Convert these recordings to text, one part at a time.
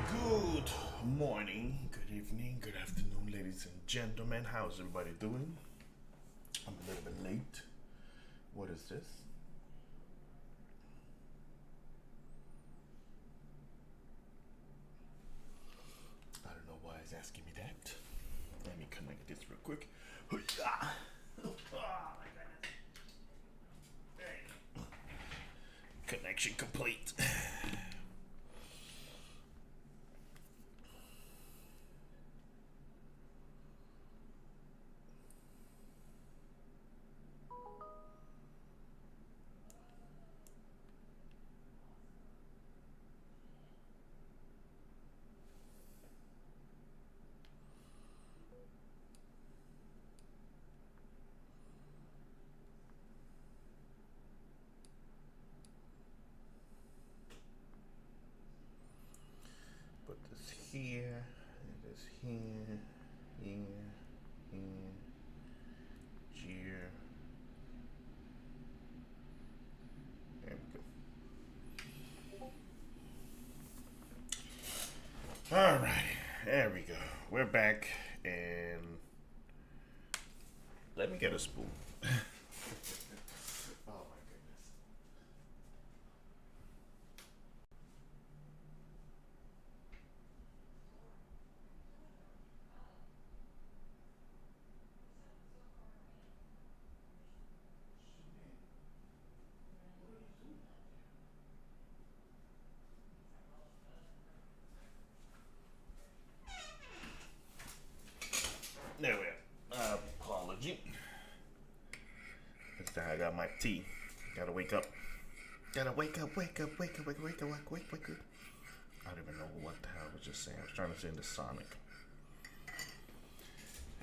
Good morning, good evening, good afternoon, ladies and gentlemen. How's everybody doing? I'm a little bit late. What is this? I don't know why it's asking me that. Let me connect this real quick. Oh my goodness. Connection complete. Put this here, it is here, here, here. There we go. Alright, there we go. We're back, and let me get a spoon. got my tea. Gotta wake up. Gotta wake up, wake up, wake up, wake up, wake up, wake up, wake up. I don't even know what the hell I was just saying. I was trying to say the Sonic.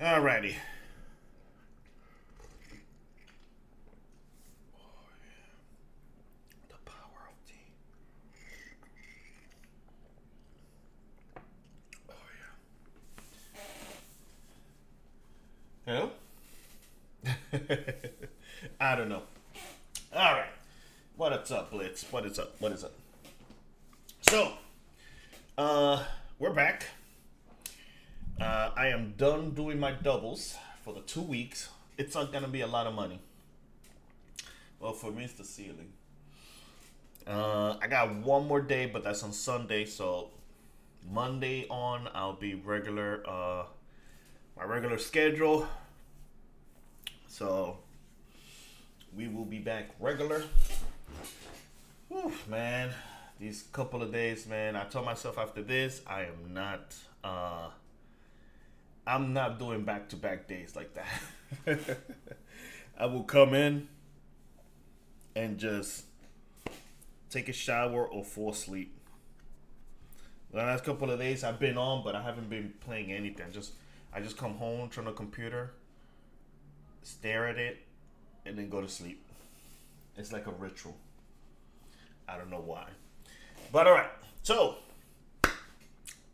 Alrighty. Oh, yeah. The power of tea. Oh, yeah. Hello? I don't know. Alright. What's up, Blitz? What is up? What is up? So, we're back. I am done doing my doubles for the 2 weeks. It's not gonna be a lot of money. Well, for me, it's the ceiling. I got one more day, but that's on Sunday. So Monday on, I'll be regular, my regular schedule. So we will be back regular. Whew, man, these couple of days, man. I told myself after this, I'm not doing back-to-back days like that. I will come in and just take a shower or fall asleep. The last couple of days I've been on, but I haven't been playing anything. I just come home, turn on the computer, stare at it, and then go to sleep. It's like a ritual. I don't know why. But alright, so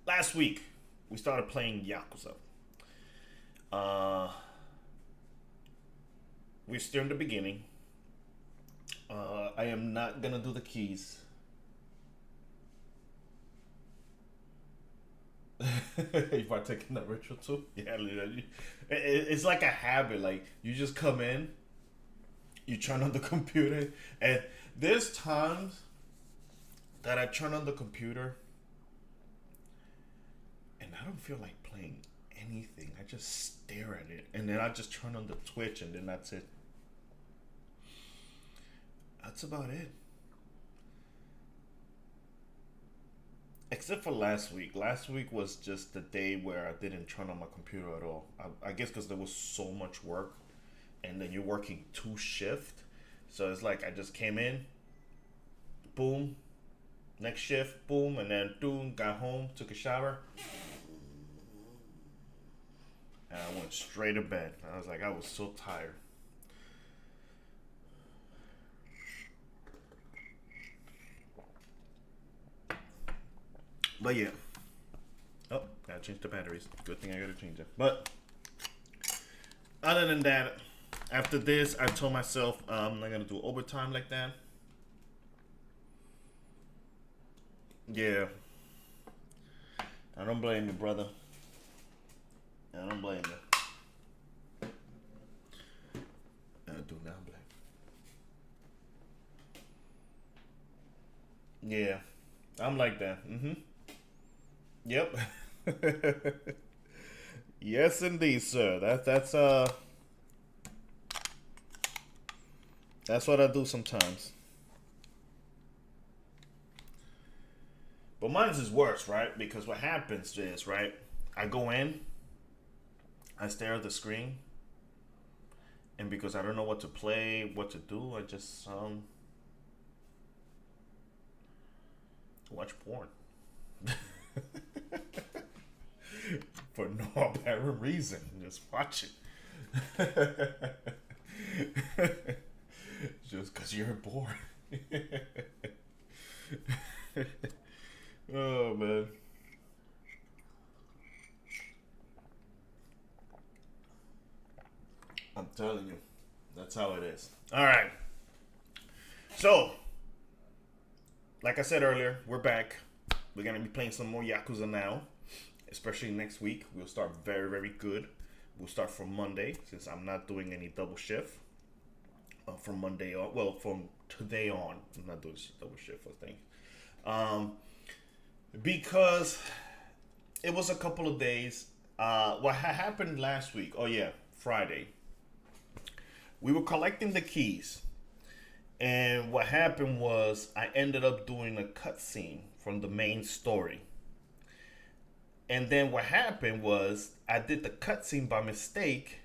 last week we started playing Yakuza. We're still in the beginning. I am not gonna do the keys. You are taking that ritual too? Yeah, it's like a habit. Like, you just come in, you turn on the computer, and there's times that I turn on the computer and I don't feel like playing anything. I just stare at it, and then I just turn on the Twitch, and then that's it. That's about it. Except for last week. Last week was just the day where I didn't turn on my computer at all. I guess because there was so much work, and then you're working 2 shifts. So it's like I just came in, boom, next shift, boom, and then boom, got home, took a shower, and I went straight to bed. I was like, I was so tired. But yeah. Oh, gotta change the batteries. Good thing I gotta change it. But other than that, after this, I told myself I'm not gonna do overtime like that. Yeah. I don't blame you, brother. I don't blame you. I do not blame. Yeah. I'm like that. Mm-hmm. Yep. Yes, indeed, sir. That's what I do sometimes. But mine's is worse, right? Because what happens is, right, I go in, I stare at the screen, and because I don't know what to play, what to do, I just watch porn. For no apparent reason. Just watch it. Just because you're bored. Oh, man. I'm telling you. That's how it is. Alright. So, like I said earlier, we're back. We're going to be playing some more Yakuza now. Especially next week. We'll start very, very good. We'll start from Monday, since I'm not doing any double shift. From Monday on. Well, from today on. I'm not doing double shift, I think. Because it was a couple of days. What happened last week? Oh, yeah. Friday. We were collecting the keys. And what happened was I ended up doing a cutscene from the main story. And then what happened was I did the cutscene by mistake,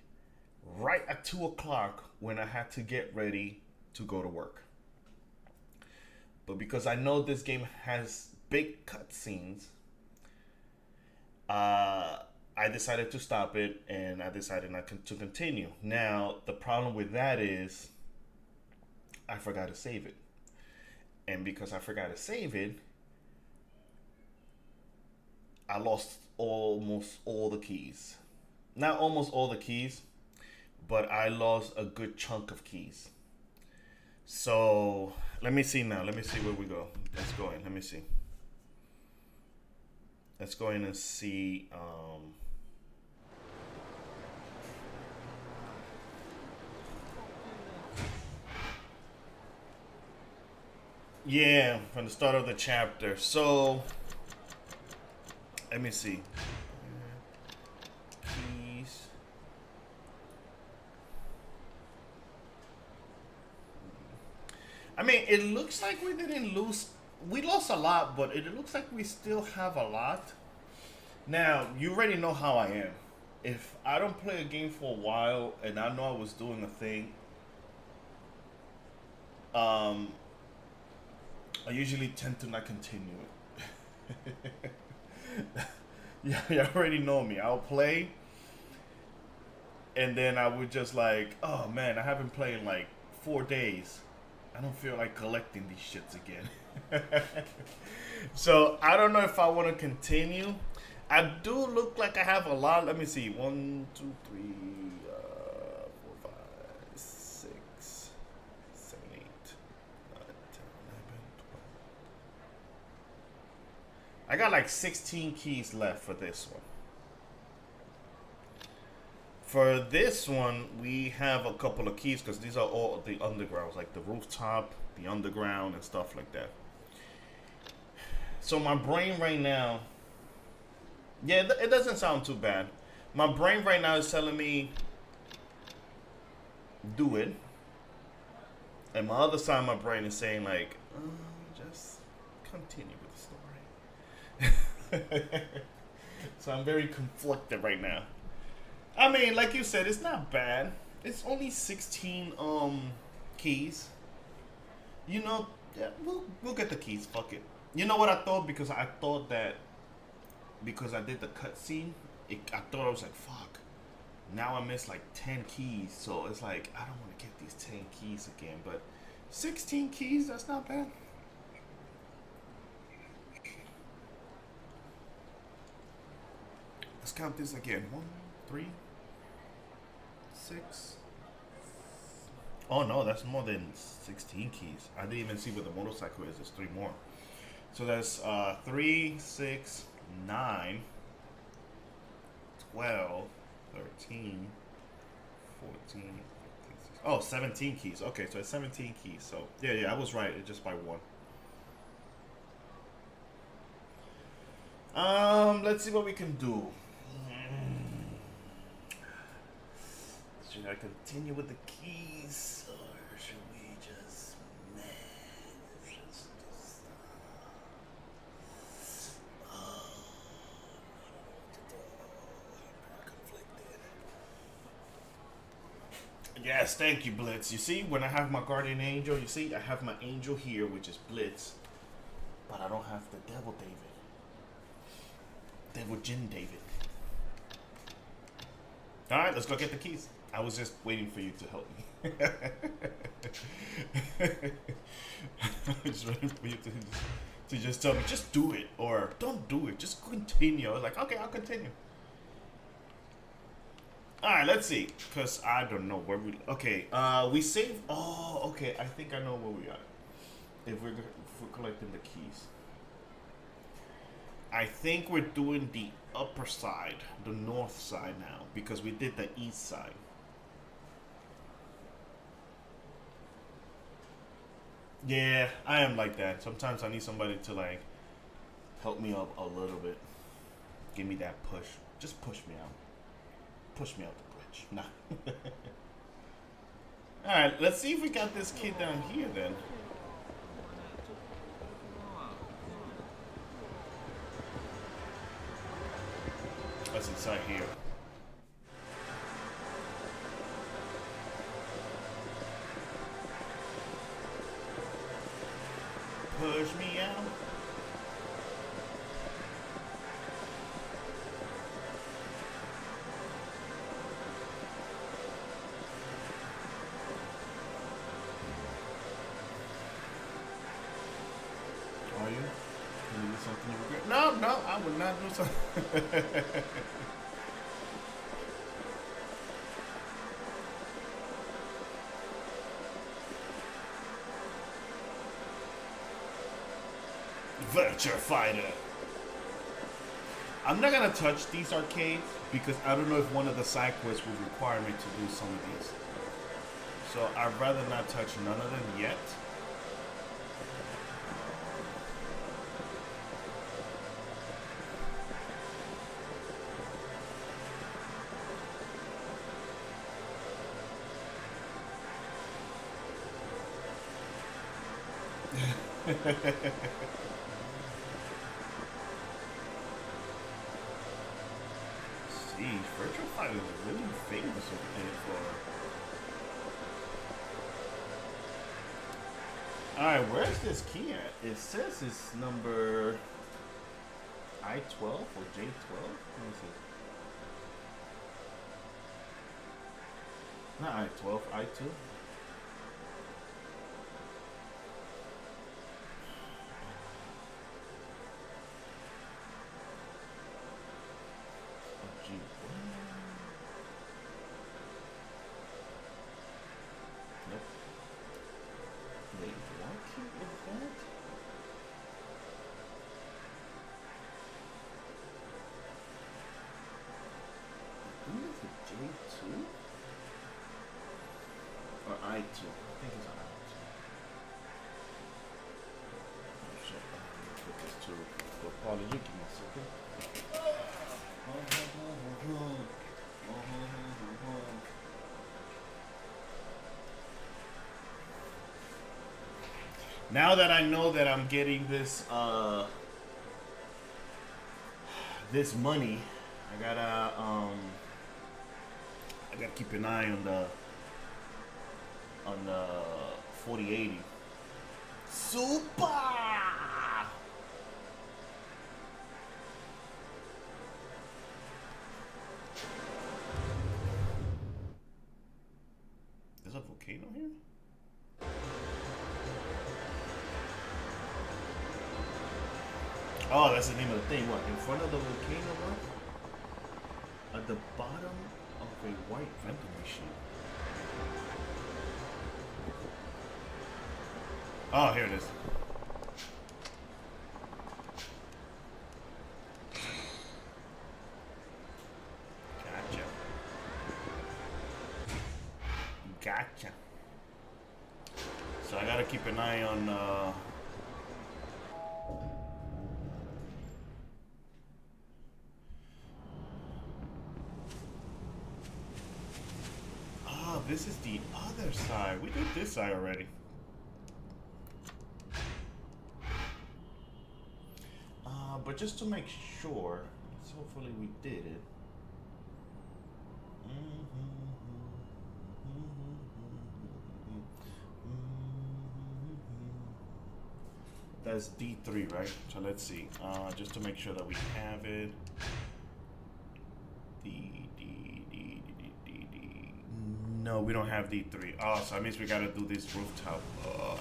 right at 2 o'clock when I had to get ready to go to work. But because I know this game has big cutscenes, uh, I decided to stop it and I decided not to continue. Now, the problem with that is I forgot to save it. And because I forgot to save it, I lost almost all the keys. Not almost all the keys, but I lost a good chunk of keys. So let me see now. Let me see where we go. Let's go in. Let me see. Let's go in and see. Yeah, from the start of the chapter. So let me see. Keys. I mean, it looks like we didn't lose. We lost a lot, but it looks like we still have a lot. Now, you already know how I am. If I don't play a game for a while and I know I was doing a thing, um, I usually tend to not continue it. Yeah, you already know me. I'll play, and then I would just like, oh man, I haven't played in like 4 days. I don't feel like collecting these shits again. So I don't know if I want to continue. I do look like I have a lot. Let me see. 1, 2, 3, 4, 5, 6, 7, 8, 9, 10, 11, 12. I got like 16 keys left for this one. For this one, we have a couple of keys because these are all the undergrounds, like the rooftop, the underground, and stuff like that. So my brain right now, yeah, it doesn't sound too bad. My brain right now is telling me do it, and my other side of my brain is saying like, just continue with the story. So I'm very conflicted right now. I mean, like you said, it's not bad. It's only 16 keys. You know, yeah, we'll get the keys. Fuck it. You know what I thought? Because I thought that because I did the cutscene, I thought I was like, fuck. Now I missed like 10 keys, so it's like I don't want to get these 10 keys again. But 16 keys, that's not bad. Let's count this again. 1, 3, 6. Oh no, that's more than 16 keys. I didn't even see where the motorcycle is. There's 3 more. So that's 3, 6, 9, 12, 13, 14. Oh, 17 keys. Okay, so it's 17 keys. So yeah, I was right. It's just by 1. Let's see what we can do. Should I continue with the keys, or should we just Yes, thank you, Blitz. You see, when I have my guardian angel, you see, I have my angel here, which is Blitz, but I don't have the Devil David. Devil Jin David. Alright, let's go get the keys. I was just waiting for you to help me. Just waiting for you to just tell me, just do it, or don't do it, just continue. I was like, okay, I'll continue. Alright, let's see, because I don't know where we... Okay, we saved... Oh, okay, I think I know where we are. If we're collecting the keys. I think we're doing the upper side, the north side now, because we did the east side. Yeah, I am like that. Sometimes I need somebody to like help me up a little bit. Give me that push. Just push me out. Push me out the bridge. Nah. Alright, let's see if we got this kid down here then. What's inside here? push me out. Are you? Can you do something you regret? No, no, I would not do something. Virtua Fighter. I'm not gonna touch these arcades because I don't know if one of the side quests will require me to do some of these. So I'd rather not touch none of them yet. See, Virtual Fighter is really famous for. Alright, where's this key at? It says it's number I-12 or J-12? Let me see. Not I-12, I-2. Or I2. I think it's I2. Oh shit. Put this to. Well, Paulie, you give me a second. Now that I know that I'm getting this this money, I gotta keep an eye on the 4080. Super! There's a volcano here? Oh, that's the name of the thing. What? In front of the volcano, what? At the bottom of a white vending machine. Oh, here it is. Gotcha. Gotcha. So I gotta keep an eye on this is the other side. We did this side already. But just to make sure, so hopefully we did it. That's D3, right? So let's see. Just to make sure that we have it. No, we don't have D3. Oh, so that means we gotta do this rooftop.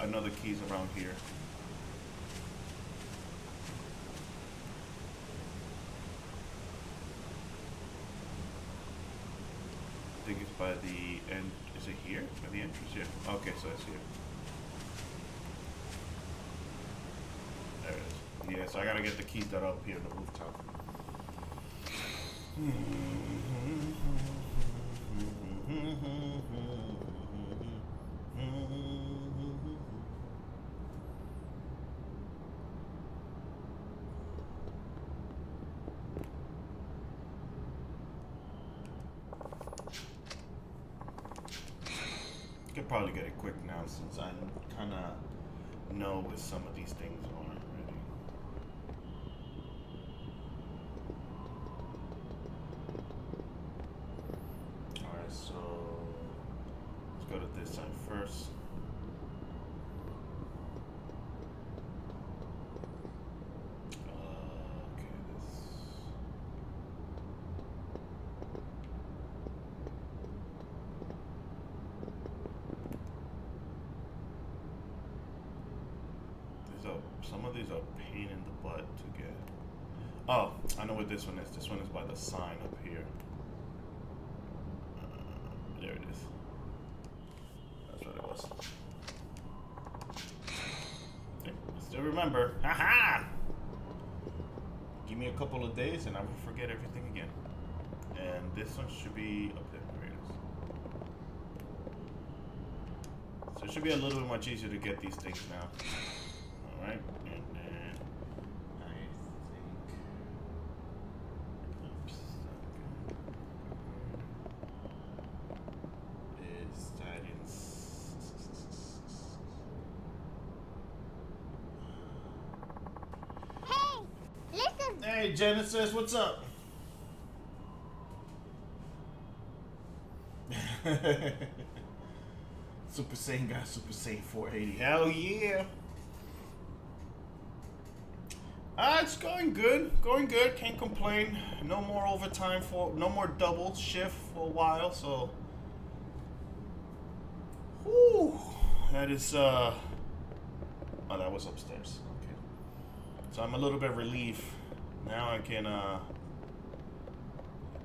Another key's around here. I think it's by the end. Is it here? By the entrance? Yeah. Okay, so it's here. There it is. Yeah, so I gotta get the keys that are up here on the rooftop. Could probably get it quick now since I kind of know what some of these things are already. Alright, so let's go to this side first. Some of these are a pain in the butt to get. Oh, I know what this one is. This one is by the sign up here. There it is. That's what it was. Okay, I still remember. Haha! Give me a couple of days and I will forget everything again. And this one should be up there. There it is. So it should be a little bit much easier to get these things now. Alright, and then I think. Oops. Is that in. Hey, listen. Hey, Genesis, what's up? Super Saiyan got Super Saiyan 480. Hell yeah. It's going good. Going good. Can't complain. No more overtime no more double shift for a while, so. Whew. That is, oh, that was upstairs. Okay. So I'm a little bit relieved. Now I can,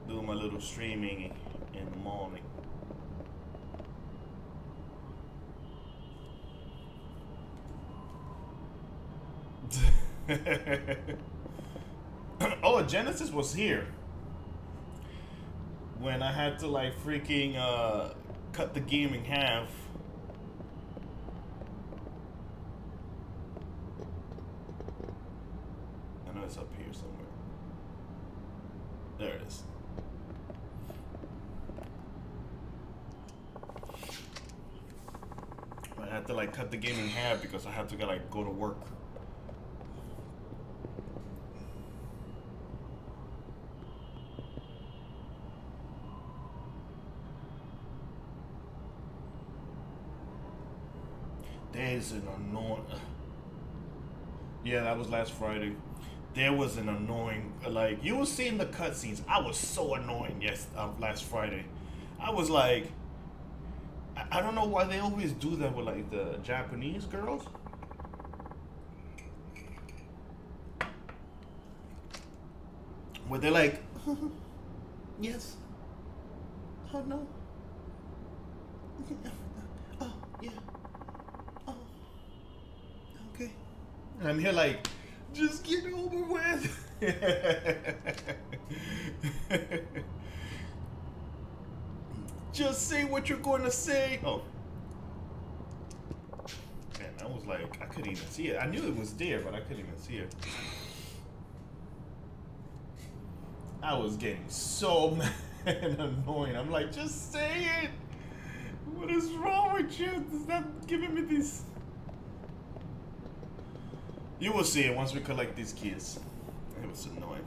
do my little streaming in the morning. Oh, Genesis was here when I had to like freaking cut the game in half. I know it's up here somewhere. There it is. I had to like cut the game in half because I had to like go to work. There's an annoying. Yeah, that was last Friday. There was an annoying, like you were seeing the cutscenes. I was so annoying. Yes, last Friday, I was like, I don't know why they always do that with like the Japanese girls. Where they're like, yes, oh no, oh yeah. Okay. And I'm here like, just get over with. Just say what you're going to say. Oh. Man, I was like, I couldn't even see it. I knew it was there, but I couldn't even see it. I was getting so mad and annoying. I'm like, just say it. What is wrong with you? Stop giving me these. You will see it once we collect these keys. It was annoying.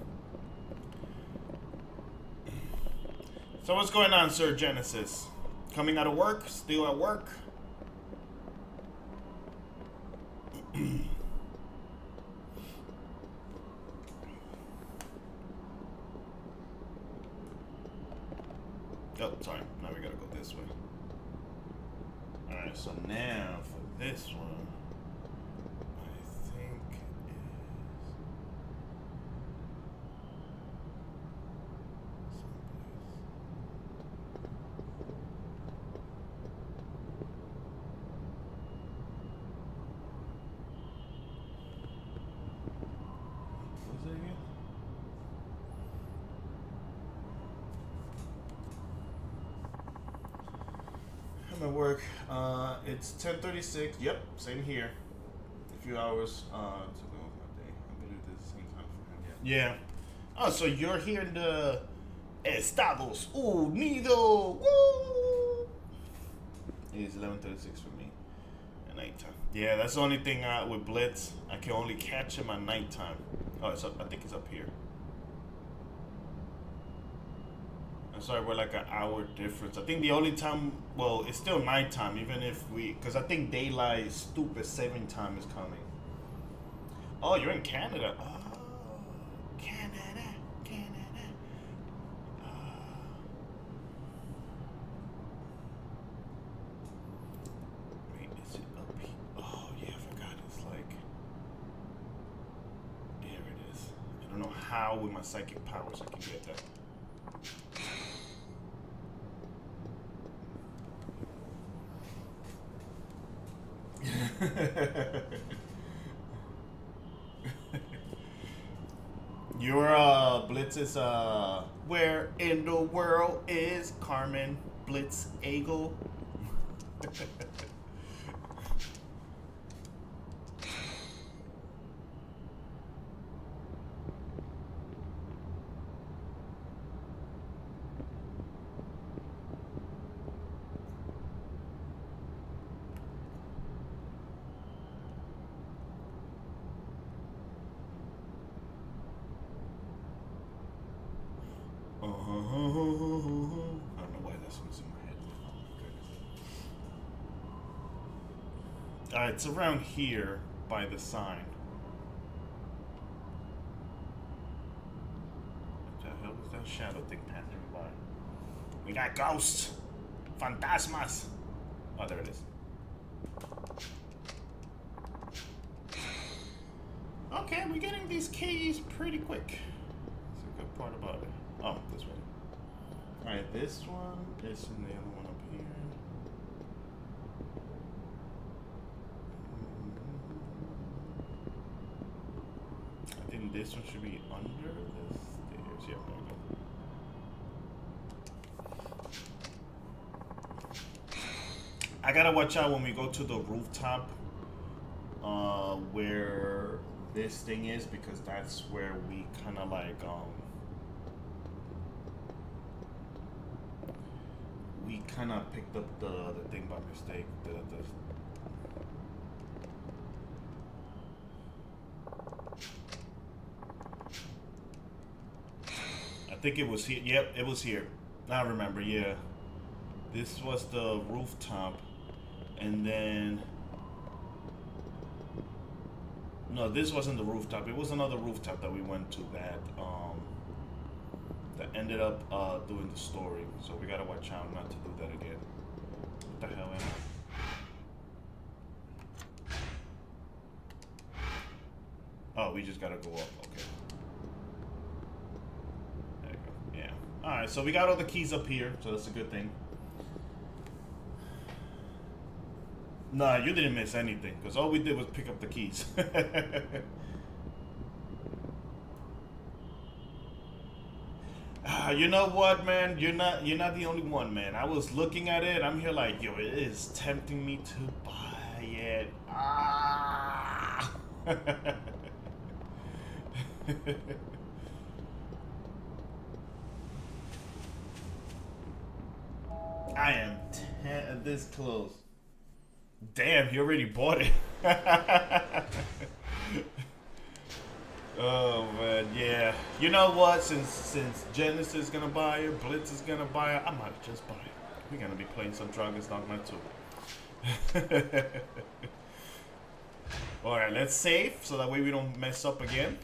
So what's going on, Sir Genesis? Coming out of work? Still at work? Oh, sorry. Now we gotta go this way. Alright, so now for this one. I'm at work. It's 10:36. Yep, same here. A few hours to go with my day. I believe this is the same time for him. Yeah. Oh, so you're here in the Estados Unidos. Woo! It's 11:36 for me at nighttime. Yeah, that's the only thing with Blitz. I can only catch him at nighttime. Oh, it's up. I think it's up here. I'm sorry, we're like an hour difference. I think the only time, well, it's still nighttime, even if because I think daylight stupid saving time is coming. Oh, you're in Canada. Oh, Canada. Wait, is it up here? Oh, yeah, I forgot. It's like how with my psychic powers I can get that. Your Blitz is where in the world is Carmen Blitz Eagle? I don't know why that's what's in my head. It's around here by the sign. What the hell is that shadow thing passing by? We got ghosts! Fantasmas! Oh, there it is. Okay, we're getting these keys pretty quick. That's a good part about it. Oh, this way. Alright, this one is in the other one up here. I think this one should be under the stairs. Yeah, there we go. I gotta watch out when we go to the rooftop where this thing is, because that's where we kind of like we kind of picked up the thing by mistake. I think it was here. Yep, it was here. Now I remember. Yeah, this was the rooftop, and then no, this wasn't the rooftop. It was another rooftop that we went to that that ended up doing the story. So we gotta watch out not to do that again. What the hell, man? Oh, we just gotta go up. Okay. There you go. Yeah. Alright, so we got all the keys up here, so that's a good thing. Nah, you didn't miss anything, because all we did was pick up the keys. You know what, man? You're not the only one, man. I was looking at it. I'm here like, yo, it is tempting me to buy it. Ah. I am this close. Damn, he already bought it. Oh man, yeah. You know what? Since Genesis is gonna buy it, Blitz is gonna buy it, I might just buy it. We're gonna be playing some Dragon's Dogma 2. Alright, let's save so that way we don't mess up again.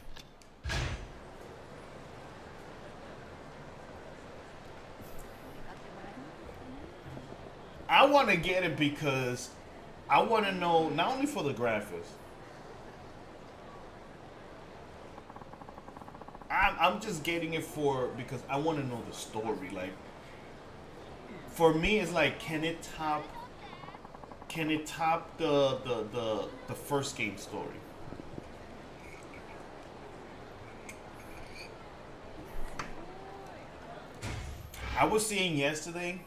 I wanna get it because I wanna know not only for the graphics. I'm just getting it because I want to know the story. Like, for me, it's like, can it top the first game story? I was seeing yesterday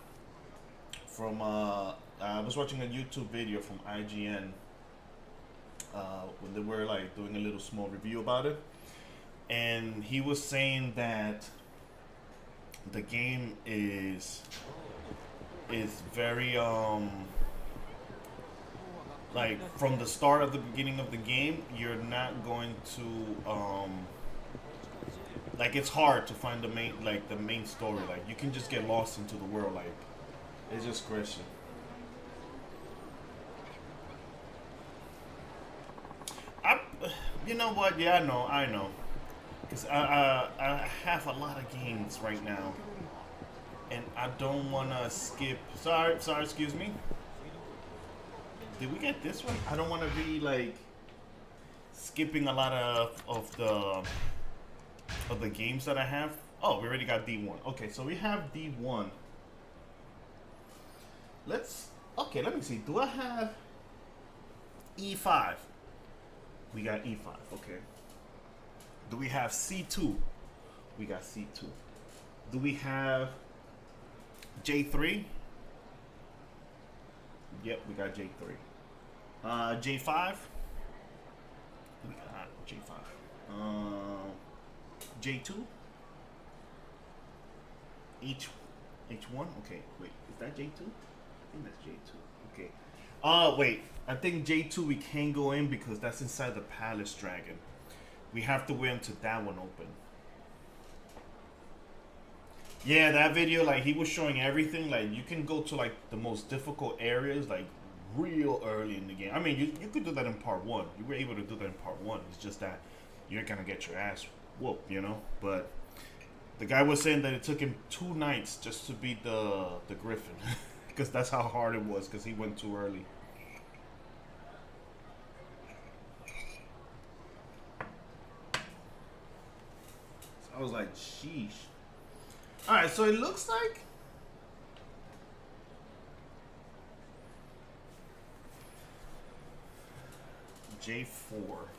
from I was watching a YouTube video from IGN when they were like doing a little small review about it. And he was saying that the game is very like from the start of the beginning of the game, you're not going to like, it's hard to find the main story. Like, you can just get lost into the world. Like, it's just Christian. You know what? Yeah, I know. Because I have a lot of games right now, and I don't want to skip. Sorry, excuse me. Did we get this one? I don't want to be like skipping a lot of the of the games that I have. Oh, we already got D1. Okay, so we have D1. Okay, let me see. Do I have E5? We got E5. Okay. Do we have C2? We got C2. Do we have J3? Yep, we got J3. J5? We got J5. J2? H1? Okay, wait. Is that J2? I think that's J2. Okay. Wait. I think J2 we can't go in because that's inside the Palace Dragon. We have to wait until that one open. Yeah, that video, like, he was showing everything. Like, you can go to, like, the most difficult areas, like, real early in the game. I mean, you could do that in part 1. You were able to do that in part 1. It's just that you're gonna get your ass whooped, you know? But the guy was saying that it took him 2 nights just to beat the Griffin. Because that's how hard it was, because he went too early. So I was like, sheesh. Alright, so it looks like J4.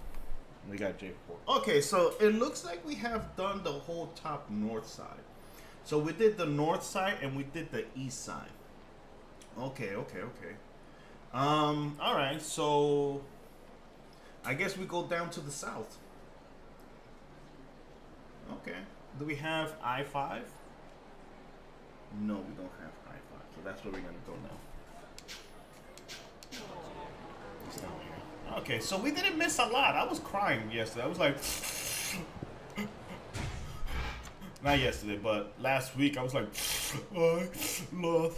We got J4. Okay, so it looks like we have done the whole top north side. So we did the north side and we did the east side. Okay. Alright, so I guess we go down to the south. Okay. Do we have I-5? No, we don't have I-5. So that's where we're gonna go now. It's down here. Okay, so we didn't miss a lot. I was crying yesterday. I was like, not yesterday, but last week I was like, I love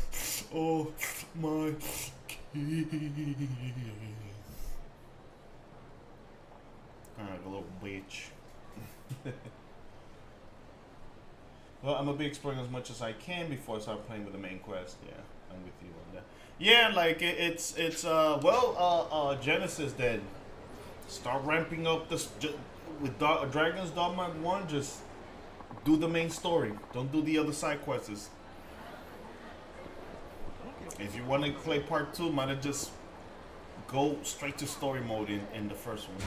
all my kids. Like a little witch. Well, I'm gonna be exploring as much as I can before I start playing with the main quest. Yeah, I'm with you on that. Yeah, like it's Genesis then. Start ramping up this with Dragon's Dogma 1. Just do the main story. Don't do the other side quests. If you want to play part 2, might have just go straight to story mode in the first one.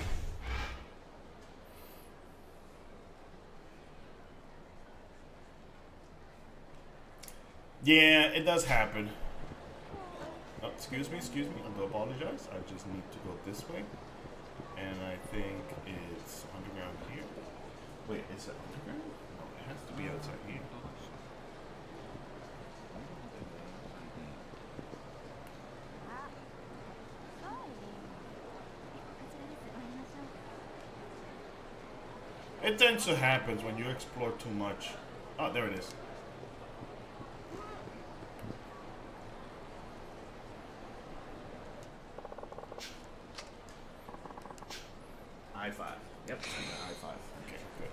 Yeah, it does happen. Oh, excuse me. I do apologize. I just need to go this way. And I think it's underground here. Wait, is it underground? No, it has to be outside here. It tends to happen when you explore too much. Oh, there it is. I-5. Yep, I-5. Okay, good.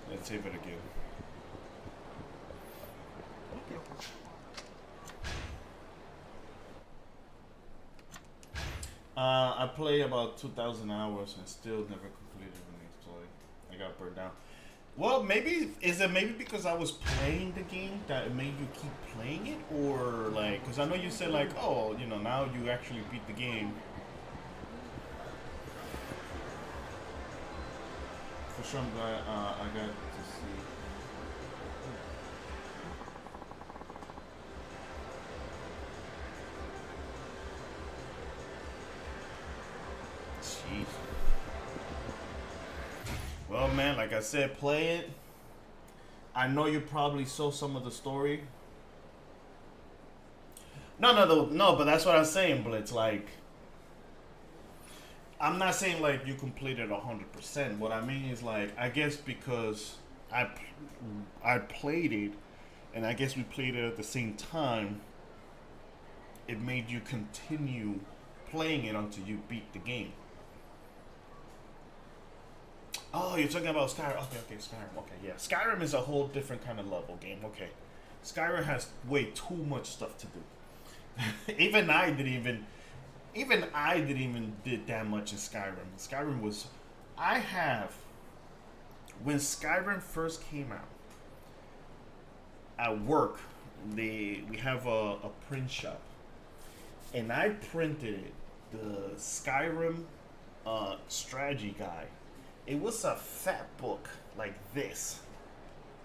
Let's save it again. I played about 2,000 hours and still never completed the next play. I got burned down. Well, maybe because I was playing the game that it made you keep playing it, or like, because I know you said like, oh, you know, now you actually beat the game. For sure, I'm glad I got to see. Jeez. Well, man, like I said, play it. I know you probably saw some of the story. No, but that's what I'm saying, Blitz. Like, I'm not saying like you completed 100%. What I mean is like, I guess because I played it, and I guess we played it at the same time. It made you continue playing it until you beat the game. Oh, you're talking about Skyrim. Okay, Skyrim. Okay, yeah. Skyrim is a whole different kind of level game. Okay. Skyrim has way too much stuff to do. Even I didn't even... even I didn't even did that much in Skyrim. Skyrim was, I have, when Skyrim first came out, at work, we have a print shop, and I printed it, the Skyrim strategy guide. It was a fat book like this,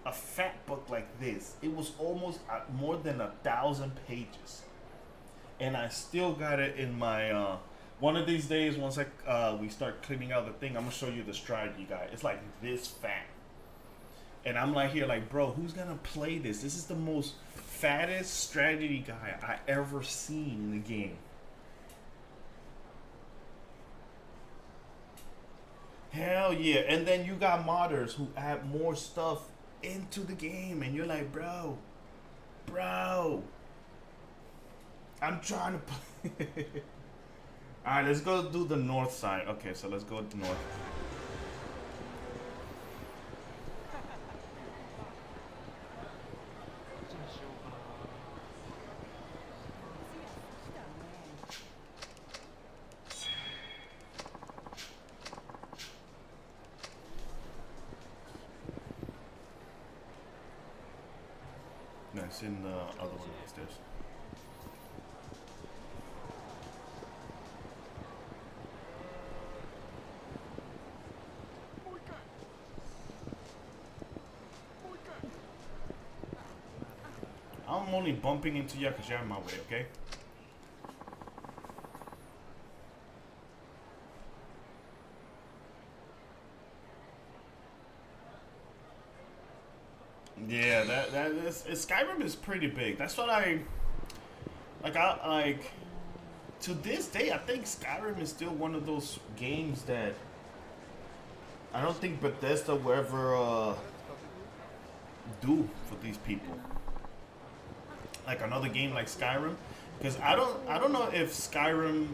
a fat book like this. It was almost more than 1,000 pages, and I still got it in my. One of these days, once we start cleaning out the thing, I'm gonna show you the strategy guide. It's like this fat. And I'm like here, like, bro, who's gonna play this? This is the most fattest strategy guy I ever seen in the game. Hell yeah. And then you got modders who add more stuff into the game, and you're like, bro, I'm trying to play. Alright, let's go do the north side. Okay, so let's go to north. No, it's in the other one upstairs. I'm only bumping into you because you're in my way, okay? Yeah, that is Skyrim is pretty big. That's what I like. To this day, I think Skyrim is still one of those games that I don't think Bethesda will ever do for these people. Like another game like Skyrim, because I don't know if Skyrim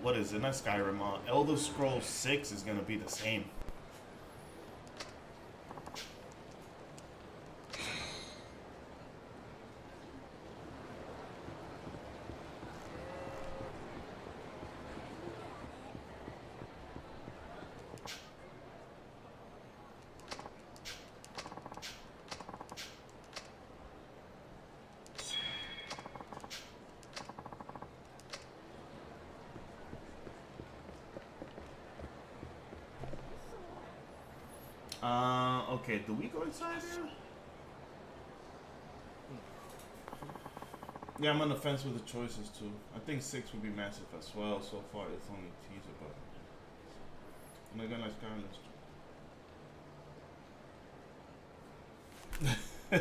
what is it? Not Skyrim. Elder Scrolls 6 is gonna be the same. Okay, do we go inside here? Yeah, I'm on the fence with the choices too. I think 6 would be massive as well. So far, it's only a teaser, but I'm not gonna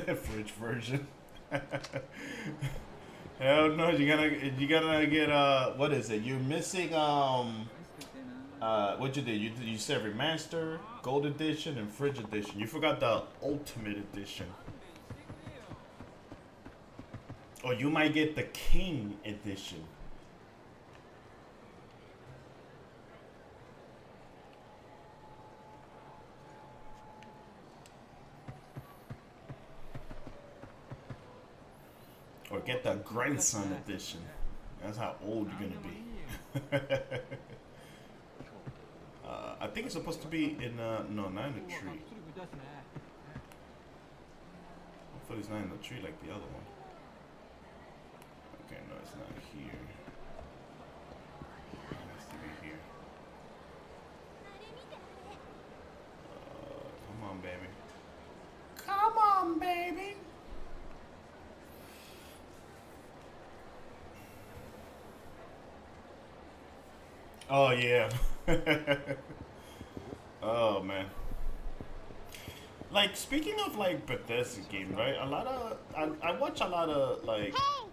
like fridge version. Hell no, you gotta get what is it? You're missing what you did? You said remaster, gold edition, and fridge edition. You forgot the ultimate edition. Or you might get the king edition. Or get the grandson edition. That's how old you're gonna be. I think it's supposed to be in no, not in the tree. Hopefully it's not in the tree like the other one. Okay, no, it's not here. It has to be here. Come on, baby. Come on, baby. Oh yeah. Oh man. Like speaking of like Bethesda game, right? A lot of I watch a lot of like. Hey,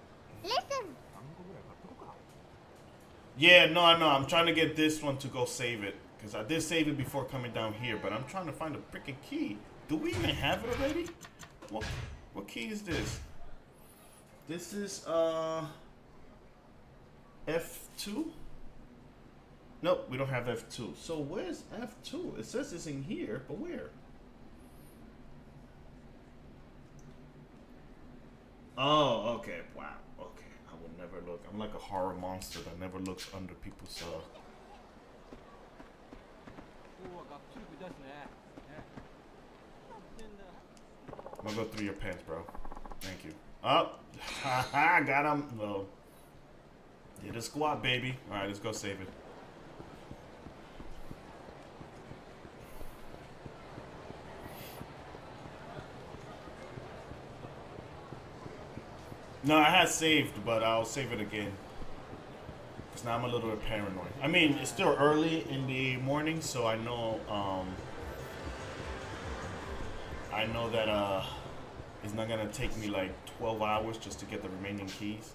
listen. Yeah, no, I know. I'm trying to get this one to go save it because I did save it before coming down here, but I'm trying to find a freaking key. Do we even have it already? What key is this? This is F2. Nope, we don't have F2. So where's F2? It says it's in here, but where? Oh, okay. Wow. Okay, I will never look I'm like a horror monster that never looks under people's. I'm gonna go through your pants, bro. Thank you. Up. Haha, got him. Well, did a squat, baby. All right, let's go save it. No, I had saved, but I'll save it again. Because now I'm a little bit paranoid. I mean, it's still early in the morning, so I know that it's not gonna take me like 12 hours just to get the remaining keys.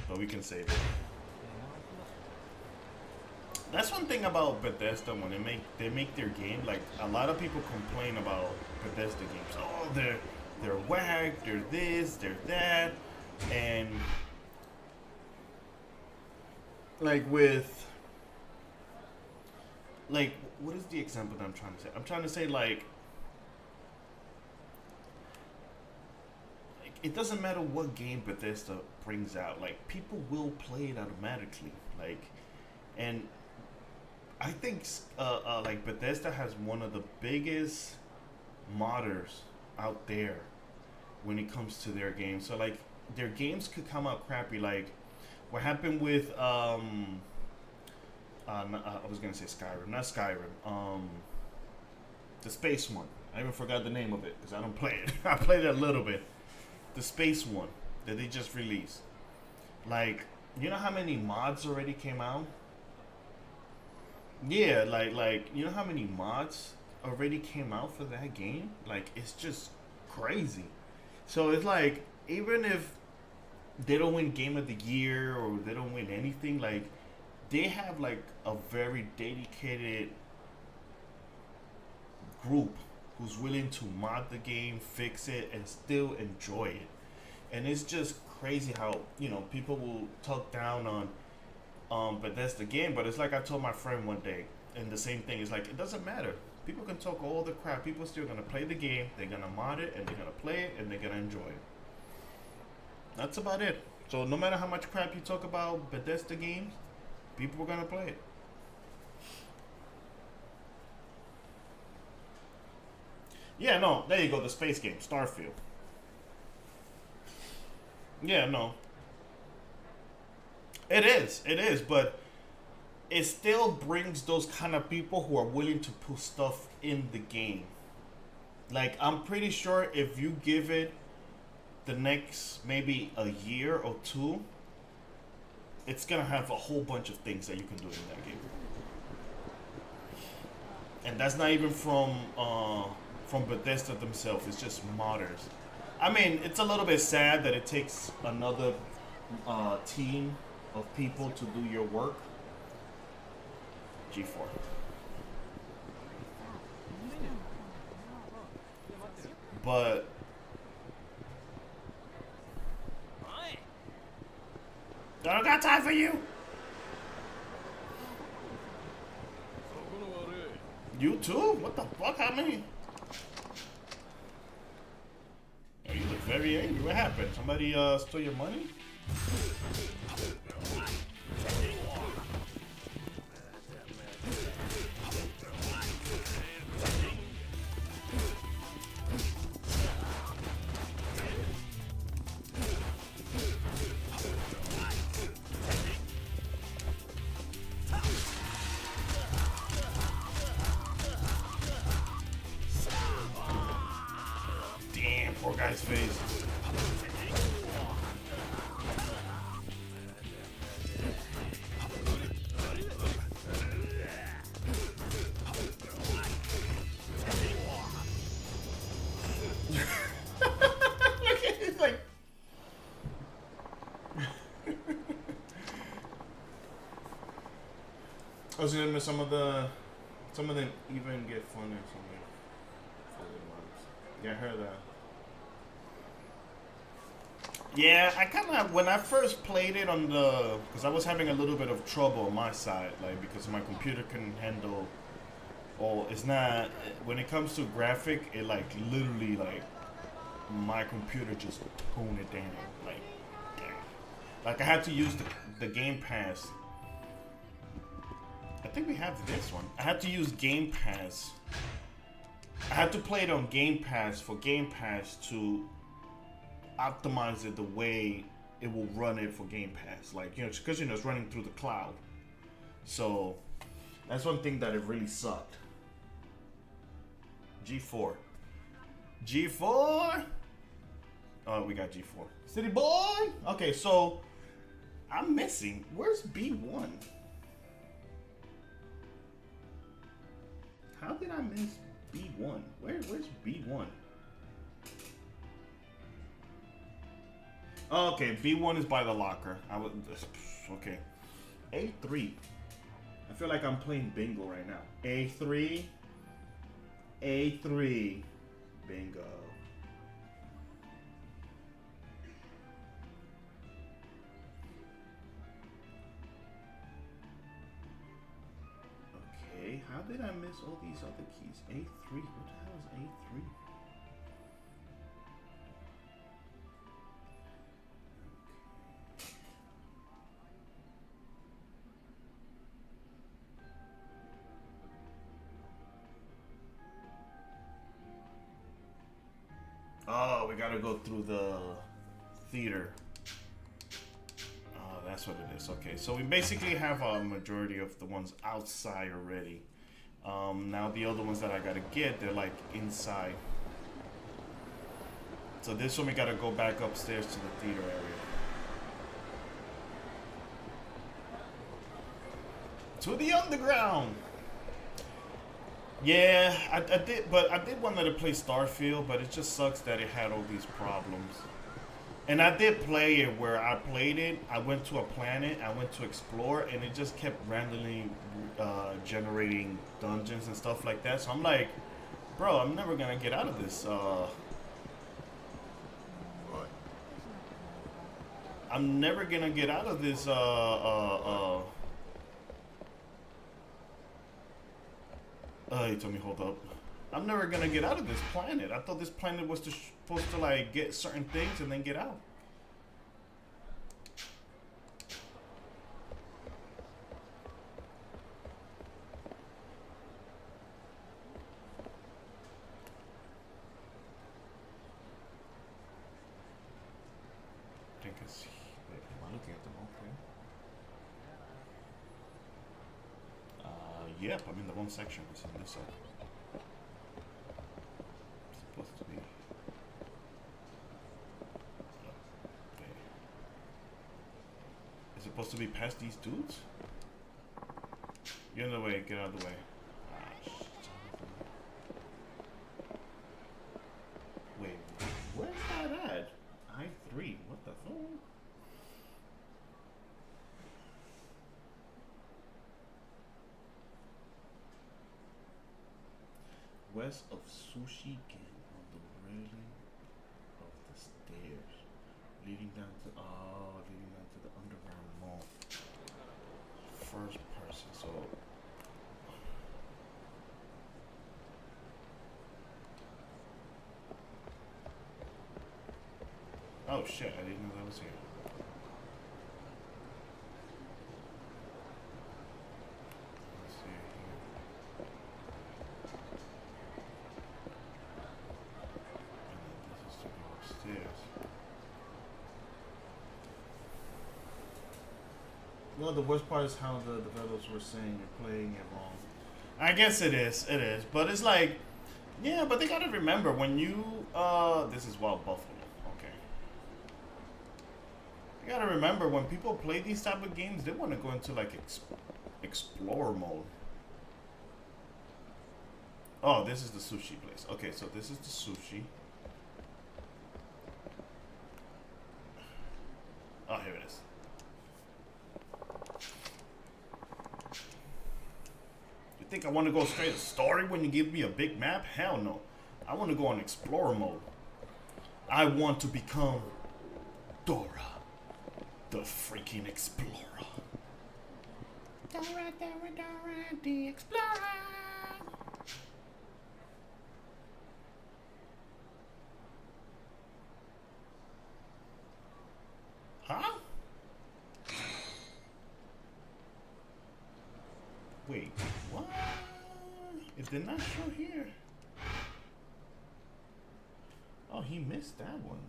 But we can save it. That's one thing about Bethesda when they make their game. Like a lot of people complain about Bethesda games. Oh, they're whack, they're this, they're that, and like with like what is the example that I'm trying to say? I'm trying to say like it doesn't matter what game Bethesda brings out. Like people will play it automatically. Like and I think like Bethesda has one of the biggest modders out there when it comes to their games. So like their games could come out crappy. Like what happened with I was gonna say Skyrim, not Skyrim. The space one. I even forgot the name of it because I don't play it. I played it a little bit. The space one that they just released. Like you know how many mods already came out? Yeah, like you know how many mods already came out for that game? Like it's just crazy. So it's like even if they don't win Game of the Year or they don't win anything, like they have like a very dedicated group who's willing to mod the game, fix it, and still enjoy it. And it's just crazy how people will talk down on. But that's the game. But it's like I told my friend one day, and the same thing is like it doesn't matter. People can talk all the crap. People still gonna play the game. They're gonna mod it, and they're gonna play it, and they're gonna enjoy it. That's about it. So no matter how much crap you talk about Bethesda games, people are gonna play it. Yeah, no, there you go. The space game, Starfield. Yeah, no. It is, but it still brings those kind of people who are willing to put stuff in the game. Like, I'm pretty sure if you give it the next maybe a year or two, it's gonna have a whole bunch of things that you can do in that game. And that's not even from Bethesda themselves. It's just modders. I mean, it's a little bit sad that it takes another team of people to do your work. G4. But I don't got time for you. You too? What the fuck? How many? Oh, you look very angry. What happened? Somebody stole your money? Damn, poor guy's face. It's like I was gonna miss some of them even get funny or something. Yeah, I heard that. Yeah, I kind of when I first played it on the because I was having a little bit of trouble on my side, like because my computer couldn't handle. Oh, it's not when it comes to graphic, it like literally like my computer just toned it down. Like, damn. Like I had to use the Game Pass. I think we have this one. I had to use Game Pass. I had to play it on Game Pass for Game Pass to optimize it the way it will run it for Game Pass. Like, you know, because, you know, it's running through the cloud. So that's one thing that it really sucked. G4. G4? Oh, we got G4. City boy? Okay, so I'm missing. Where's B1? How did I miss B1? Where's B1? Oh, okay, B1 is by the locker. Okay. A3. I feel like I'm playing bingo right now. A3. A3. Bingo. Okay, how did I miss all these other keys? A3. What the hell is A3? Oh, we gotta go through the theater. Oh, that's what it is. Okay, so we basically have a majority of the ones outside already. Now the other ones that I gotta get, they're like inside. So this one we gotta go back upstairs to the theater area. To the underground! Yeah, I did, but I did want to play Starfield, but it just sucks that it had all these problems. And I did play it where I played it. I went to a planet, I went to explore, and it just kept randomly generating dungeons and stuff like that. So I'm like, bro, I'm never gonna get out of this. I'm never gonna get out of this. He told me hold up. I'm never gonna get out of this planet. I thought this planet was supposed to like get certain things and then get out. I think it's. Wait, am I looking at them? Okay. Yep, I'm in the wrong section. It's on this side. It's supposed to be. Okay. Is it supposed to be past these dudes? Get out of the way, get out of the way. Wait, where's that at? I3, what the fuck? West of Sushi Gen on the railing of the stairs, leading down to the underground mall. First person, so oh shit, I didn't know that was here. Let's see here. And then this is to go upstairs. Well, the worst part is how the developers were saying you're playing it wrong. I guess it is, but it's like, yeah, but they gotta remember when you, this is Wild Buffalo. You gotta remember, when people play these type of games, they want to go into like explorer mode. Oh, this is the sushi place. Okay, so this is the sushi. Oh, here it is. You think I want to go straight to story when you give me a big map? Hell no. I want to go on explorer mode. I want to become Dora. The freaking explorer. Dora, Dora, Dora, the explorer. Wait, what? It did not show here. Oh, he missed that one.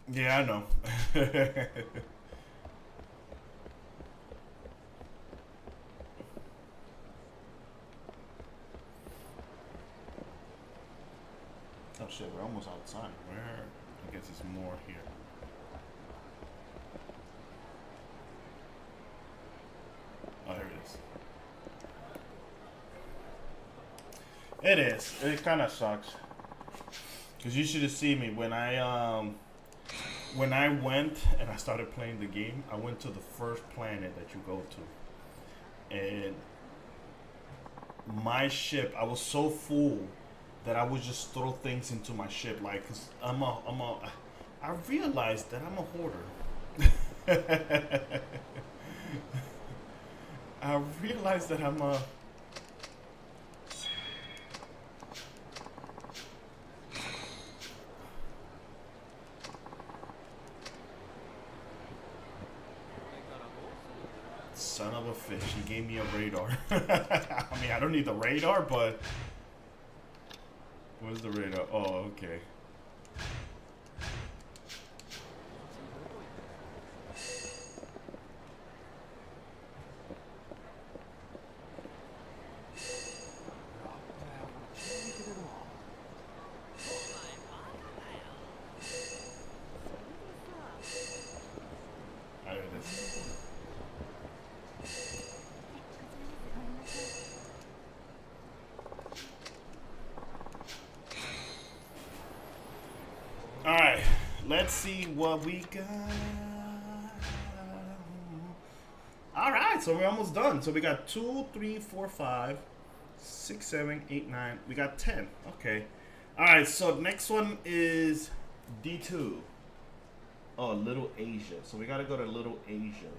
Yeah, I know. Oh shit, we're almost outside. Where? I guess it's more here. Oh, there it is. It is. It kind of sucks. Cause you should have seen me when I went and I started playing the game. I went to the first planet that you go to, and my ship. I was so full that I would just throw things into my ship, like, cause I realized that I'm a hoarder. I realized that I'm a. Son of a fish, he gave me a radar. I mean, I don't need the radar, but... Where's the radar? Oh, okay. There it is. Alright, let's see what we got. Alright, so we're almost done. So we got 2, 3, 4, 5, 6, 7, 8, 9. We got 10. Okay. Alright, so next one is D2. Oh, Little Asia. So we gotta go to Little Asia.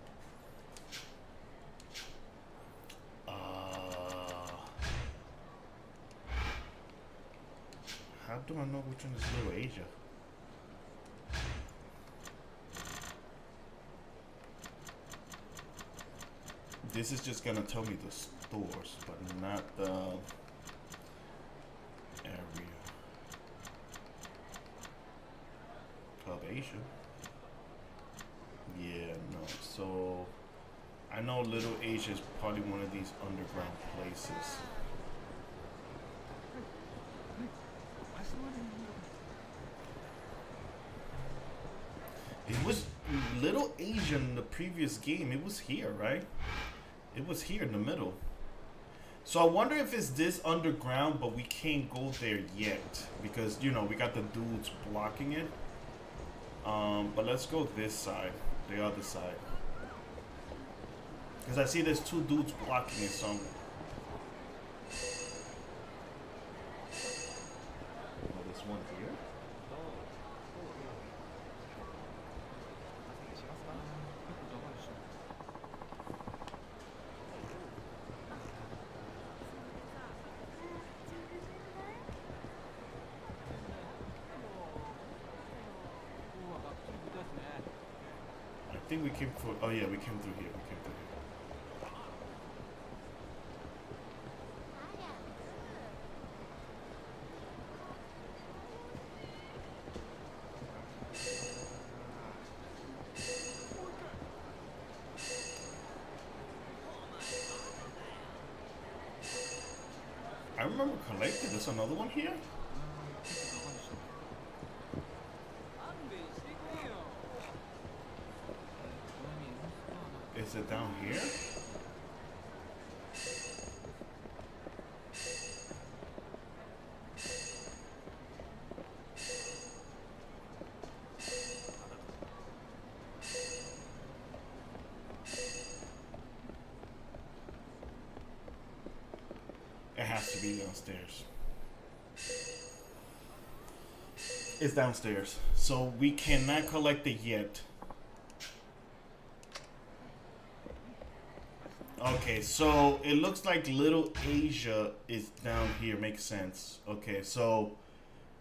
How do I know which one is Little Asia? This is just gonna tell me the stores, but not the area. Club Asia. Yeah, no. So I know Little Asia is probably one of these underground places. It was Little Asia in the previous game. It was here, right? It was here in the middle. So I wonder if it's this underground, but we can't go there yet because, you know, we got the dudes blocking it. But let's go this side, the other side. Because I see there's two dudes blocking it, so this one here? I think we came through. Oh yeah, we came through here. We came through here. I remember collecting. There's another one here. Is it down here? It has to be downstairs. It's downstairs, so we cannot collect it yet. Okay, so it looks like Little Asia is down here. Makes sense. Okay, so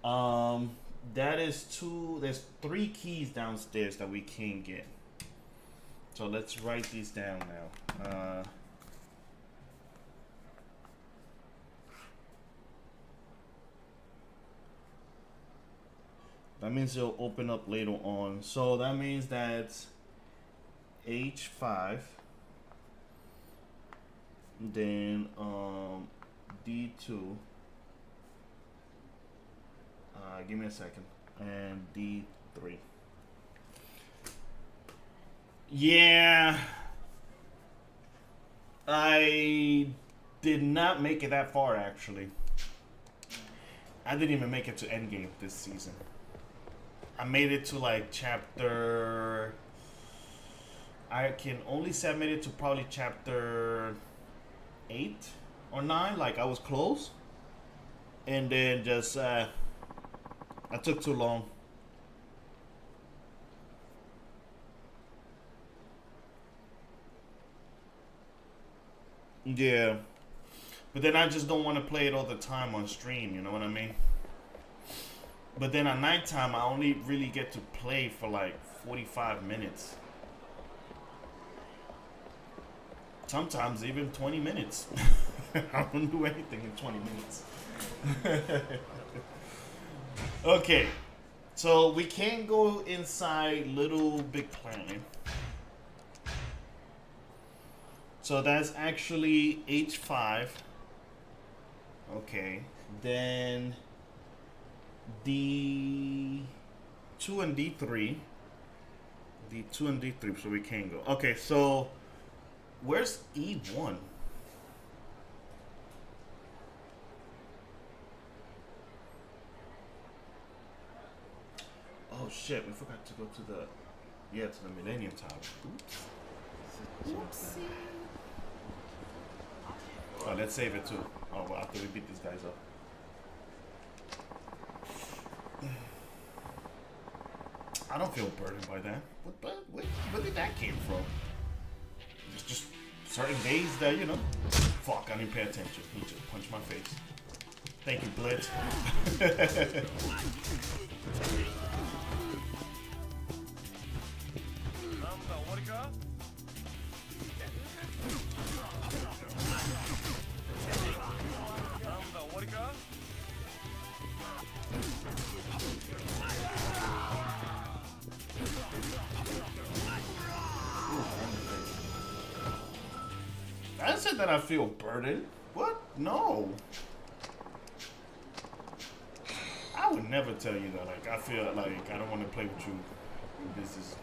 that is two. There's three keys downstairs that we can get. So let's write these down now. That means it'll open up later on. So that means that H5, then D2. Give me a second. And D3. Yeah. I did not make it that far, actually. I didn't even make it to endgame this season. I made it to like chapter. I can only say I made it to probably chapter 8 or 9. Like I was close, and then just I took too long. Yeah, but then I just don't want to play it all the time on stream. You know what I mean? But then at nighttime, I only really get to play for like 45 minutes. Sometimes even 20 minutes. I don't do anything in 20 minutes. Okay. So we can go inside Little Big Planet. So that's actually H5. Okay. Then D2 and D3. D2 and D3, so we can go. Okay, so where's E1? Oh shit, we forgot to go to the Millennium Tower. Oops. Oopsie. Oh, let's save it too. Oh, well, after we beat these guys up. I don't feel burdened by that. Where did that came from? It's just certain days that, you know, fuck, I didn't pay attention. He just punched my face. Thank you, Blitz. I said that I feel burdened. What? No. I would never tell you that. Like, I feel like I don't want to play with you. This is.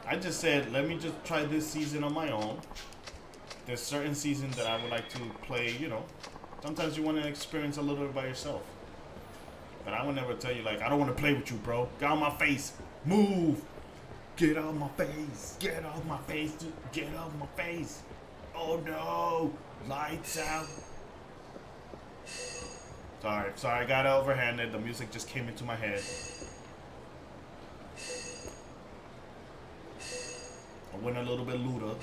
I just said, let me just try this season on my own. There's certain seasons that I would like to play, you know. Sometimes you want to experience a little bit by yourself. But I would never tell you, like, I don't want to play with you, bro. Get out of my face. Move. Get out of my face. Get out of my face. Dude. Get out of my face. Oh no. Lights out. Sorry, I got overhanded. The music just came into my head. I went a little bit Luda.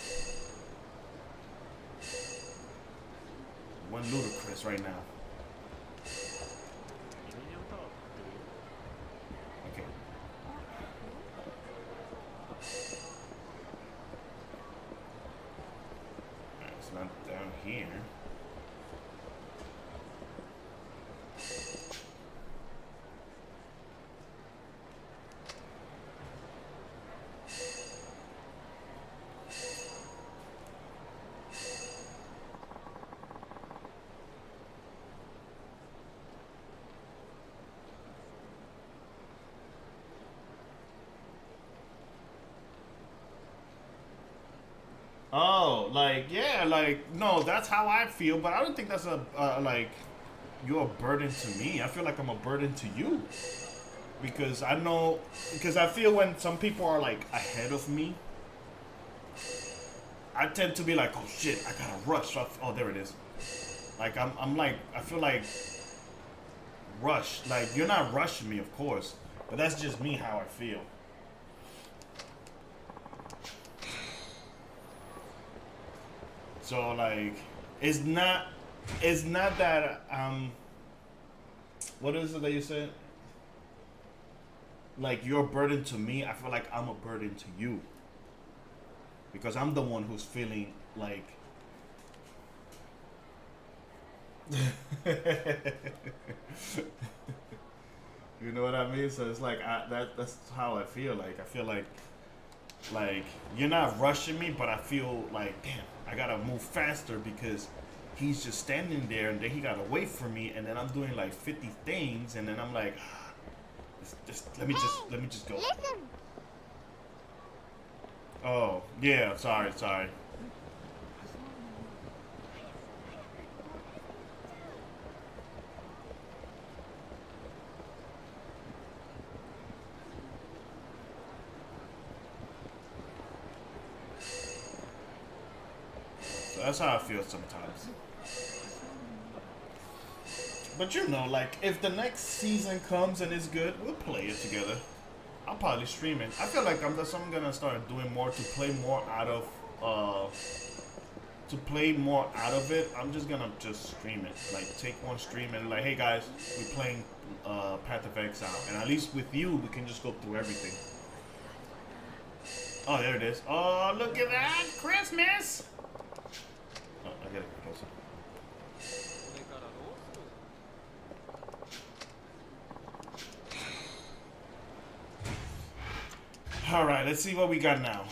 Went ludicrous right now. Okay. Alright, it's not down here. Oh, like, yeah, like, no, that's how I feel, but I don't think that's like, you're a burden to me. I feel like I'm a burden to you. Because I know, because I feel when some people are, like, ahead of me, I tend to be like, oh, shit, I gotta rush. Oh, there it is. Like, I'm like, I feel like rushed. Like, you're not rushing me, of course, but that's just me how I feel. So like, it's not that what is it that you said? Like, you're a burden to me. I feel like I'm a burden to you because I'm the one who's feeling like. You know what I mean? So it's like that's how I feel. Like, I feel like you're not rushing me, but I feel like, damn, I gotta move faster because he's just standing there, and then he gotta wait for me, and then I'm doing like 50 things, and then I'm like, let me just go. Listen. Oh yeah, sorry. So that's how I feel sometimes. But you know, like, if the next season comes and it's good, we'll play it together. I'll probably stream it. I feel like I'm gonna start doing more to play more out of it. I'm just gonna stream it. Like, take one stream and like, hey guys, we're playing Path of Exile, and at least with you, we can just go through everything. Oh, there it is. Oh, look at that, Christmas! Oh, I gotta get closer. All right, let's see what we got now.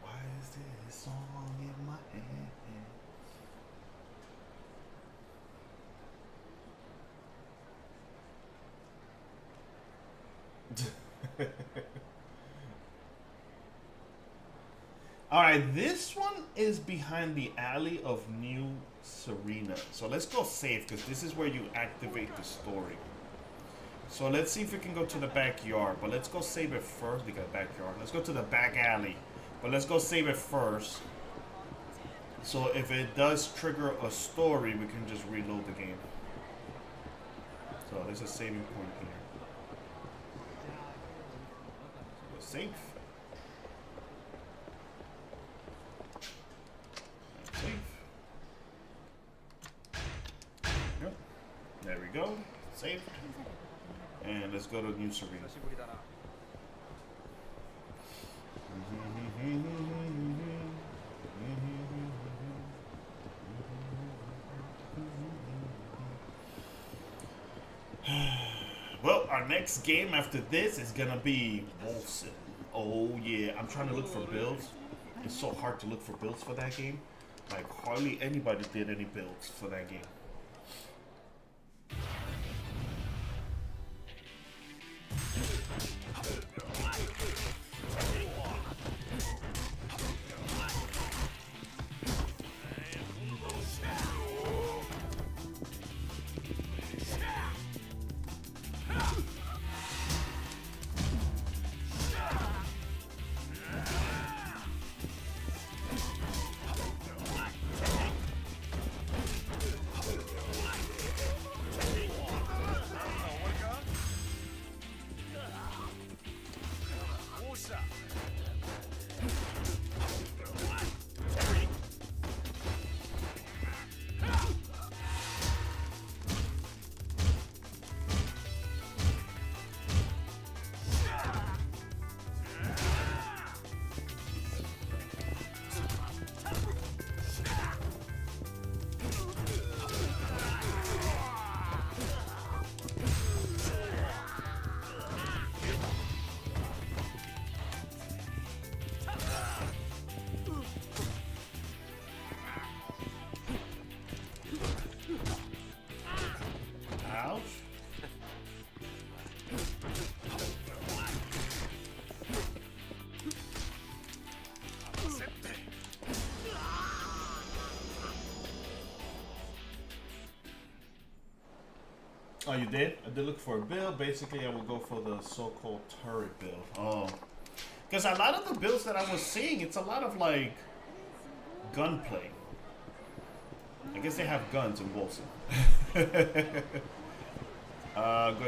Why is this song in my head? All right, this one is behind the alley of New Serena. So let's go save, because this is where you activate the story. So let's see if we can go to the backyard, but let's go save it first. We got backyard. Let's go to the back alley, but let's go save it first. So if it does trigger a story, we can just reload the game. So there's a saving point here. We're safe. Safe. Yep. There we go. Saved. And let's go to New Serena. Well, our next game after this is gonna be Wolfson. Oh yeah, I'm trying to look for builds. It's so hard to look for builds for that game. Like, hardly anybody did any builds for that game. Oh, you did? I did look for a build. Basically, I will go for the so-called turret build. Oh. Because a lot of the builds that I was seeing, it's a lot of, like, gunplay. I guess they have guns in Wilson. Go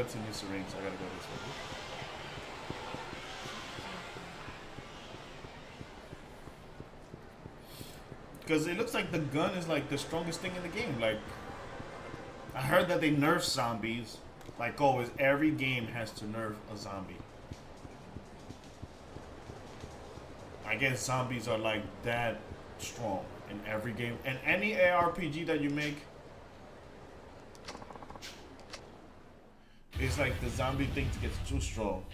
to New Serene, so I gotta go this way. Because it looks like the gun is like the strongest thing in the game. Like, I heard that they nerf zombies. Like always, every game has to nerf a zombie. I guess zombies are like that strong in every game. And any ARPG that you make, it's like the zombie thing gets too strong.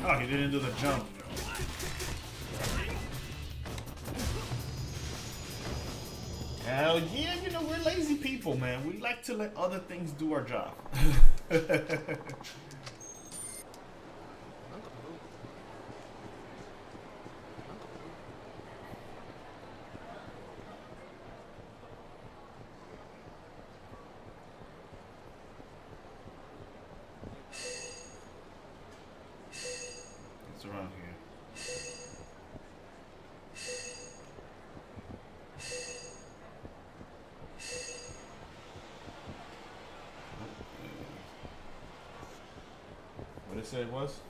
Oh, he didn't do the jump. Hell yeah, you know, we're lazy people, man. We like to let other things do our job. It's around here. What it said it was?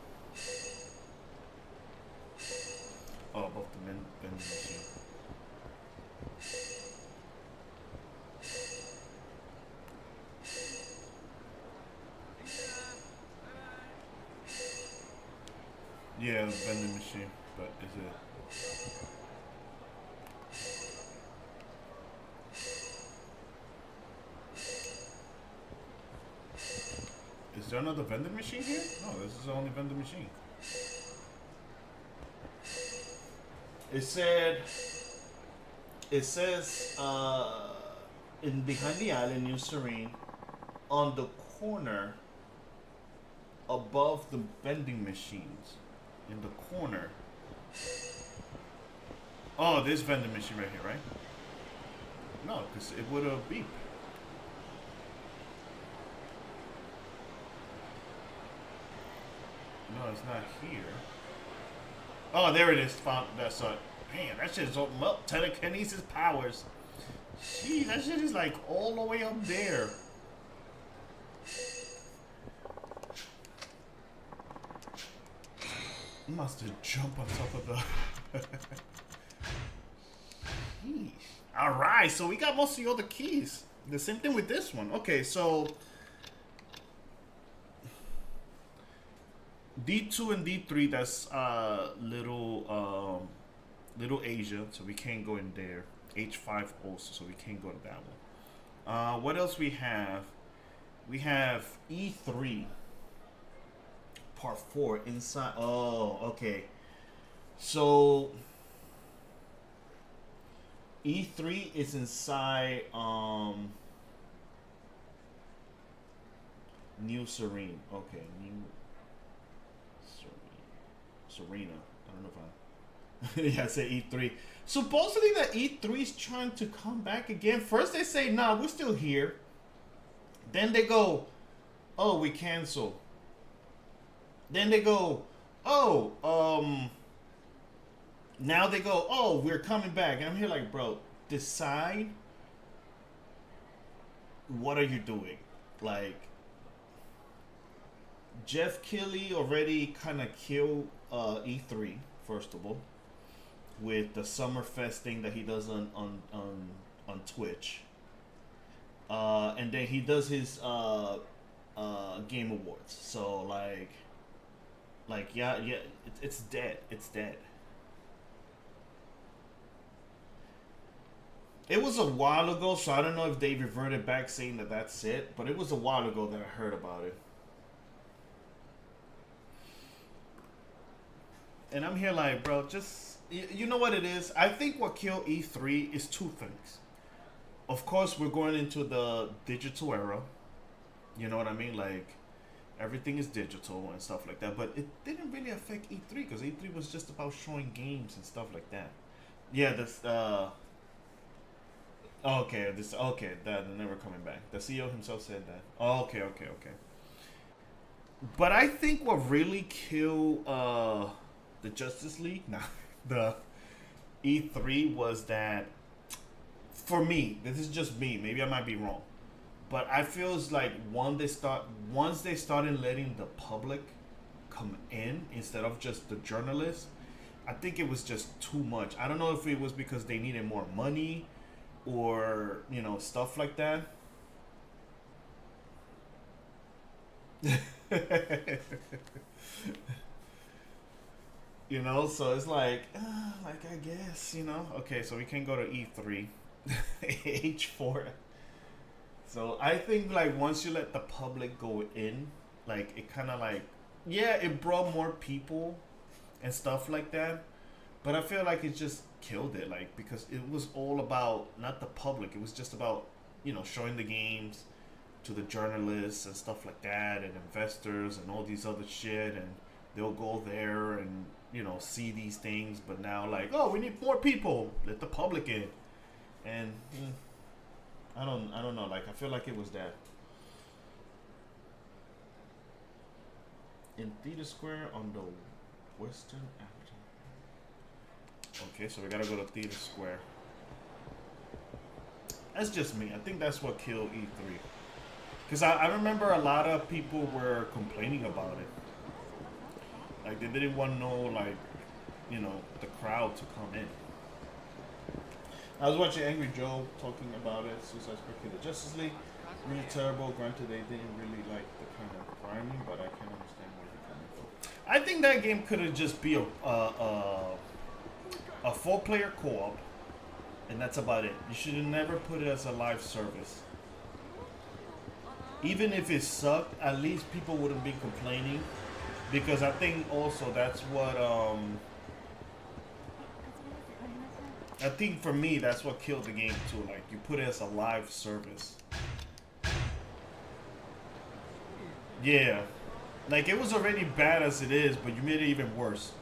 Oh, above the vending machine. Yeah, the vending machine, but is it? Is there another vending machine here? No, this is the only vending machine. It says, in behind the island, New Serene, on the corner above the vending machines. In the corner. Oh, this vending machine right here, right? No, because it would have beeped. No, it's not here. Oh, there it is. Found that's it. Man, that shit is all telekinesis powers. Jeez, that shit is like all the way up there. You must have jumped on top of the. Jeez. All right, so we got most of the other keys. The same thing with this one. Okay, so D2 and D3, that's little Asia, so we can't go in there. H5 also, so we can't go to that one. What else we have? We have E3 part 4 inside. Oh, okay. So E3 is inside New Serene. Okay, New Serena. I don't know if I. Yeah, I say E3. Supposedly that E3 is trying to come back again. First they say, nah, we're still here. Then they go, oh, we cancel. Then they go, oh, now they go, oh, we're coming back. And I'm here like, bro, decide what are you doing? Like, Jeff Keighley already kind of killed E3, first of all, with the Summerfest thing that he does on Twitch. And then he does his Game Awards. So, like yeah, it's dead. It's dead. It was a while ago, so I don't know if they reverted back saying that that's it. But it was a while ago that I heard about it. And I'm here like, bro, just... You know what it is? I think what killed E3 is two things. of course, we're going into the digital era. You know what I mean? Like everything is digital and stuff like that. But it didn't really affect E3 because E3 was just about showing games and stuff like that. Yeah, this. Okay, this. Okay, that never coming back. The CEO himself said that. Oh, okay, okay, okay. But I think what really killed the Justice League, nah, the E3 was that for me, this is just me. Maybe I might be wrong, but I feels like once they started letting the public come in instead of just the journalists, I think it was just too much. I don't know if it was because they needed more money or stuff like that. So it's like I guess okay, so we can go to E3. H4. So I think like once you let the public go in, like it kind of like yeah, it brought more people and stuff like that. But I feel like it just killed it, like because it was all about not the public. It was just about showing the games to the journalists and stuff like that, and investors and all these other shit, and they'll go there and see these things. But now like, oh, we need more people. Let the public in, and I don't know. Like I feel like it was that in Theater Square on the Western Avenue. Okay, so we gotta go to Theater Square. That's just me. I think that's what killed E3. Because I remember a lot of people were complaining about it. Like they didn't want no the crowd to come in. I was watching Angry Joe talking about it. Suicide Squad Kill the Justice League. Really terrible. Granted, they didn't really like the kind of priming, but I can understand where they're coming from. I think that game could have just be a 4-player co-op, and that's about it. You should have never put it as a live service. Even if it sucked, at least people wouldn't be complaining, because I think also that's what I think for me that's what killed the game too. Like you put it as a live service. Yeah. Like it was already bad as it is, but you made it even worse.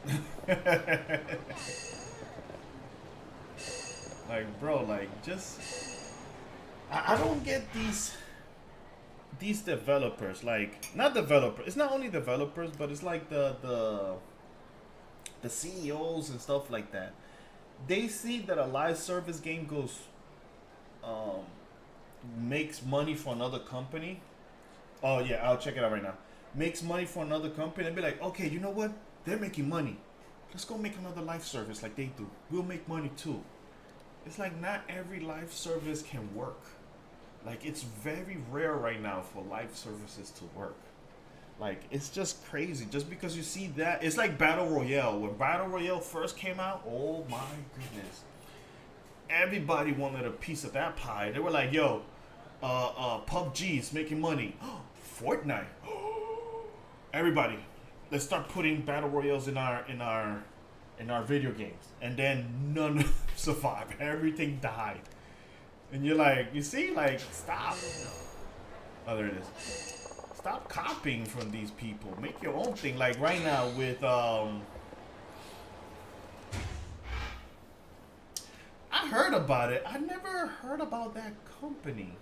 Like bro, like just I don't get these developers, like not developers. It's not only developers, but it's like the CEOs and stuff like that. They see that a live service game goes um makes money for another company. Oh yeah, I'll check it out right now. Makes money for another company and be like, okay, you know what? They're making money. Let's go make another live service like they do. We'll make money too. It's like not every live service can work. Like it's very rare right now for live services to work. Like it's just crazy. Just because you see that, it's like Battle Royale. When Battle Royale first came out, oh my goodness, everybody wanted a piece of that pie. They were like, "Yo, PUBG is making money. Fortnite. Everybody, let's start putting battle royales in our video games." And then none survived. Everything died. And you're like, you see, like, stop. Oh, there it is. Stop copying from these people. Make your own thing. Like right now with I heard about it. I never heard about that company.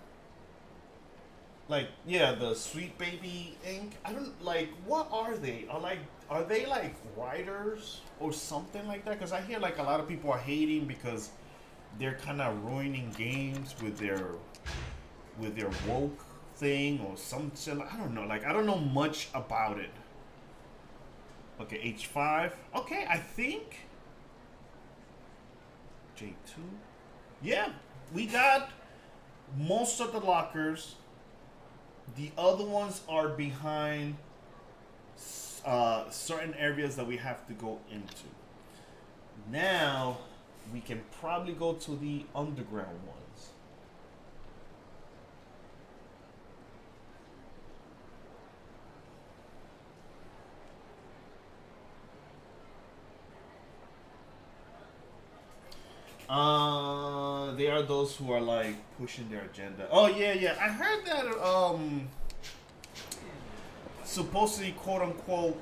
Like, yeah, the Sweet Baby Inc. I don't like. What are they? Are they like writers or something like that? Because I hear like a lot of people are hating because they're kind of ruining games with their woke thing or some shit. I don't know. Like I don't know much about it. Okay, H5. Okay, I think J2. Yeah, we got most of the lockers. The other ones are behind certain areas that we have to go into. Now we can probably go to the underground ones. they are those who are like pushing their agenda. Oh yeah. I heard that supposedly quote unquote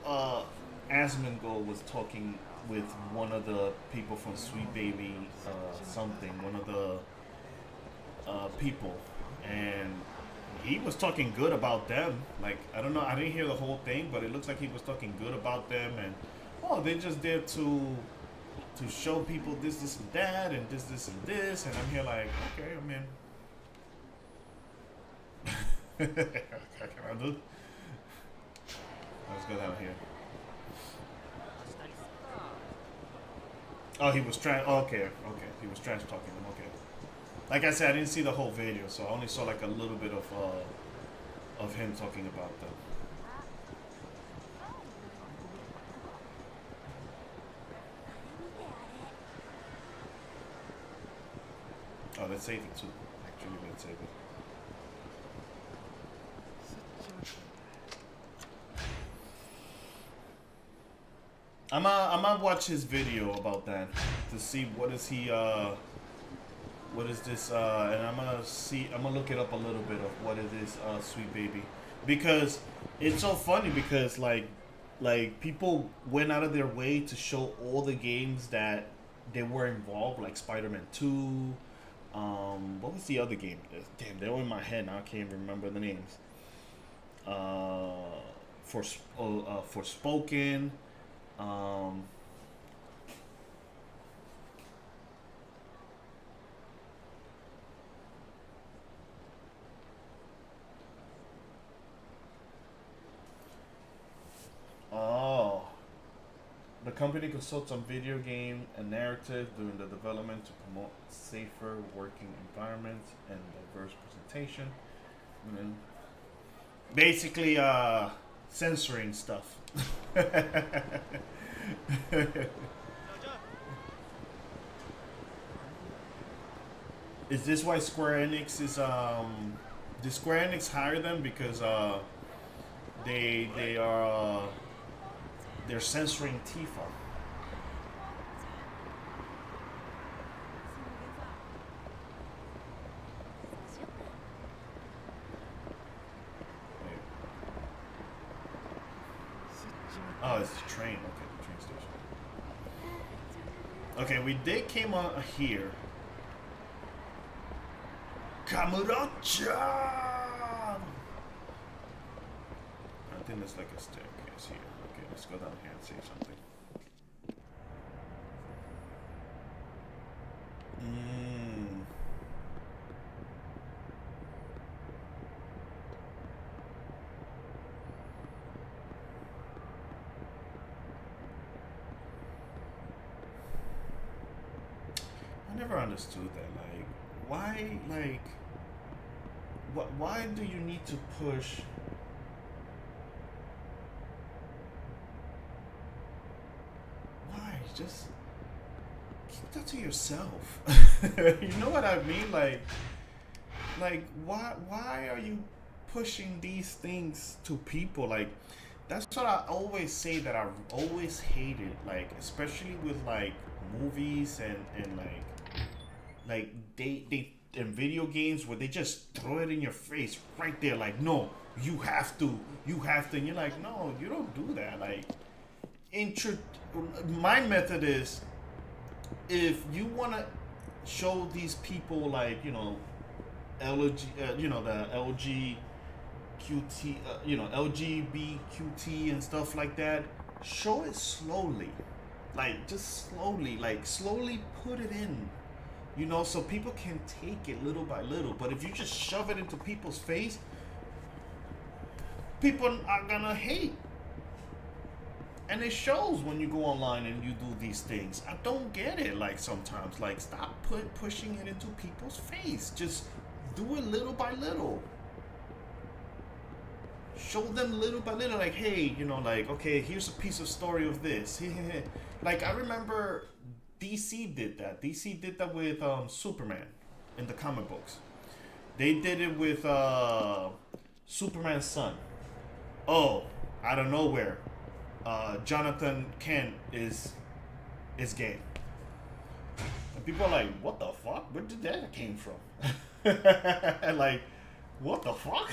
Asmongold was talking with one of the people from Sweet Baby something, one of the people, and he was talking good about them. Like I don't know, I didn't hear the whole thing, but it looks like he was talking good about them, and oh, they're just there to show people this and that, and this and this, and I'm here like, okay, I mean, what can I do? Let's go down here. Oh, he was trying. Oh, okay, he was trash talking them. Okay, like I said, I didn't see the whole video, so I only saw like a little bit of him talking about them. Oh, let's save it too. Actually, let's save it. I'ma watch his video about that to see what is he what is this and I'm gonna look it up a little bit of what it is Sweet Baby, because it's so funny because like people went out of their way to show all the games that they were involved, like Spider-Man 2. What was the other game? Damn, they were in my head now. I can't remember the names. Forspoken. Oh, the company consults on video game and narrative during the development to promote safer working environments and diverse presentation. And basically, censoring stuff. Is this why Square Enix is did Square Enix hire them because they are they're censoring Tifa? Oh, it's the train. Okay, the train station. Okay, we did came on here. Kamuracha! I think there's like a staircase here. Okay, let's go down here and see something. I never understood that. Like, why? Like, why do you need to push? Why? Just keep that to yourself. You know what I mean? Like, why are you pushing these things to people? Like, that's what I always say that I've always hated. Like, especially with like movies and like they in video games where they just throw it in your face right there, like, no, you have to, and you're like, no, you don't do that. Like, my method is, if you want to show these people, like, you know, LG, you know, the LGQT, you know, LGBTQT and stuff like that, show it slowly, like, just slowly, like, slowly put it in. You know, so people can take it little by little. But if you just shove it into people's face, people are gonna hate. And it shows when you go online and you do these things. I don't get it, like, sometimes. Like, stop pushing it into people's face. Just do it little by little. Show them little by little, like, hey, you know, like, okay, here's a piece of story of this. Like, I remember DC did that. DC did that with Superman in the comic books. They did it with Superman's son. Oh, out of nowhere, Jonathan Kent is gay. And people are like, what the fuck? Where did that came from? And like, what the fuck?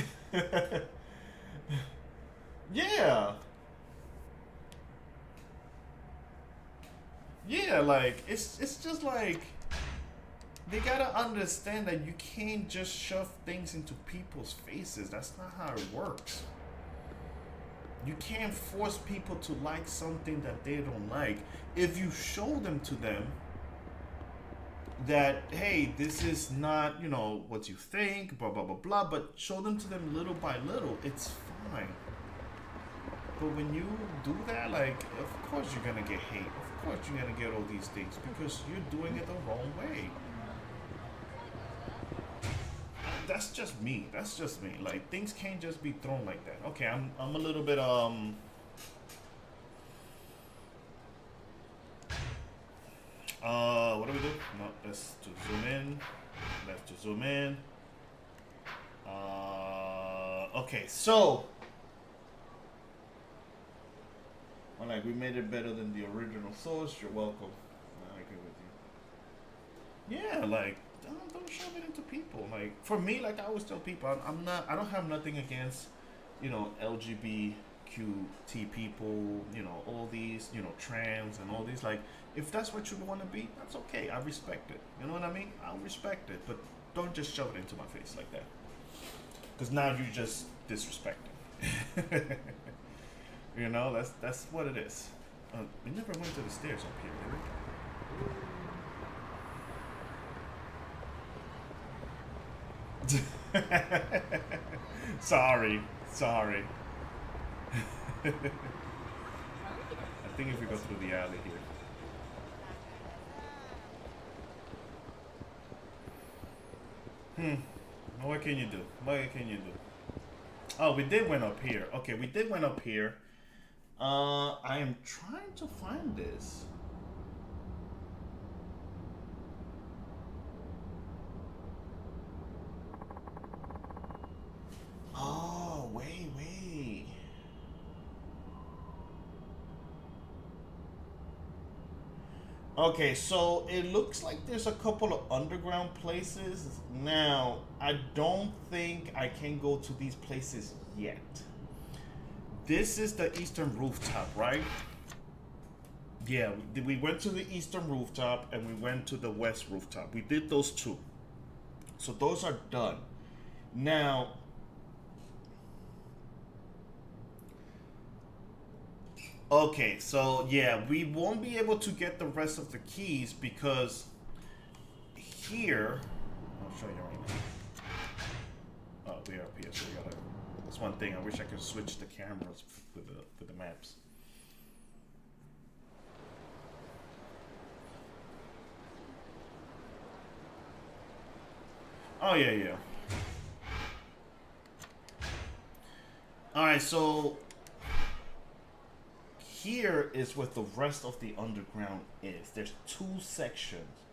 Yeah. Yeah, like it's just like they gotta understand that you can't just shove things into people's faces. That's not how it works. You can't force people to like something that they don't like. If you show them to them that, hey, this is not, what you think, blah, blah, blah, blah, but show them to them little by little, it's fine. But when you do that, like, of course you're gonna get hate. Of course you're gonna get all these things because you're doing it the wrong way. That's just me. That's just me. Like, things can't just be thrown like that. Okay, I'm a little bit what do we do? No, that's to zoom in. That's to zoom in. Okay, so well, like we made it better than the original source. You're welcome. I agree with you. Yeah, like don't shove it into people. Like for me, like I always tell people, I don't have nothing against, LGBTQT people, all these, trans and all these. Like if that's what you want to be, that's okay. I respect it. You know what I mean? I'll respect it, but don't just shove it into my face like that. Because now you're just disrespecting. That's what it is. We never went to the stairs up here, did we? Sorry. I think if we go through the alley here. What can you do? Oh, we did went up here. Okay, we did went up here. I am trying to find this. Oh, wait. Okay, so it looks like there's a couple of underground places. Now, I don't think I can go to these places yet. This is the eastern rooftop, right? Yeah, we went to the eastern rooftop and we went to the west rooftop. We did those two. So those are done. Now, okay, so yeah, we won't be able to get the rest of the keys because here, I'll show you right now. Oh, we are up here, so we gotta. That's one thing. I wish I could switch the cameras with the maps. Oh yeah. All right, so here is what the rest of the underground is. There's two sections.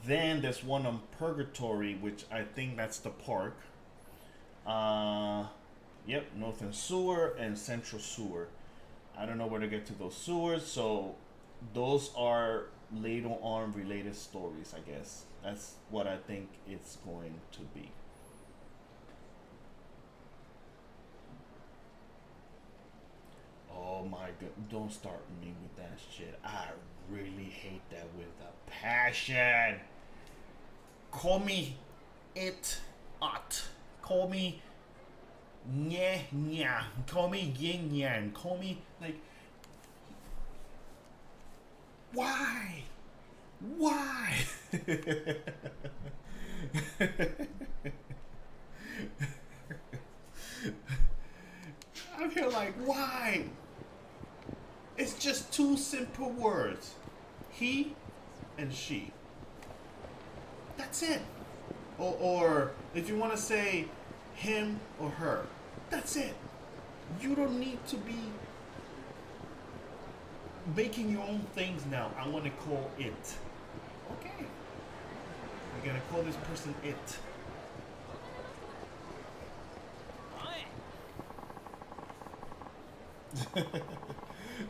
Then there's one on Purgatory, which I think that's the park. Yep, Northern Sewer and Central Sewer. I don't know where to get to those sewers, so those are later on related stories, I guess. That's what I think it's going to be. Oh my god, don't start me with that shit. I really hate that with a passion. Call me it ot. Call me nya. Call me yin yang. Call me like why? I'm here like why? It's just two simple words. He and she. That's it. Or if you want to say him or her, that's it. You don't need to be making your own things now. I want to call it. Okay. We're going to call this person it.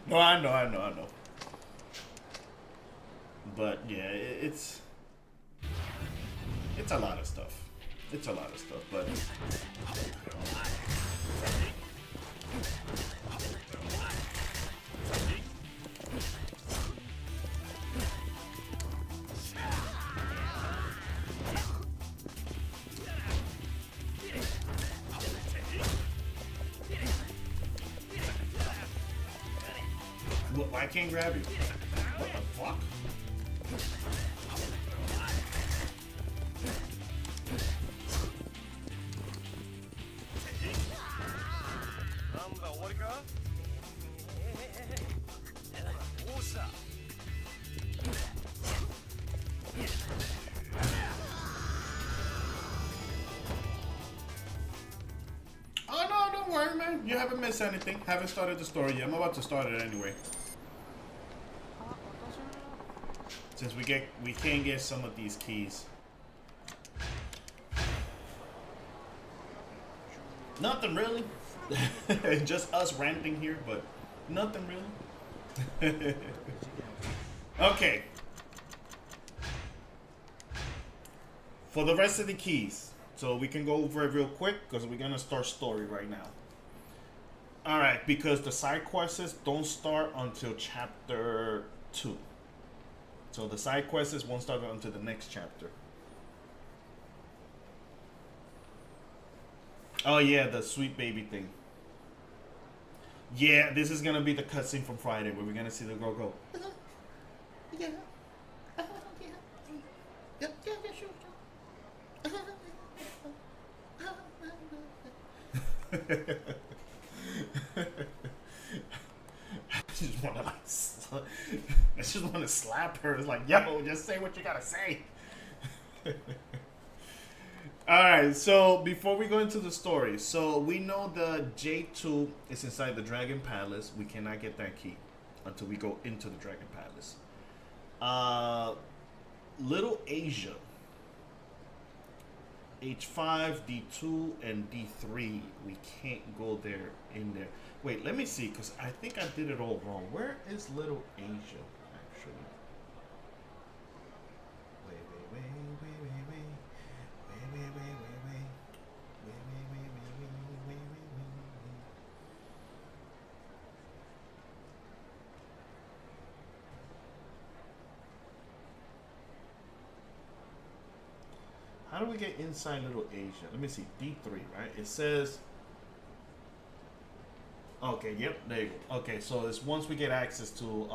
No, I know. But yeah, it's It's a lot of stuff. It's a lot of stuff, but why can't grab you? What the fuck? Oh no, don't worry, man. You haven't missed anything. Haven't started the story yet. I'm about to start it anyway. Since we can get some of these keys. Nothing really. Just us ranting here, but nothing really. Okay. For the rest of the keys, so we can go over it real quick because we're gonna start story right now. All right, because the side quests don't start until chapter 2. So the side quests won't start until the next chapter. Oh yeah, the sweet baby thing. Yeah, this is gonna be the cutscene from Friday where we're gonna see the girl go. Yeah. Yeah, sure. I just want to slap her. It's like, yo, just say what you gotta say. Alright, so before we go into the story, so we know the J2 is inside the Dragon Palace. We cannot get that key until we go into the Dragon Palace. Little Asia, H5, D2, and D3. We can't go there in there. Wait, let me see, because I think I did it all wrong. Where is Little Asia, actually? How do we get inside Little Asia? Let me see. D3, right? It says... Okay, yep, there you go. Okay, so it's once we get access to...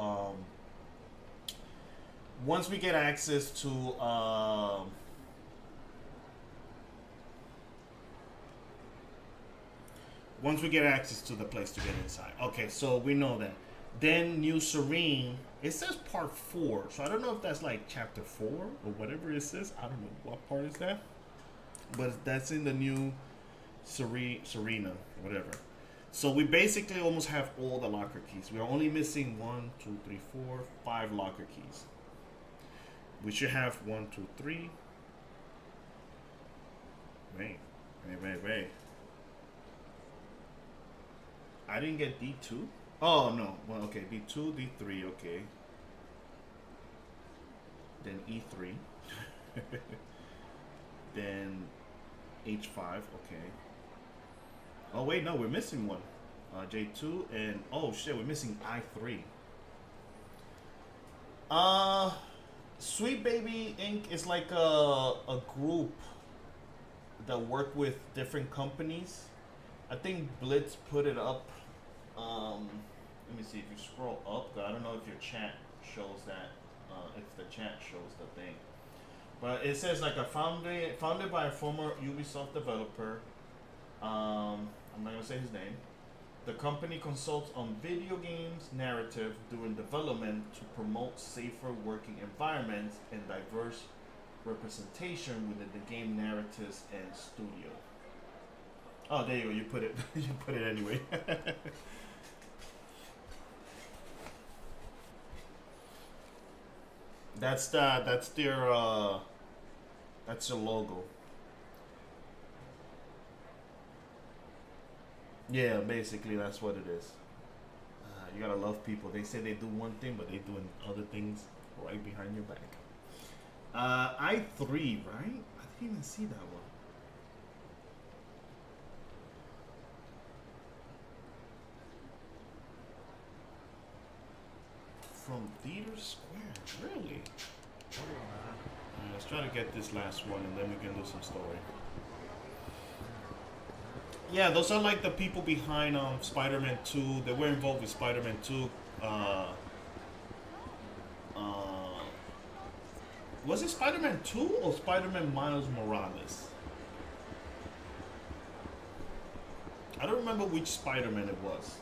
Once we get access to... Once we get access to the place to get inside. Okay, so we know that. Then New Serene... It says part 4, so I don't know if that's like chapter 4 or whatever it says. I don't know what part is that, but that's in the New Serena, whatever. So we basically almost have all the locker keys. We're only missing 1, 2, 3, 4, 5 locker keys. We should have 1, 2, 3. Wait. I didn't get D2. Oh no, well okay, D2, D3, okay. Then E3. Then H5, okay. Oh wait, no, we're missing one. J2 and, oh shit, we're missing I3. Sweet Baby Inc. is like a group that work with different companies. I think Blitz put it up. Let me see if you scroll up. I don't know if your chat shows that. If the chat shows the thing, but it says like founded by a former Ubisoft developer. I'm not gonna say his name. The company consults on video games narrative during development to promote safer working environments and diverse representation within the game narratives and studio. Oh, there you go. You put it. You put it anyway. That's their logo. Yeah, basically that's what it is. You gotta love people. They say they do one thing, but they doing other things right behind your back. I3, right? I think didn't even see that one. From Theater Square, really? Let's try to get this last one and then we can do some story. Yeah, those are like the people behind Spider-Man 2. They were involved with Spider-Man 2. Was it Spider-Man 2 or Spider-Man Miles Morales? I don't remember which Spider-Man it was.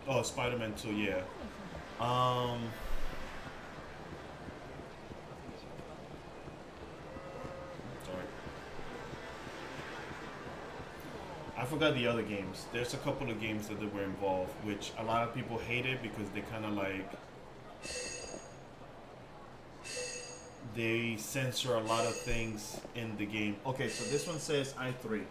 Oh, Spider-Man 2, yeah. Sorry. I forgot the other games. There's a couple of games that they were involved, which a lot of people hated because they kind of like... They censor a lot of things in the game. Okay, so this one says I3.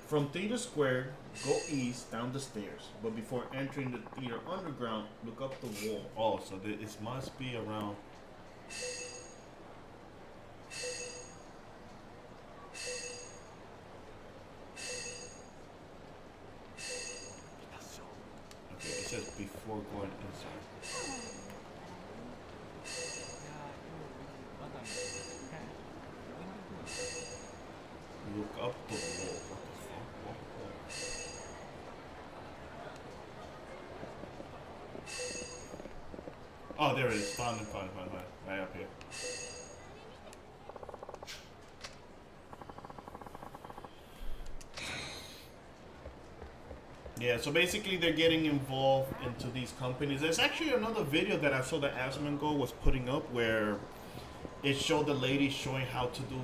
From Theater Square, go east down the stairs. But before entering the theater underground, look up the wall. Oh, so this must be around... Okay, it says before going inside. Look up the wall. What the fuck? Oh, there it is. Found it. Right up here. Yeah, so basically they're getting involved into these companies. There's actually another video that I saw that Asmongold was putting up where it showed the lady showing how to do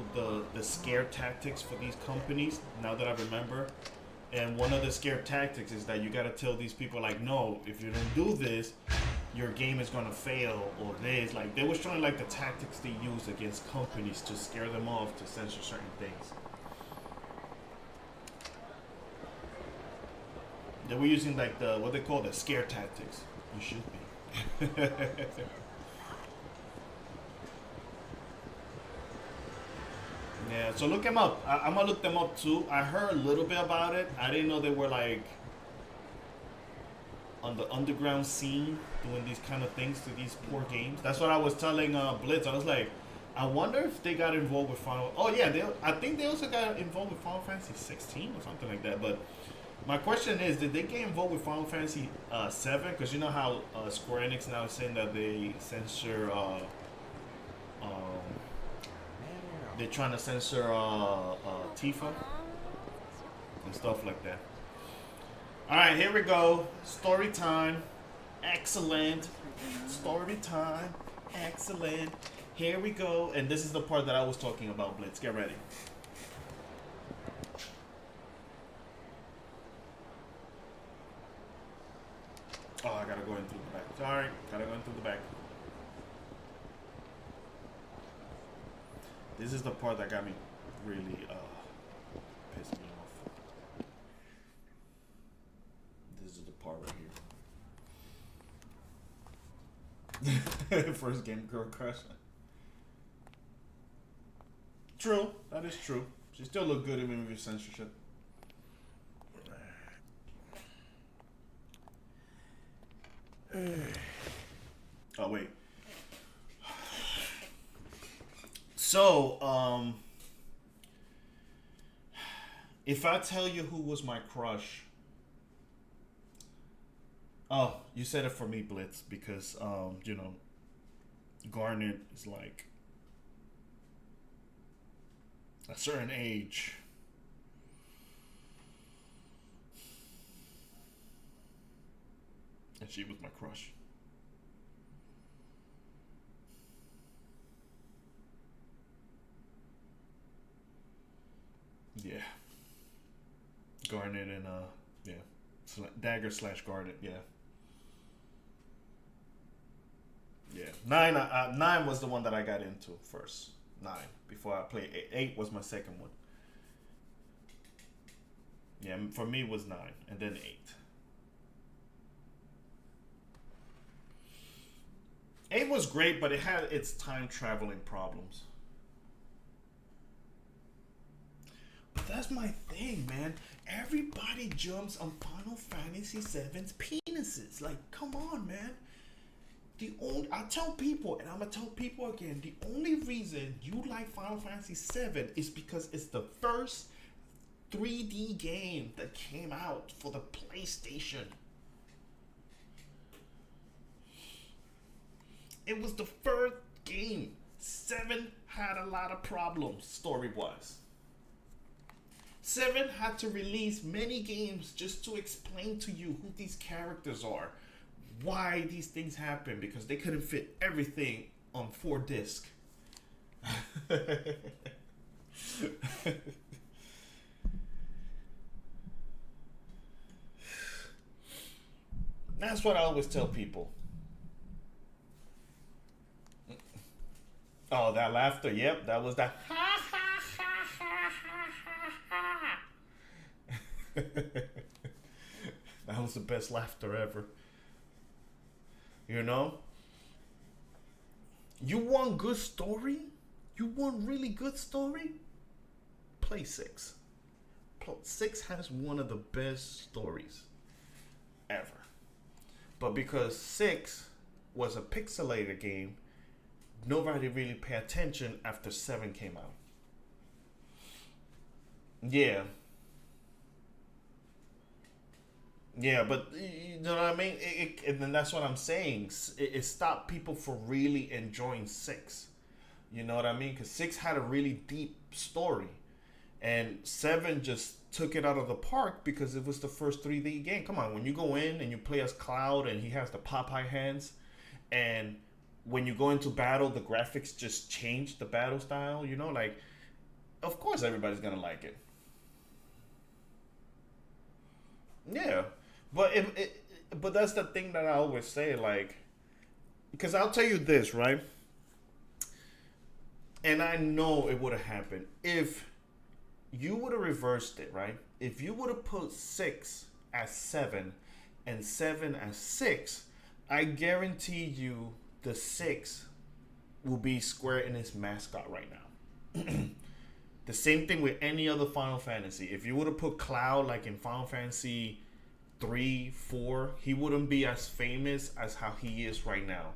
the scare tactics for these companies, now that I remember. And one of the scare tactics is that you gotta tell these people, like, no, if you don't do this, your game is gonna fail, or this. Like, they were showing, like, the tactics they use against companies to scare them off, to censor certain things. They were using, like, what they call the scare tactics. You should be. Yeah, so look them up. I'm gonna look them up too. I heard a little bit about it. I didn't know they were like on the underground scene doing these kind of things to these poor games. That's what I was telling Blitz. I was like, I wonder if they got involved with Final. Oh yeah, I think they also got involved with Final Fantasy 16 or something like that. But my question is, did they get involved with Final Fantasy 7? Because you know how Square Enix now is saying that they censor. They're trying to censor Tifa and stuff like that. Alright, here we go. Story time. Excellent. Story time. Excellent. Here we go. And this is the part that I was talking about, Blitz. Get ready. Oh, I gotta go in through the back. Sorry. Gotta go in through the back. This is the part that got me really pissed me off. This is the part right here. First game girl crush. True, that is true. She still look good even with your censorship. Oh wait. So, if I tell you who was my crush, oh, you said it for me, Blitz, because, you know, Garnet is like a certain age. And she was my crush. Yeah. Garnet and, yeah. Dagger / Garnet, yeah. Yeah. 9 was the one that I got into first. 9. Before I played 8. 8 was my second one. Yeah, for me it was 9. And then 8. 8 was great, but it had its time traveling problems. But that's my thing, man. Everybody jumps on Final Fantasy VII's penises. Like, come on, man. I tell people, and I'm gonna tell people again, the only reason you like Final Fantasy VII is because it's the first 3D game that came out for the PlayStation. It was the first game. 7 had a lot of problems story-wise. 7 had to release many games just to explain to you who these characters are, why these things happen, because they couldn't fit everything on 4 discs. That's what I always tell people. Oh, that laughter. Yep, that was that. That was the best laughter ever. You know? You want good story? You want really good story? Play 6. 6 has one of the best stories ever. But because 6 was a pixelated game, nobody really paid attention after 7 came out. Yeah. Yeah, but you know what I mean? And then that's what I'm saying. It stopped people from really enjoying 6. You know what I mean? Because 6 had a really deep story. And 7 just took it out of the park because it was the first 3D game. Come on, when you go in and you play as Cloud and he has the Popeye hands, and when you go into battle, the graphics just change the battle style, you know? Like, of course everybody's going to like it. Yeah. But that's the thing that I always say, like, because I'll tell you this, right? And I know it would have happened if you would have reversed it, right? If you would have put 6 as 7 and 7 as 6, I guarantee you the 6 will be Square Enix mascot right now. The same thing with any other Final Fantasy. If you would have put Cloud like in Final Fantasy 3, 4, he wouldn't be as famous as how he is right now.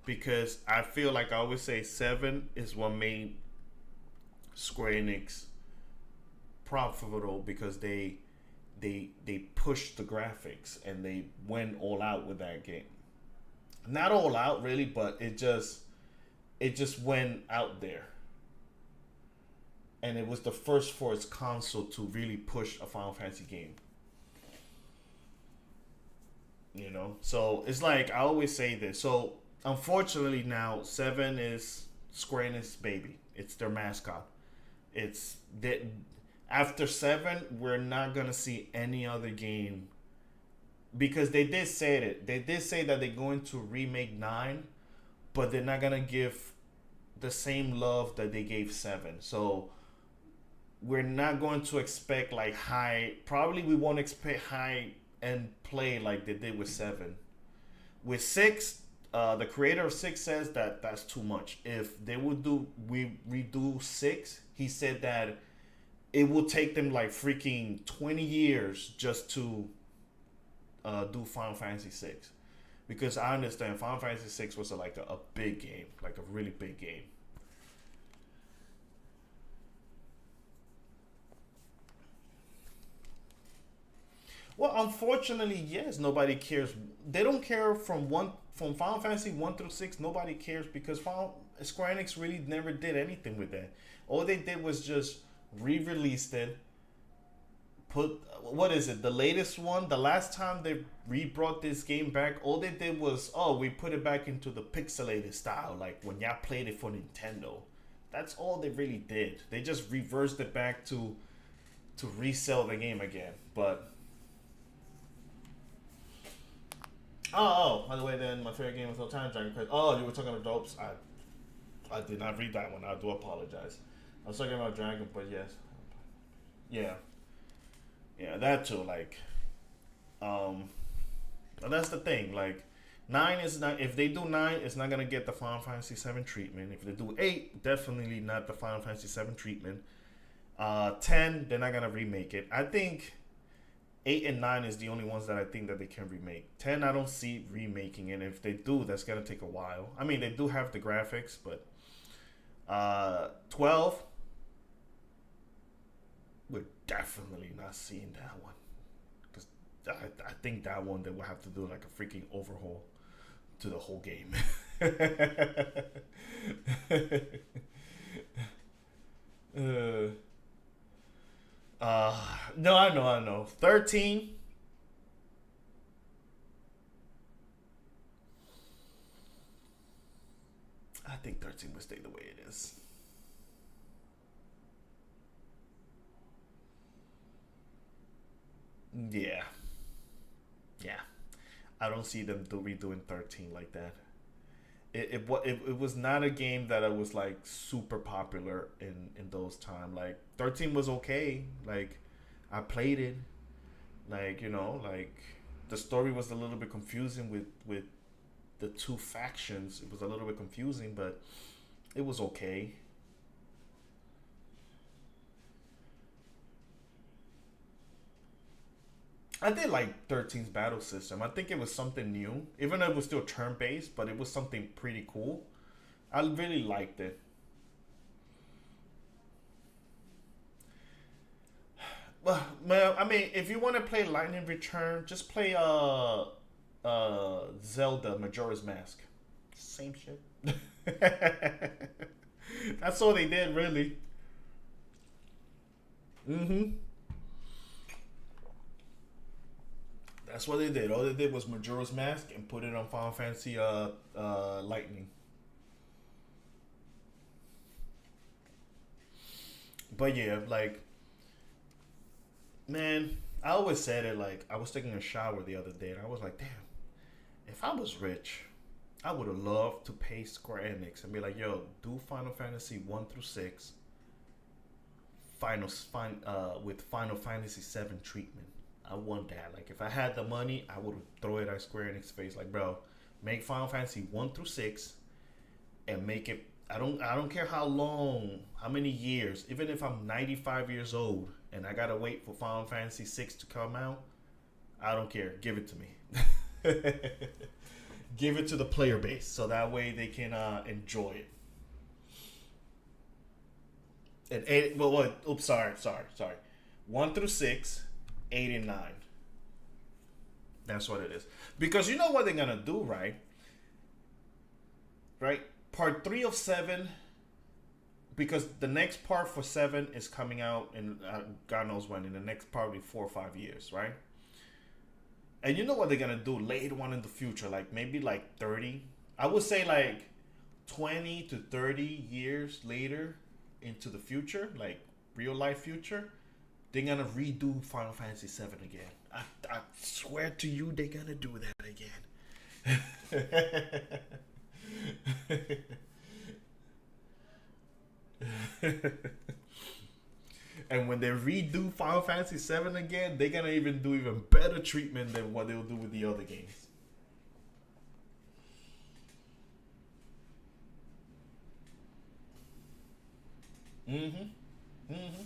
Because I feel like I always say 7 is what made Square Enix profitable, because they pushed the graphics and they went all out with that game. Not all out really, but it just went out there. And it was the first for its console to really push a Final Fantasy game. You know? So it's like, I always say this. So unfortunately now 7 is Square Enix baby. It's their mascot. It's that after 7 we're not gonna see any other game, because they did say it. They did say that they're going to remake 9, but they're not gonna give the same love that they gave 7. So we're not going to expect like probably we won't expect high end play like they did with 7. With 6, the creator of 6 says that that's too much. If they would redo 6, he said that it will take them like freaking 20 years just to do Final Fantasy 6. Because I understand Final Fantasy 6 was a big game, like a really big game. Well, unfortunately, yes, nobody cares. They don't care from Final Fantasy 1 through 6. Nobody cares because Square Enix really never did anything with that. All they did was just re-released it. What is it? The latest one. The last time they re-brought this game back, all they did was, we put it back into the pixelated style, like when y'all played it for Nintendo. That's all they really did. They just reversed it back to resell the game again, but. By the way, then my favorite game of all time, Dragon Quest. Oh, you were talking about dopes. I did not read that one. I do apologize. I was talking about Dragon, but yes, yeah, that too. Like, but that's the thing. Like, Nine is not. If they do nine, it's not gonna get the Final Fantasy VII treatment. If they do eight, definitely not the Final Fantasy VII treatment. 10, they're not gonna remake it. I think 8 and 9 is the only ones that I think that they can remake. 10, I don't see remaking it. If they do, that's gonna take a while. I mean, they do have the graphics, but 12, we're definitely not seeing that one. Because I think that one they will have to do like a freaking overhaul to the whole game. No, I know. 13. I think 13 will stay the way it is. Yeah. Yeah. I don't see them redoing 13 like that. It was not a game that I was like super popular in those times. Like 13 was okay. Like I played it. Like like the story was a little bit confusing with the two factions. It was a little bit confusing, but it was okay. I did like 13's battle system. I think it was something new, even though it was still turn based, but it was something pretty cool. I really liked it. Well, man, I mean, if you want to play Lightning Return, just play Zelda Majora's Mask. Same shit. That's all they did, really. Mm-hmm. That's what they did. All they did was Majora's Mask and put it on Final Fantasy Lightning. But yeah, like man, I always said it. Like I was taking a shower the other day, and I was like, damn, if I was rich, I would have loved to pay Square Enix and be like, yo, do Final Fantasy 1 through 6, with Final Fantasy 7 treatment. I want that. Like if I had the money, I would throw it at Square Enix face. Like, bro, make Final Fantasy 1 through 6 and make it. I don't care how long, how many years. Even if I'm 95 years old and I gotta wait for Final Fantasy 6 to come out, I don't care. Give it to me. Give it to the player base so that way they can enjoy it. And eight. Well, what? Oops, sorry. 1 through 6, 8 and 9. That's what it is. Because you know what they're gonna do, right? Right. Part 3 of 7. Because the next part for 7 is coming out in God knows when, in the next probably 4 or 5 years, right? And you know what they're gonna do later on in the future, like maybe like 30. I would say like 20 to 30 years later into the future, like real life future, they're gonna redo Final Fantasy 7 again. I swear to you, they're gonna do that again. And when they redo Final Fantasy 7 again, they're gonna even do even better treatment than what they'll do with the other games. Mm-hmm. Mm-hmm.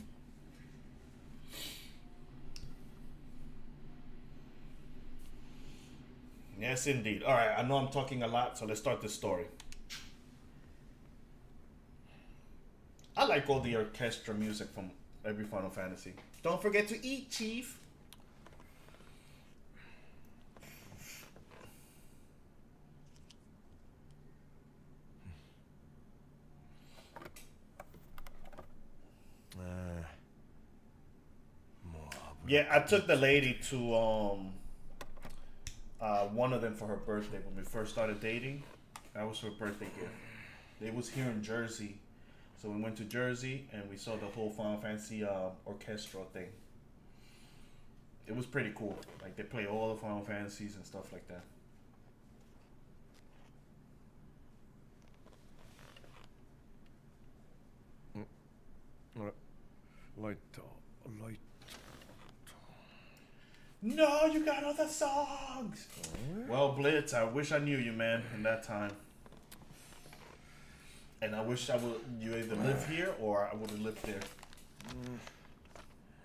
Yes, indeed. All right, I know I'm talking a lot, so let's start this story. I like all the orchestra music from every Final Fantasy. Don't forget to eat, Chief. Yeah, I took the lady to one of them for her birthday when we first started dating. That was her birthday gift. It was here in Jersey, so we went to Jersey and we saw the whole Final Fantasy orchestra thing. It was pretty cool. Like they play all the Final Fantasies and stuff like that. Light, light. No, you got other songs. Well, Blitz, I wish I knew you, man, in that time. And I wish you either live here or I would have lived there.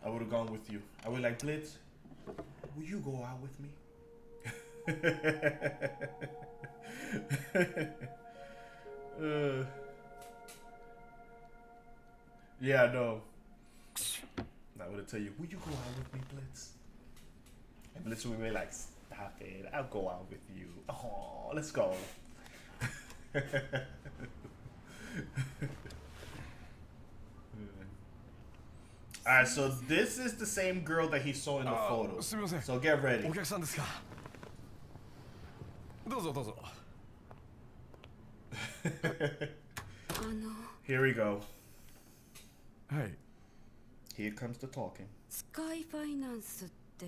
I would have gone with you. I would like, Blitz, will you go out with me? Yeah, I know. I would have tell you, will you go out with me, Blitz? And Blitz would be like, stop it, I'll go out with you. Oh, let's go. Alright, so this is the same girl that he saw in the photo. So get ready. お客さんですか。どうぞどうぞ。Here we go. はい。 Here comes the talking. スカイファイナンスって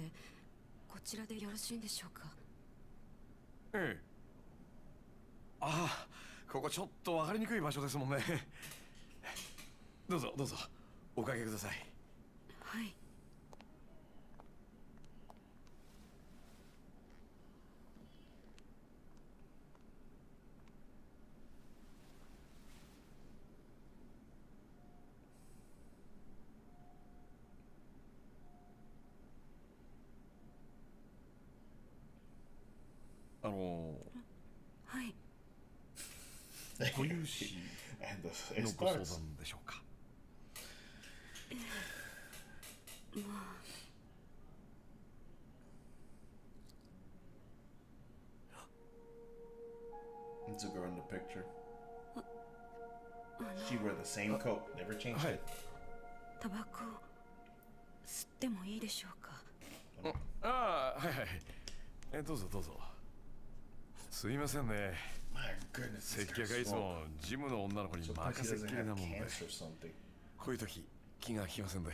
こちらでよろしいんでしょうか。ええ。ああ、ここちょっと分かりにくい場所ですもんね。どうぞどうぞおかけください。はい。はい。ご融資 And の it ご相 starts. 談でしょうか。It's a girl in the picture. She wear the same coat, never changed はい it. タバコ吸ってもいいでしょうか。ああ、はいはい。どうぞどうぞ。すいませんね。 My goodness, 接 this 客 girl がいつ smoke. もジムの女の子に So 任 he せっ doesn't きりな have もんで、 cancer or something. こういう時気が利きませんで。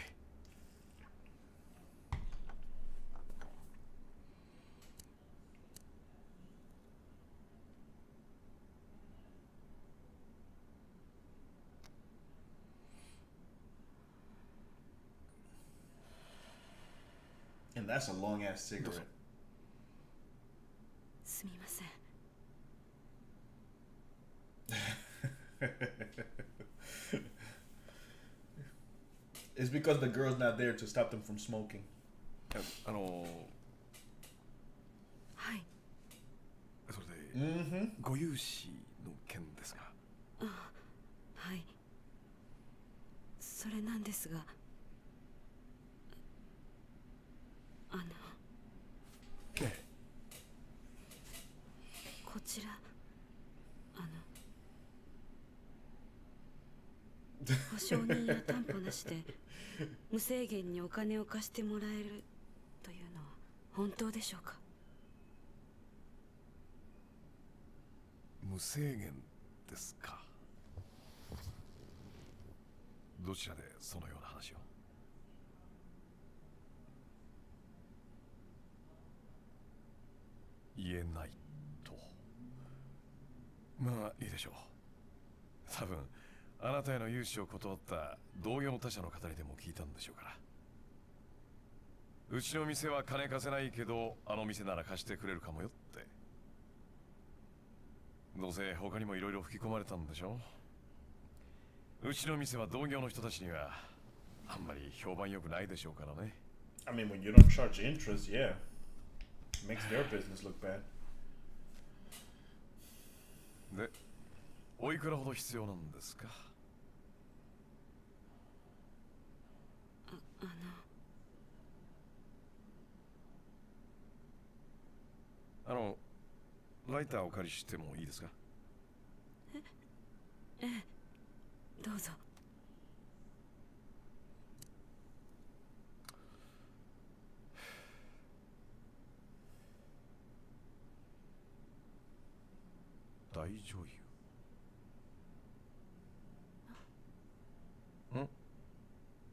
And that's a long ass cigarette. すみません。 It's because the girl's not there to stop them from smoking. はい。それで Mm-hmm. ご融資の件ですが。はい。それなんですが、ええ。こちら保証人や担保なしで無制限にお金を貸してもらえるというのは本当でしょうか。無制限ですか。どちらでそのような話を。言えないと。まあいいでしょう。多分あなたへの融資を断った同業の他社の方にでも聞いたんでしょうから。うちの店は金貸せないけどあの店なら貸してくれるかもよって。どうせ他にもいろいろ吹き込まれたんでしょう。うちの店は同業の人たちにはあんまり評判良くないでしょうからね。 I mean, when you don't charge interest, yeah, makes their business look bad. で、おいくらほど必要なんですか。ライターお借りしてもいいですか。どうぞ。大女優。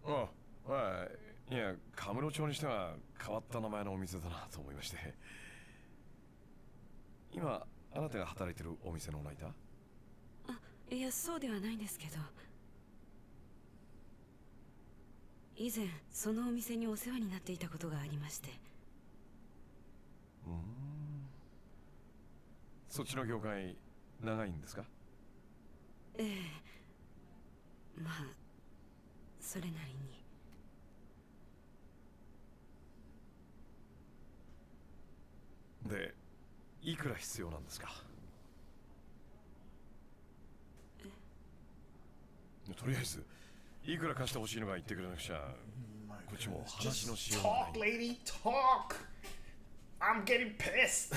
ああ、はい。いや、カムロ町にしては変わった名前のお店だなと思いまして。今あなたが働いてるお店のライター？いや、そうではないんですけど、以前そのお店にお世話になっていたことがありまして。そっちの業界長いんですか？ええ、まあそれなりに。で、いくら必要なんですか？とりあえずいくら貸してほしいのか言ってくれなくちゃこっちも話のしようがない。 Talk, lady, talk. I'm getting pissed.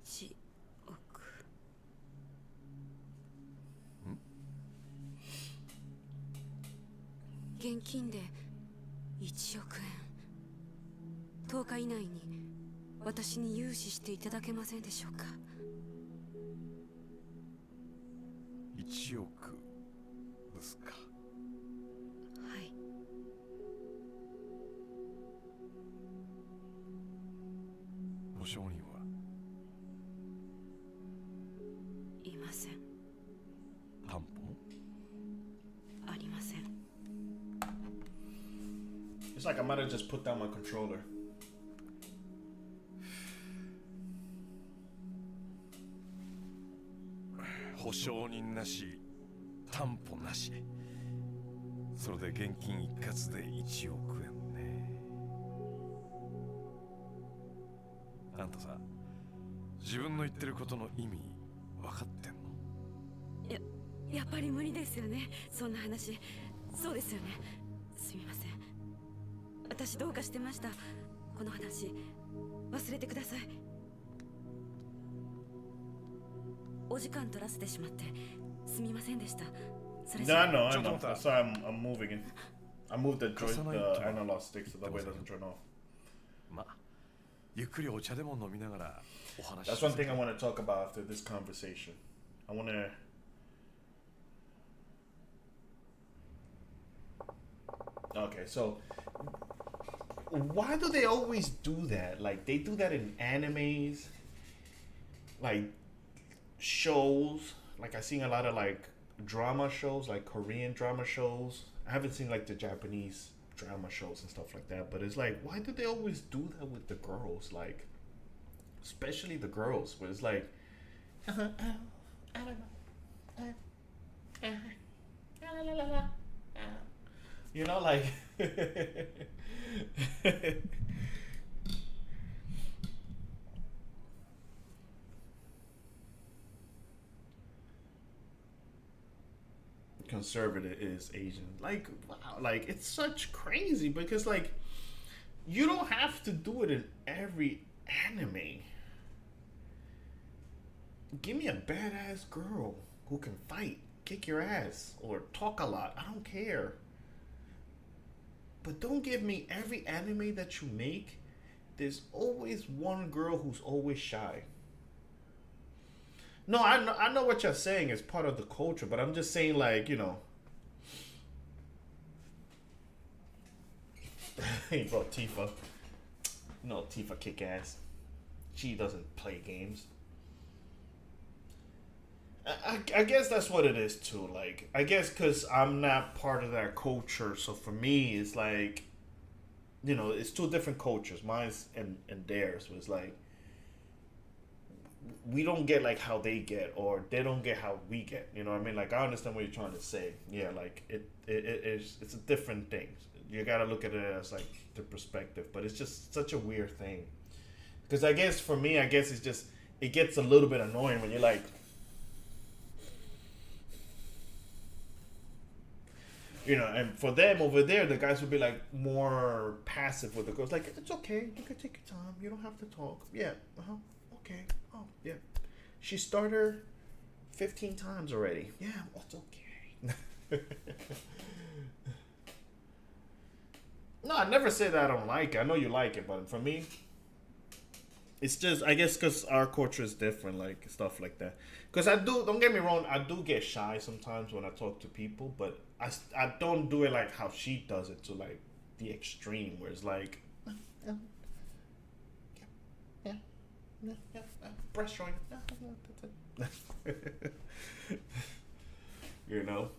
1億。現金で1億円。10日以内に私に融資していただけませんでしょうか。1億ですか。はい。保証人はいません。担保もありません。It's like I might have just put down my controller. 保証人なし、担保なし、それで現金一括で1億円ね。あんたさ、自分の言ってることの意味分かってんの？やっぱり無理ですよね、そんな話。そうですよね。すみません、私どうかしてました。この話忘れてください。お時間取らせてしまってすみませんでした。それじ No, ゃ I know, I know. Sorry, I'm moving it. I moved the analog stick so that way it doesn't turn off. まあ、ゆっくりお茶でも飲みながらお話し That's one thing I want to talk about after this conversation. I want to. Okay, so why do they always do that? Like they do that in animes, like shows. Like I've seen a lot of like drama shows, like Korean drama shows. I haven't seen like the Japanese drama shows and stuff like that. But it's like, why do they always do that with the girls? Like, especially the girls, where it's like, I don't know. You know, like. Conservative is Asian. Like, wow, like it's such crazy because like you don't have to do it in every anime. Give me a badass girl who can fight, kick your ass, or talk a lot. I don't care. But don't give me every anime that you make. There's always one girl who's always shy. No, I know what you're saying is part of the culture, but I'm just saying, like, you know. Hey, bro, Tifa. No, Tifa kick ass. She doesn't play games. I guess that's what it is, too. Like, I guess because I'm not part of that culture, so for me, it's like, you know, it's two different cultures, mine's and theirs. So it's like, we don't get like how they get, or they don't get how we get. You know what I mean? Like I understand what you're trying to say. Yeah, like it's a different thing. You gotta look at it as like the perspective, but it's just such a weird thing. Because I guess for me, I guess it's just it gets a little bit annoying when you're like, you know, and for them over there, the guys would be like more passive with the girls. Like it's okay, you can take your time. You don't have to talk. Yeah, okay. Oh, yeah. She started 15 times already. Yeah, that's okay. No, I never say that I don't like it. I know you like it, but for me, it's just, I guess because our culture is different, like stuff like that. Because I do, don't get me wrong, I do get shy sometimes when I talk to people, but I don't do it like how she does it to like the extreme, where it's like, breast showing. You know.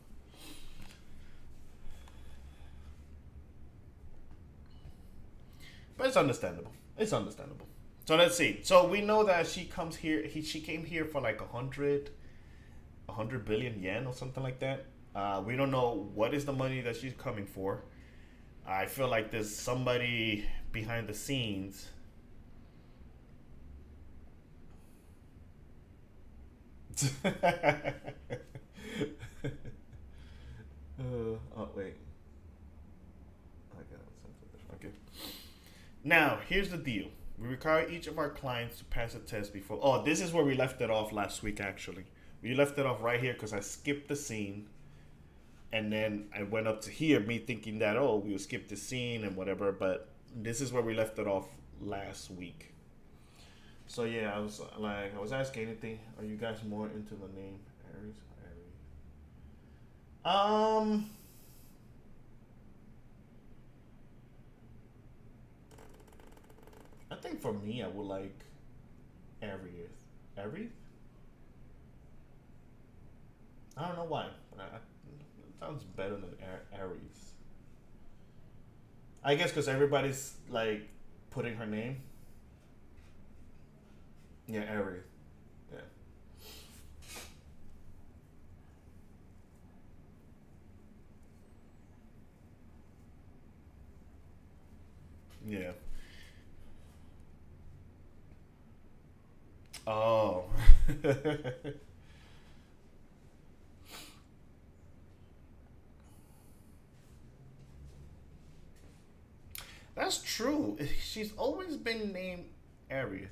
But it's understandable. It's understandable. So let's see. So we know that she comes here. She came here for like 100 billion yen or something like that. We don't know what is the money that she's coming for. I feel like there's somebody behind the scenes. Oh wait. I got something different. Okay. Now here's the deal. We require each of our clients to pass a test before. Oh, this is where we left it off last week. Actually, we left it off right here because I skipped the scene, and then I went up to here, me thinking that we would skip the scene and whatever. But this is where we left it off last week. So yeah, I was asking anything. Are you guys more into the name Aries? I think for me, I would like Aries. Aries? I don't know why, but it sounds better than Aries. I guess because everybody's like putting her name. Yeah, Aries. Yeah. Yeah. Oh. That's true. She's always been named Aries.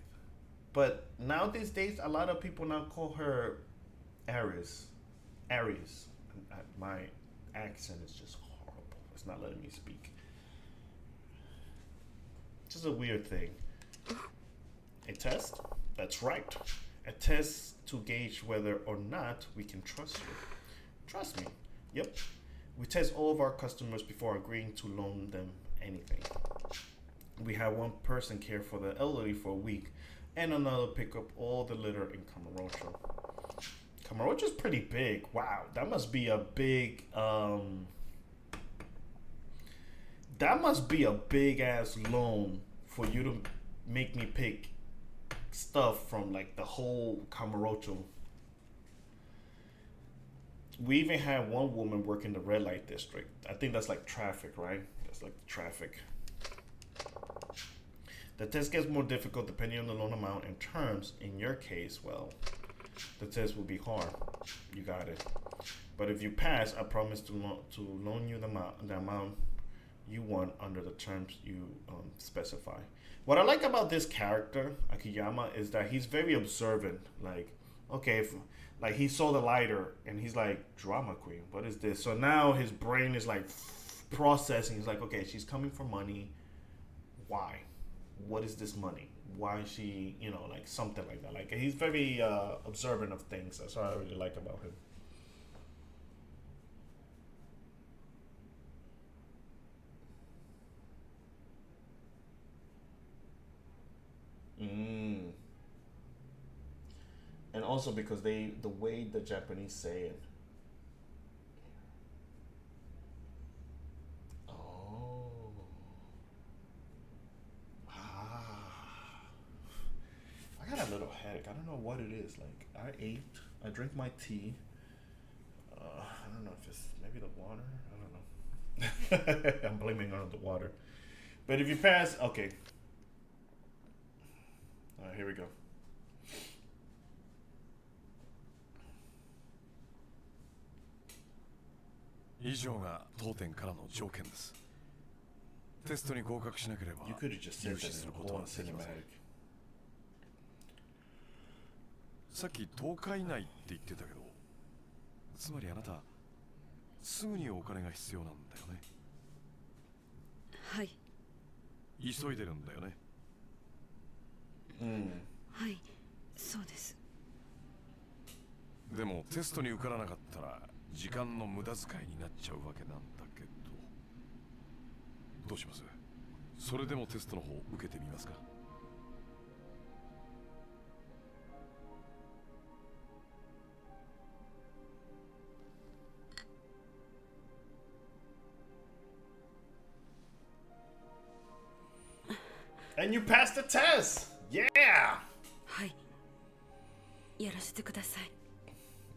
But now these days, a lot of people now call her Aries. Aries. My accent is just horrible. It's not letting me speak. It's just a weird thing. A test? That's right. A test to gauge whether or not we can trust you. Trust me. Yep. We test all of our customers before agreeing to loan them anything. We have one person care for the elderly for a week and another pick up all the litter in Kamurocho. Kamurocho's pretty big. Wow, that must be a big ass loan for you to make me pick stuff from like the whole Kamurocho. We even had one woman work in the red light district. I think that's like traffic, right? That's like traffic. The test gets more difficult depending on the loan amount and terms. In your case, well, the test will be hard. You got it. But if you pass, I promise to loan you the amount you want under the terms you specify. What I like about this character, Akiyama, is that he's very observant. Like, okay, like he saw the lighter and he's like, drama queen, what is this? So now his brain is like processing. He's like, okay, she's coming for money. Why? What is this money? Why is she, like something like that. Like he's very observant of things. That's what I really like about him. And also because the way the Japanese say it. Oh. I got a little headache. I don't know what it is. Like I drink my tea. I don't know if it's maybe the water. I don't know. I'm blaming it on the water. But if you pass, okay. All right, here we go. 以上が当店からの条件です。テストに合格しなければ You could have just said 融 that 資す in る the ことは whole できません。 cinematic. さっき10日以内って言ってたけど、つまりあなたすぐにお金が必要なんだよね。はい。急いでるんだよね。はい、そうです。でもテストに受からなかったら時間の無駄遣いになっちゃうわけなんだけど、どうします？それでもテストの方受けてみますか？ And you passed the test. Yeah. はい。やらせてください。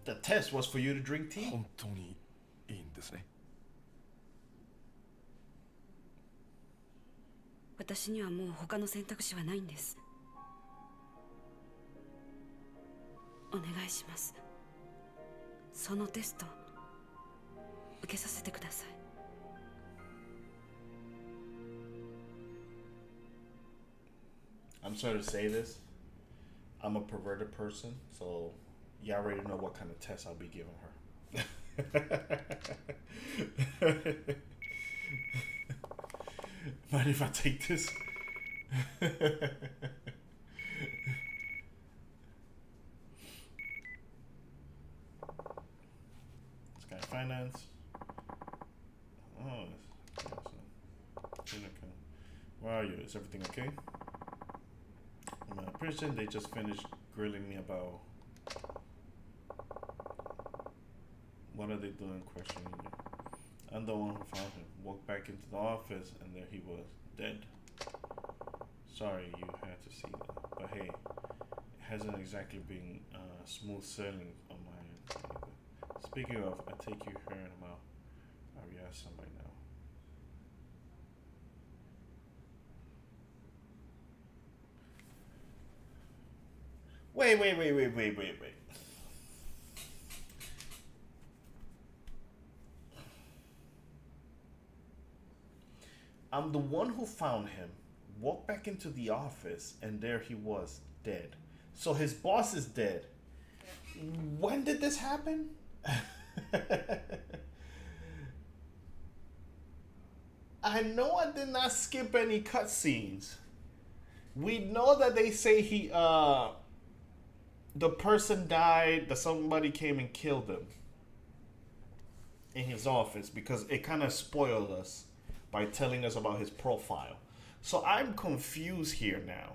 The test was for you to drink tea. 本当にいいんですね。私にはもう他の選択肢はないんです。お願いします。そのテスト受けさせてください。I'm sorry to say this. I'm a perverted person, so you already know what kind of test I'll be giving her. Mind if I take this? Sky Finance. Oh, where are you? Is everything okay? I'm pretty sure they just finished grilling me about what are they doing, questioning me. I'm the one who found him. Walked back into the office and there he was, dead. Sorry you had to see that, but hey, it hasn't exactly been smooth sailing on my end. Speaking of, I take you here in about Ariasa by now. Wait. I'm the one who found him, walked back into the office, and there he was, dead. So his boss is dead. When did this happen? I know I did not skip any cutscenes. We know that they say the person died, that somebody came and killed him in his office, because it kind of spoiled us by telling us about his profile. So I'm confused here now.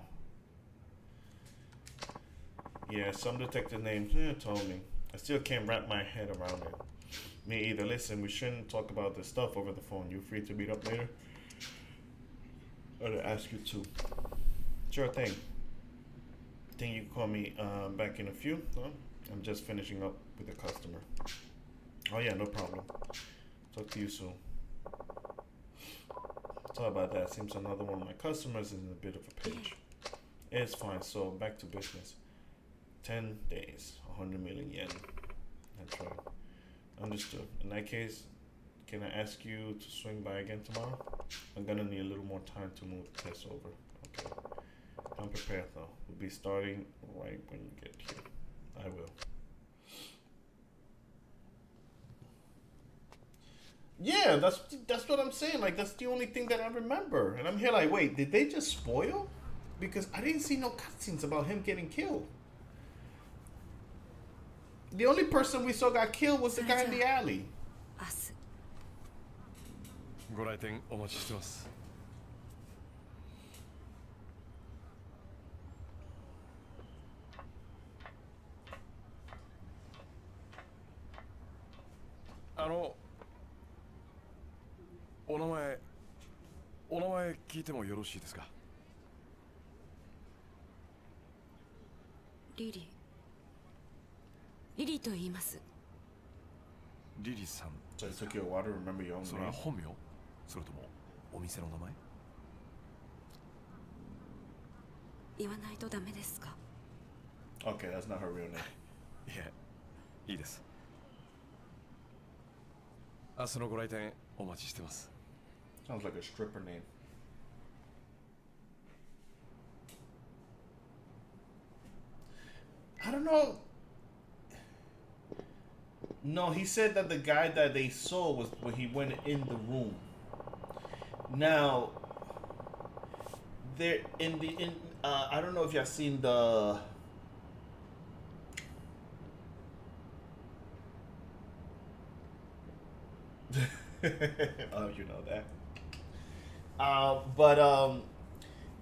Yeah, some detective names told me. I still can't wrap my head around it. Me either. Listen, we shouldn't talk about this stuff over the phone. You free to meet up later? Or to ask you to. Sure thing. Think you can call me back in a few? Huh? I'm just finishing up with a customer. Oh yeah, no problem. Talk to you soon. Sorry about that. Seems another one of my customers is in a bit of a pinch. It's fine. So back to business. 10 days, 100 million yen. That's right. Understood. In that case, can I ask you to swing by again tomorrow? I'm gonna need a little more time to move the test over. Okay. I'm prepared though. We'll be starting right when you get here. I will. Yeah, that's what I'm saying. Like, that's the only thing that I remember. And I'm here like, wait, did they just spoil? Because I didn't see no cutscenes about him getting killed. The only person we saw got killed was the guy in the alley. ご来店お待ちしてます。お名前聞いてもよろしいですか？リリーと言います。リリさん。So it took you a while to remember your own name. それは本名？それともお店の名前？言わないとダメですか？ Okay, that's not her real name. いえ、いいです。明日のご来店お待ちしてます。Sounds like a stripper name. I don't know. No, he said that the guy that they saw was when he went in the room. Now, there I don't know if y'all seen the oh, you know that. But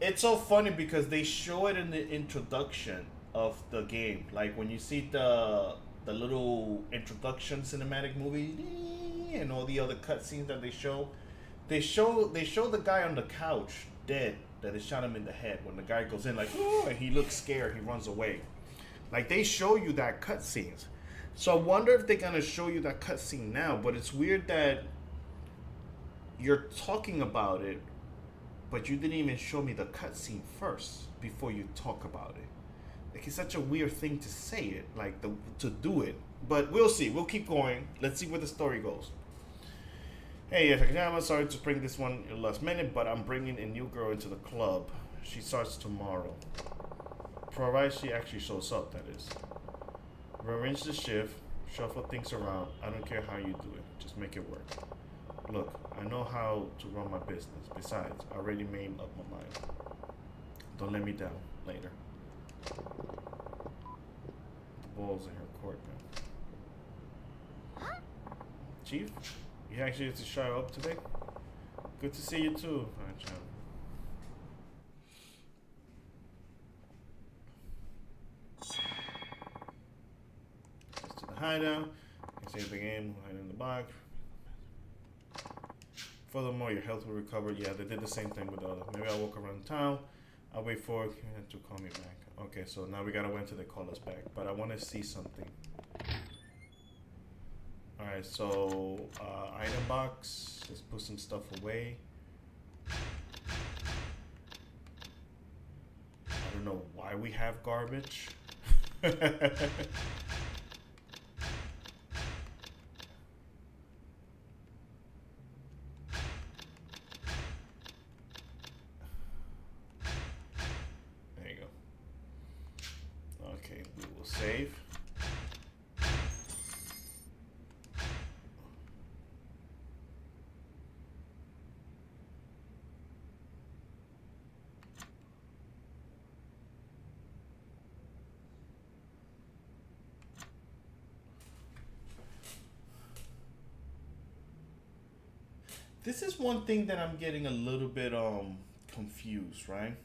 it's so funny because they show it in the introduction of the game. Like when you see the little introduction cinematic movie and all the other cutscenes that they show the guy on the couch dead that it shot him in the head. When the guy goes in like, oh, and he looks scared, he runs away. Like they show you that cutscenes. So I wonder if they're gonna show you that cutscene now. But it's weird that you're talking about it, but you didn't even show me the cutscene first before you talk about it. Like it's such a weird thing to say it, like to do it. But we'll see. We'll keep going. Let's see where the story goes. Hey, I'm sorry to bring this one in the last minute, but I'm bringing a new girl into the club. She starts tomorrow. Provided she actually shows up, that is. Rearrange the shift, shuffle things around. I don't care how you do it. Just make it work. Look, I know how to run my business. Besides, I already made up my mind. Don't let me down later. The ball's in her court, man. Huh? Chief? You actually have to show up today? Good to see you too. Alright, John. Just to the hideout. You save the game, hide in the box. Furthermore, your health will recover. Yeah, they did the same thing with the other. Maybe I'll walk around town. I'll wait for it to call me back. Okay, so now we gotta wait until they call us back. But I want to see something. Alright, so item box. Let's put some stuff away. I don't know why we have garbage. There you go. Okay, we will save. This is one thing that I'm getting a little bit confused, right?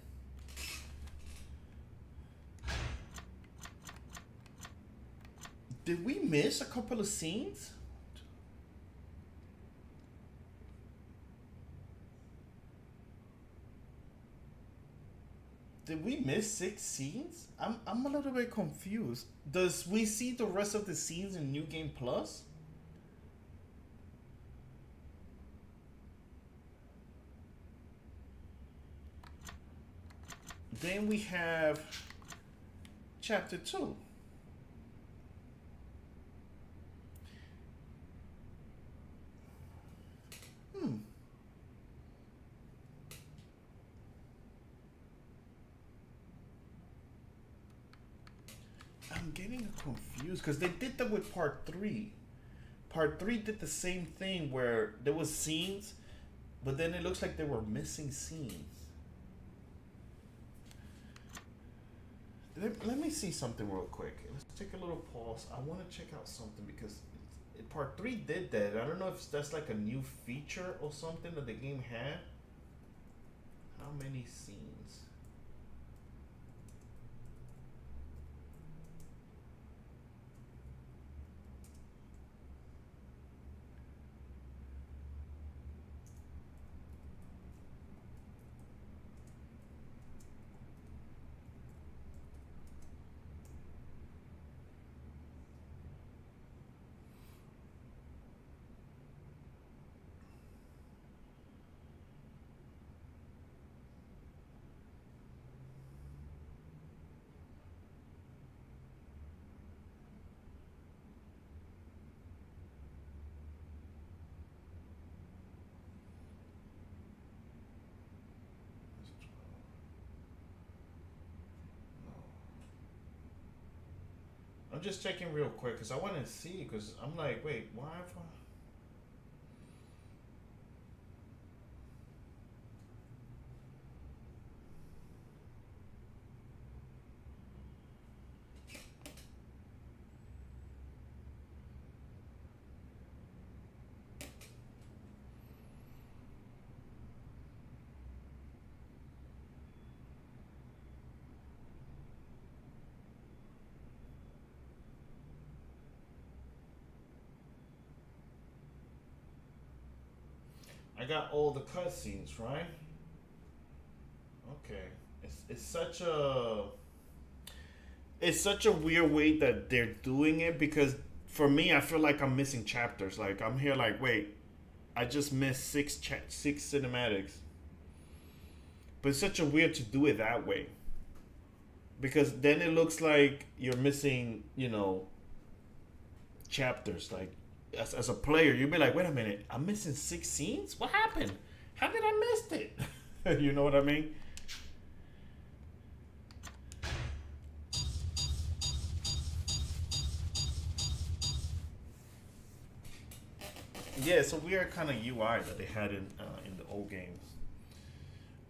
Did we miss a couple of scenes? Did we miss 6 scenes? I'm a little bit confused. Does we see the rest of the scenes in New Game Plus? Then we have chapter 2. I'm getting confused because they did that with part 3. Part 3 did the same thing where there was scenes, but then it looks like they were missing scenes. Let me see something real quick. Let's take a little pause. I want to check out something because part 3 did that. I don't know if that's like a new feature or something that the game had. How many scenes? I'm just checking real quick because I want to see because I'm like, wait, why? I got all the cutscenes, right? Okay. It's such a weird way that they're doing it because for me, I feel like I'm missing chapters. Like I'm here, like wait, I just missed six cinematics. But it's such a weird to do it that way because then it looks like you're missing, chapters. Like as a player, you'd be like, wait a minute, I'm missing 6 scenes. What happened? How did I miss it? You know what I mean? Yeah, it's a weird kind of UI that they had in the old games.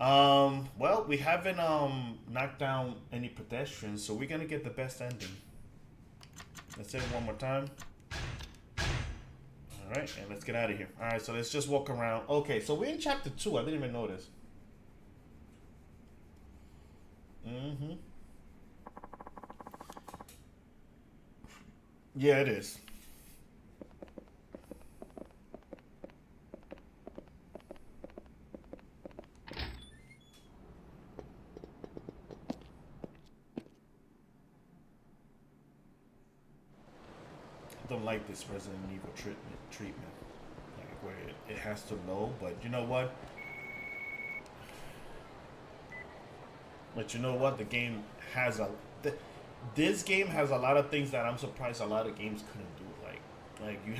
Well, we haven't knocked down any pedestrians, so we're gonna get the best ending. Let's say it one more time. All right, and let's get out of here. All right, so let's just walk around. Okay, so we're in chapter 2. I didn't even notice. Mm-hmm. Yeah, it is. I don't like this Resident Evil treatment. Like where it has to load, but you know what? The game has this game has a lot of things that I'm surprised a lot of games couldn't do. Like you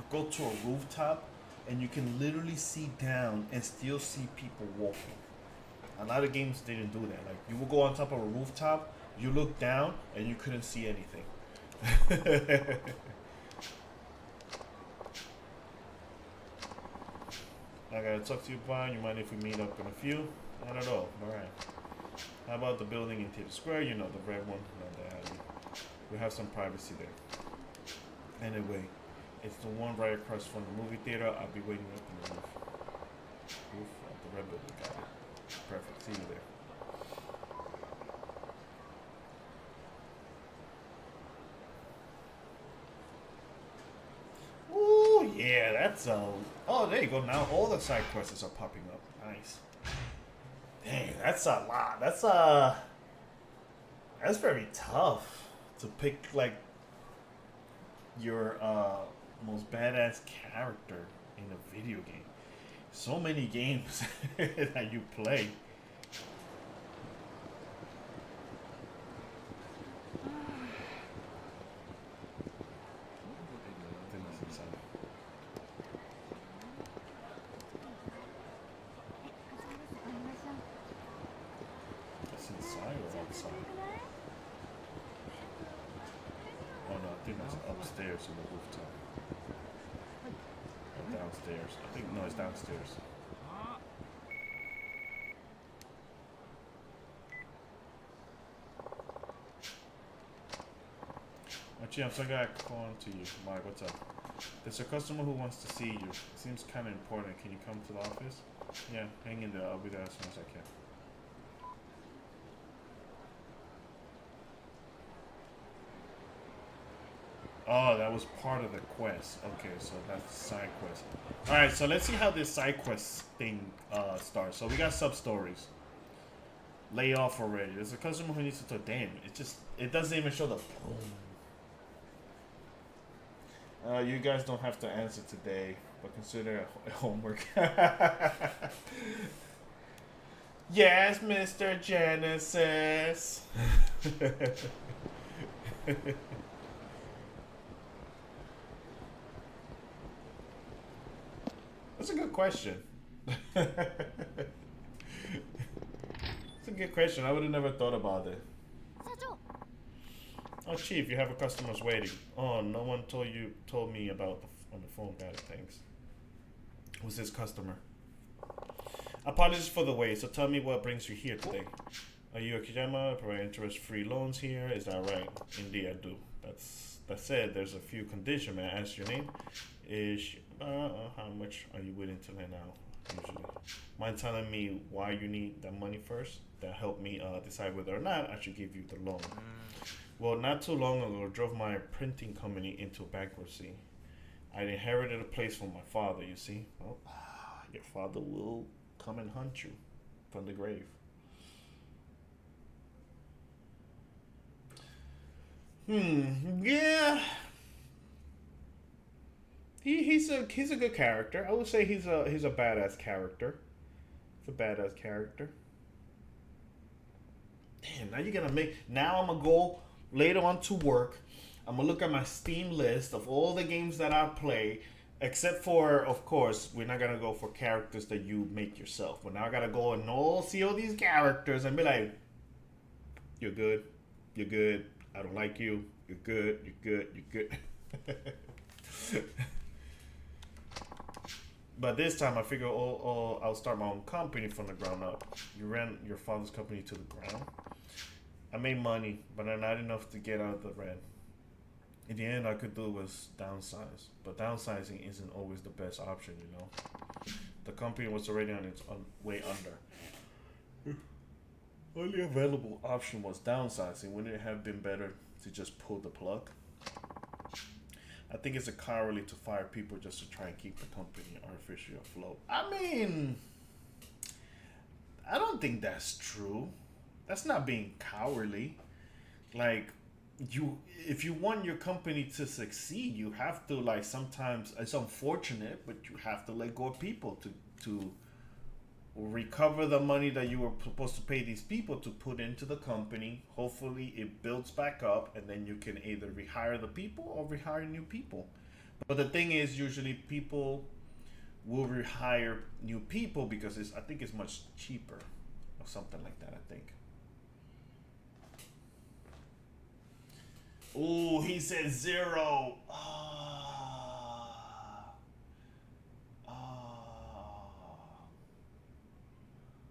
go to a rooftop and you can literally see down and still see people walking. A lot of games didn't do that. Like you will go on top of a rooftop, you look down and you couldn't see anything. I gotta talk to you, Brian. You mind if we meet up in a few? I don't know. Alright. How about the building in Times Square? You know, the red one. Not the alley. We have some privacy there. Anyway, it's the one right across from the movie theater. I'll be waiting up in the roof of the red building. Got it. Perfect. See you there. Ooh, yeah, that's oh, there you go. Now all the side quests are popping up. Nice. Dang, that's a lot. That's very tough to pick like your most badass character in a video game. So many games that you play. That's inside or outside? Oh no, I think that's upstairs in the rooftop. Or downstairs. I think no, it's downstairs. Actually, I'm so glad I called to you. Mike, what's up? There's a customer who wants to see you. Seems kind of important. Can you come to the office? Yeah, hang in there. I'll be there as soon as I can. Oh, that was part of the quest. Okay, so that's the side quest. Alright, so let's see how this side quest thing starts. So we got sub-stories. Lay off already. There's a customer who needs to talk. Damn, it doesn't even show the boom. You guys don't have to answer today, but consider it homework. Yes, Mr. Genesis. That's a good question. It's a good question. I would have never thought about it. Oh, Chief, you have a customer's waiting. Oh, no one told me about on the phone. Got it, thanks. Who's this customer? Apologies for the wait. So tell me what brings you here today. Are you a Kijama? Provide interest-free loans here. Is that right? Indeed, I do. That said, there's a few conditions. May I ask your name? How much are you willing to lend out? Usually, mind telling me why you need that money first? That help me decide whether or not I should give you the loan. Well, not too long ago, I drove my printing company into bankruptcy. I inherited a place from my father, you see. Well, your father will come and hunt you from the grave. Yeah. He's a good character. I would say he's a badass character. He's a badass character. Damn, now you're gonna make. Now I'm gonna go later on to work. I'm gonna look at my Steam list of all the games that I play, except for, of course, we're not gonna go for characters that you make yourself. But now I gotta go and see all these characters and be like, "You're good, you're good. I don't like you. You're good, you're good, you're good." But this time I figure, I'll start my own company from the ground up. You ran your father's company to the ground. I made money, but not enough to get out of the red. In the end, all I could do was downsize. But downsizing isn't always the best option, you know. The company was already on its way under. Only available option was downsizing. Wouldn't it have been better to just pull the plug? I think it's a cowardly to fire people just to try and keep the company artificially afloat. I mean, I don't think that's true. That's not being cowardly. Like, if you want your company to succeed, you have to, like, sometimes it's unfortunate, but you have to let go of people to recover the money that you were supposed to pay these people to put into the company. Hopefully it builds back up, and then you can either rehire the people or rehire new people. But the thing is, usually people will rehire new people because I think it's much cheaper or something like that, I think. Oh, he said 0.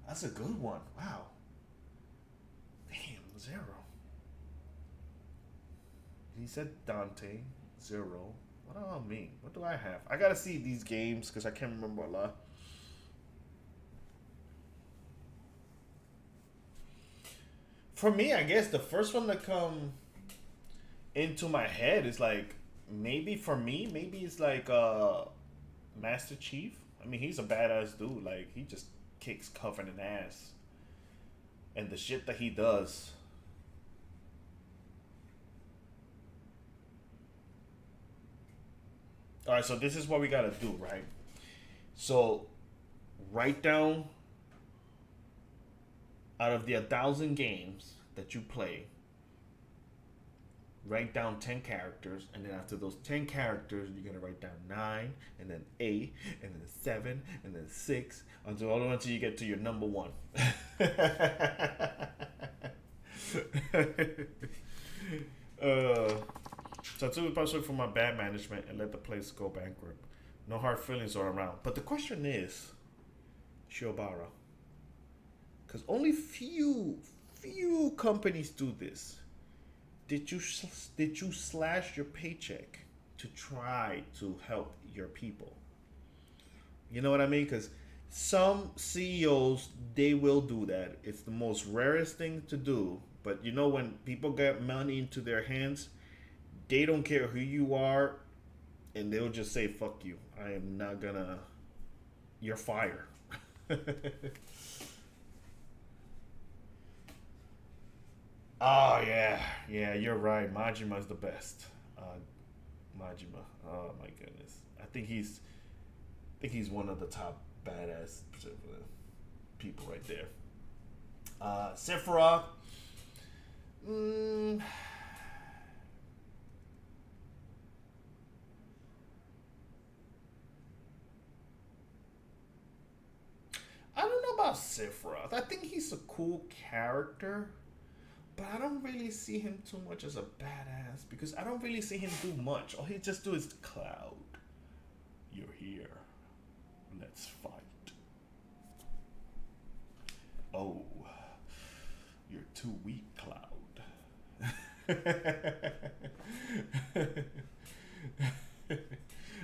That's a good one. Wow. Damn, 0. He said Dante, 0. What do I mean? What do I have? I gotta see these games because I can't remember a lot. For me, I guess the first one that come into my head is like, maybe it's like Master Chief. I mean, he's a badass dude. Like, he just kicks covered in ass. And the shit that he does. Alright, so this is what we gotta do, right? So, write down, out of the 1,000 games that you play, write down 10 characters, and then after those 10 characters, you're gonna write down 9, and then 8, and then 7, and then 6, until you get to your number 1. So I took responsibility for my bad management and let the place go bankrupt. No hard feelings are around. But the question is, Shiobara, because only few companies do this. Did you slash your paycheck to try to help your people? You know what I mean? Because some CEOs, they will do that. It's the most rarest thing to do. But you know, when people get money into their hands, they don't care who you are, and they'll just say, fuck you. I am not gonna... You're fired. Oh, yeah. Yeah, you're right. Majima's the best. Majima. Oh, my goodness. I think he's one of the top badass people right there. Sephiroth. I don't know about Sephiroth. I think he's a cool character, but I don't really see him too much as a badass because I don't really see him do much. All he just do is, Cloud, you're here. Let's fight. Oh, you're too weak, Cloud.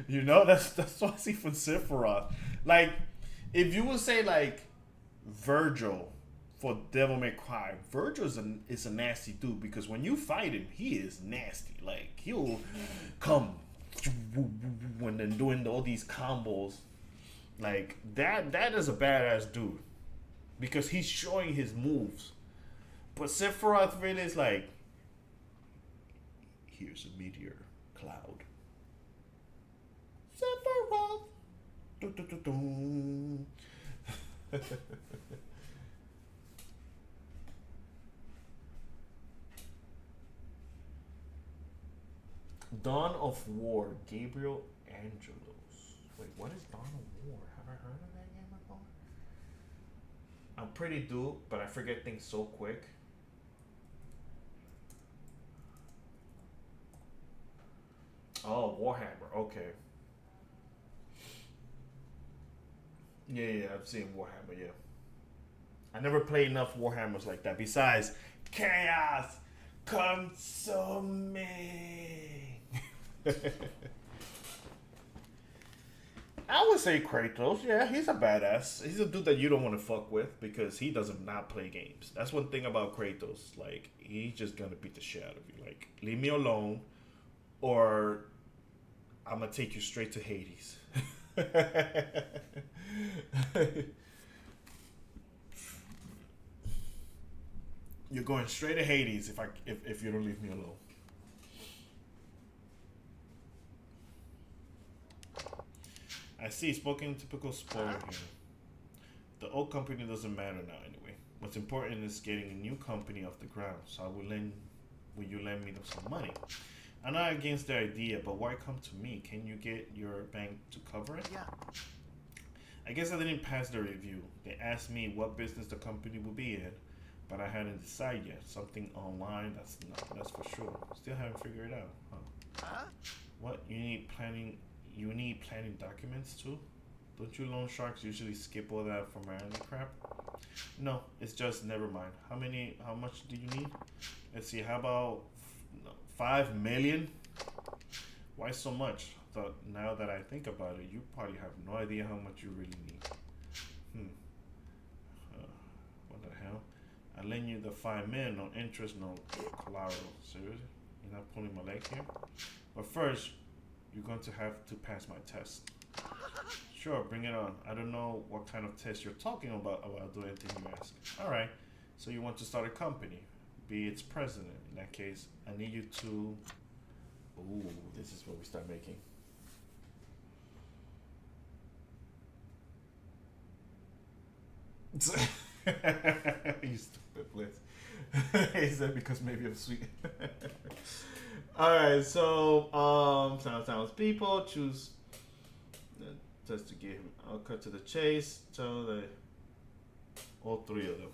You know, that's what I see from Sephiroth. Like, if you would say like Virgil for Devil May Cry, Virgil is a nasty dude because when you fight him, he is nasty. Like, he'll come and then doing all these combos. Like, that is a badass dude because he's showing his moves. But Sephiroth really is like, here's a meteor cloud. Sephiroth. Dun. Dawn of War, Gabriel Angelos. Wait, what is Dawn of War? Have I heard of that game before? I'm pretty due, but I forget things so quick. Oh, Warhammer. Okay. Yeah, I've seen Warhammer. Yeah. I never played enough Warhammers like that. Besides, Chaos Consume. I would say Kratos. Yeah, he's a badass. He's a dude that you don't want to fuck with because he doesn't not play games. That's one thing about Kratos. Like, he's just gonna beat the shit out of you. Like, leave me alone, or I'm gonna take you straight to Hades. You're going straight to Hades if you don't leave me alone. I see, spoken typical spoiler here. The old company doesn't matter now anyway. What's important is getting a new company off the ground. So will you lend me some money? I'm not against the idea, but why come to me? Can you get your bank to cover it? Yeah. I guess I didn't pass the review. They asked me what business the company will be in, but I hadn't decided yet. Something online, that's for sure. Still haven't figured it out. Huh? What? You need planning documents too? Don't you loan sharks usually skip all that formality crap? No, it's just never mind. How much do you need? Let's see, how about 5 million? Why so much? Thought now that I think about it, you probably have no idea how much you really need. What the hell? I lend you the 5 million, no interest, no collateral. Seriously? You're not pulling my leg here? But first, you're going to have to pass my test. Sure, bring it on. I don't know what kind of test you're talking about. I'll do anything you ask. Alright, so you want to start a company. Be its president. In that case, I need you to... Ooh, this is what we start making. You stupid place. He said because maybe I'm sweet. Alright, so sounds people choose just to give him. I'll cut to the chase. Tell the all 3 of them.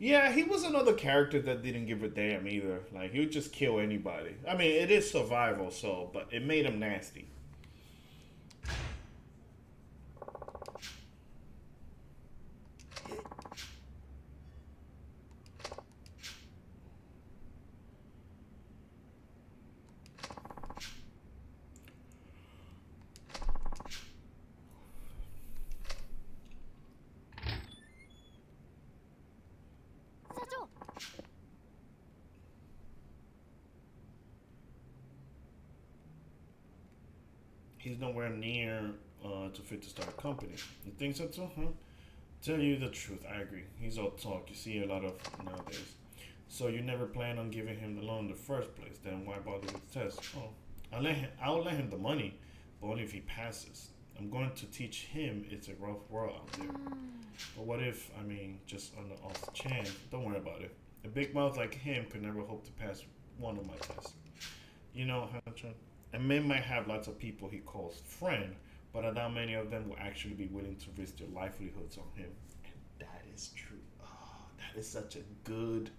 Yeah, he was another character that didn't give a damn either. Like, he would just kill anybody. I mean, it is survival, so, but it made him nasty. He's nowhere near to fit to start a company. You think so too, huh? Tell you the truth, I agree. He's all talk. You see a lot of nowadays. So you never plan on giving him the loan in the first place. Then why bother with the test? Oh, I'll let him the money, but only if he passes. I'm going to teach him it's a rough world out there. But what if, I mean, just on the off chance, don't worry about it. A big mouth like him could never hope to pass one of my tests. You know, Hunter, a man might have lots of people he calls friend, but I doubt many of them will actually be willing to risk their livelihoods on him. And that is true. Oh, that it's such a good.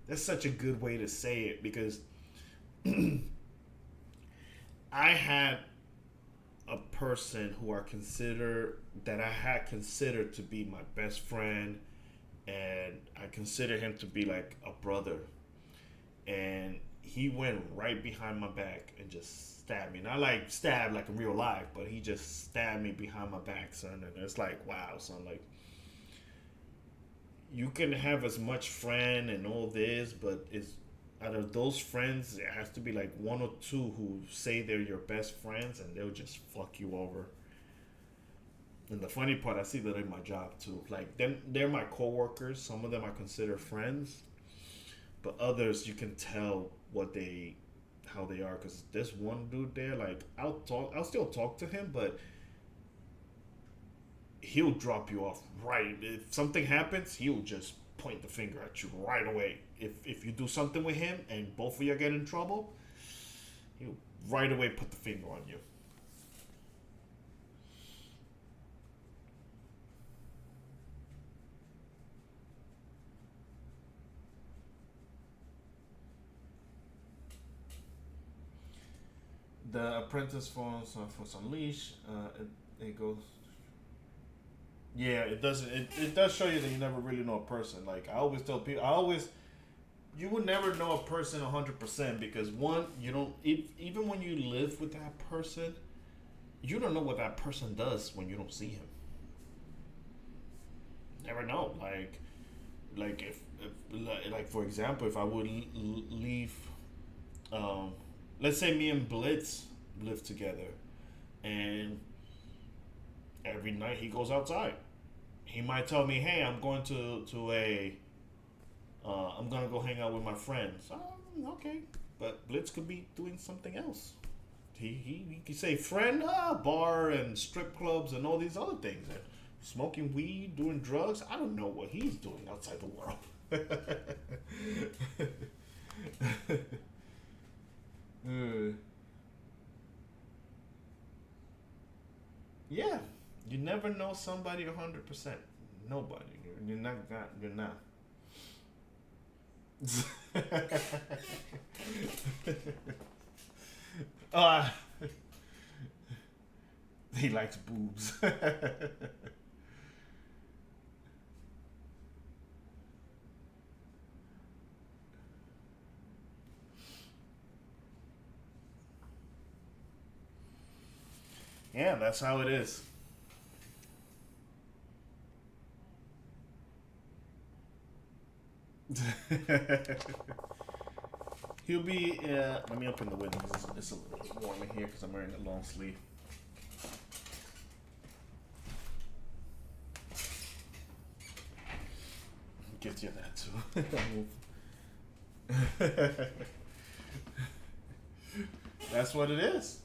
That's such a good way to say it because I had a person who I had considered to be my best friend, and I consider him to be like a brother, and he went right behind my back and just stabbed me. Not like stabbed like in real life, but he just stabbed me behind my back, son. And it's like, wow, son, like you can have as much friend and all this, but it's out of those friends, it has to be like one or two who say they're your best friends, and they'll just fuck you over. And the funny part, I see that in my job too. Like they're my coworkers. Some of them I consider friends, but others you can tell how they are. Cause this one dude there, like I'll still talk to him, but he'll drop you off right. If something happens, he'll just point the finger at you right away. If you do something with him and both of you get in trouble, he'll right away put the finger on you. The apprentice phones for some leash. It goes. Yeah, it doesn't. It does show you that you never really know a person. Like I always tell people, you would never know a person 100% because one, you don't. Even when you live with that person, you don't know what that person does when you don't see him. Never know. Like if like for example, if I would leave, let's say me and Blitz live together, and every night he goes outside. He might tell me, "Hey, I'm going I'm gonna go hang out with my friends." Okay, but Blitz could be doing something else. He could say friend, bar and strip clubs and all these other things, and smoking weed, doing drugs. I don't know what he's doing outside the world. Yeah, you never know somebody 100%. Nobody. You're not. You're not. He likes boobs. Yeah, that's how it is. He'll be. Let me open the window. It's a little warm in here because I'm wearing a long sleeve. Get you that too. That's what it is.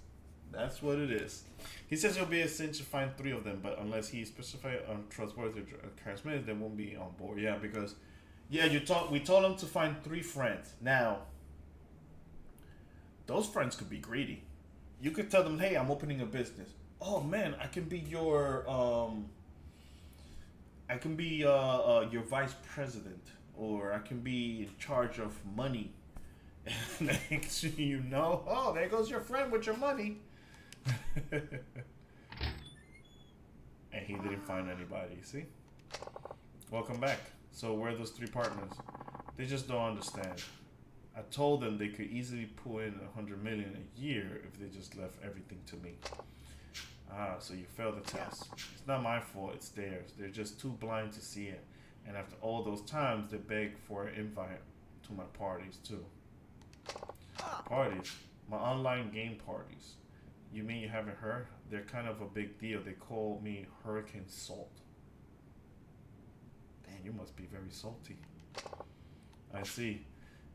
That's what it is. He says it'll be a cinch to find 3 of them, but unless he specifies untrustworthy or charismatic, they won't be on board. Yeah, because we told him to find 3 friends. Now, those friends could be greedy. You could tell them, "Hey, I'm opening a business. Oh man, I can be your your vice president, or I can be in charge of money." And next thing you know, oh, there goes your friend with your money. And he didn't find anybody. See? Welcome back. So where are those 3 partners? They just don't understand. I told them they could easily pull in 100 million a year if they just left everything to me. So you failed the test. It's not my fault, it's theirs. They're just too blind to see it. And after all those times, they beg for an invite to my parties too. Parties? My online game parties. You mean you haven't heard? They're kind of a big deal. They call me Hurricane Salt. Damn, you must be very salty. I see.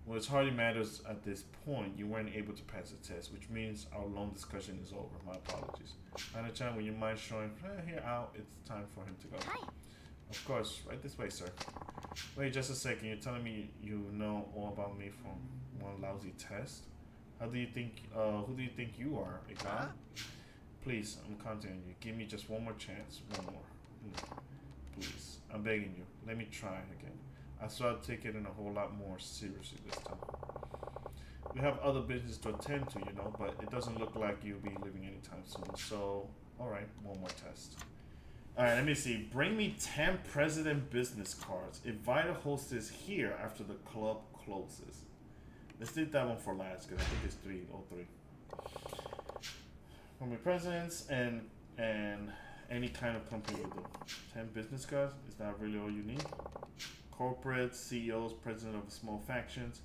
Well, it hardly matters at this point. You weren't able to pass the test, which means our long discussion is over. My apologies. Anna-chan, would you mind showing here out? It's time for him to go. Hi. Of course. Right this way, sir. Wait just a second. You're telling me you know all about me from one lousy test? Who do you think you are, a guy? Please, I'm counting on you. Give me just one more chance. One more. Please. I'm begging you. Let me try again. I started taking it a whole lot more seriously this time. We have other business to attend to, you know, but it doesn't look like you'll be leaving anytime soon. So, alright, one more test. Alright, let me see. Bring me 10 president business cards. Invite a hostess here after the club closes. Let's do that one for last, because I think it's all three. From the presidents and any kind of company you do. 10 business cards? Is that really all you need? Corporate, CEOs, president of small factions.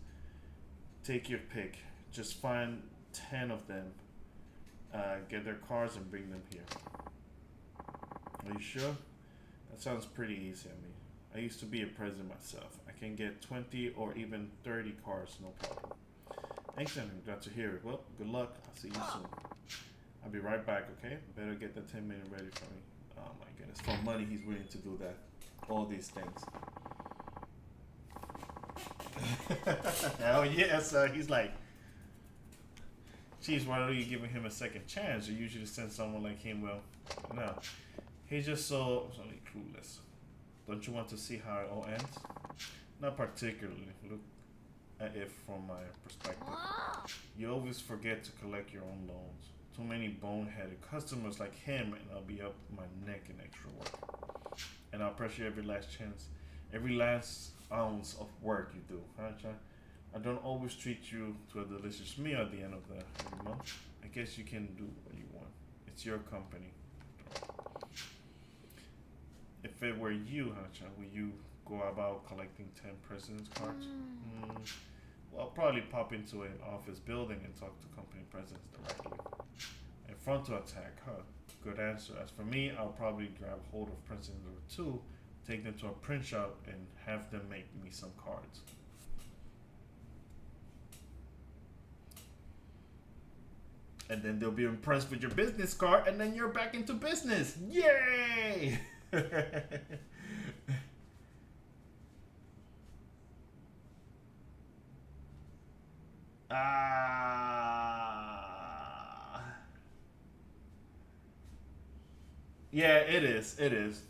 Take your pick. Just find 10 of them. Get their cards and bring them here. Are you sure? That sounds pretty easy. I used to be a president myself. I can get 20 or even 30 cards, no problem. Thanks, and I'm glad to hear it. Well, good luck. I'll see you soon. I'll be right back, okay? Better get the 10 minute ready for me. Oh my goodness. For money, he's willing to do that. All these things. Hell yes, he's like, geez, why are you giving him a second chance? You usually send someone like him. Well, no. He's just so clueless. Don't you want to see how it all ends? Not particularly. Look at it from my perspective. You always forget to collect your own loans. Too many boneheaded customers like him, and I'll be up my neck in extra work. And I'll pressure every last chance, every last ounce of work you do, huh, John? I don't always treat you to a delicious meal at the end of every month. I guess you can do what you want. It's your company. If it were you, huh, John, would you go about collecting 10 president's cards? Well, I'll probably pop into an office building and talk to company presidents directly. And front to attack, huh? Good answer. As for me, I'll probably grab hold of president or two, take them to a print shop, and have them make me some cards. And then they'll be impressed with your business card, and then you're back into business. Yay! Yeah, it is. It is.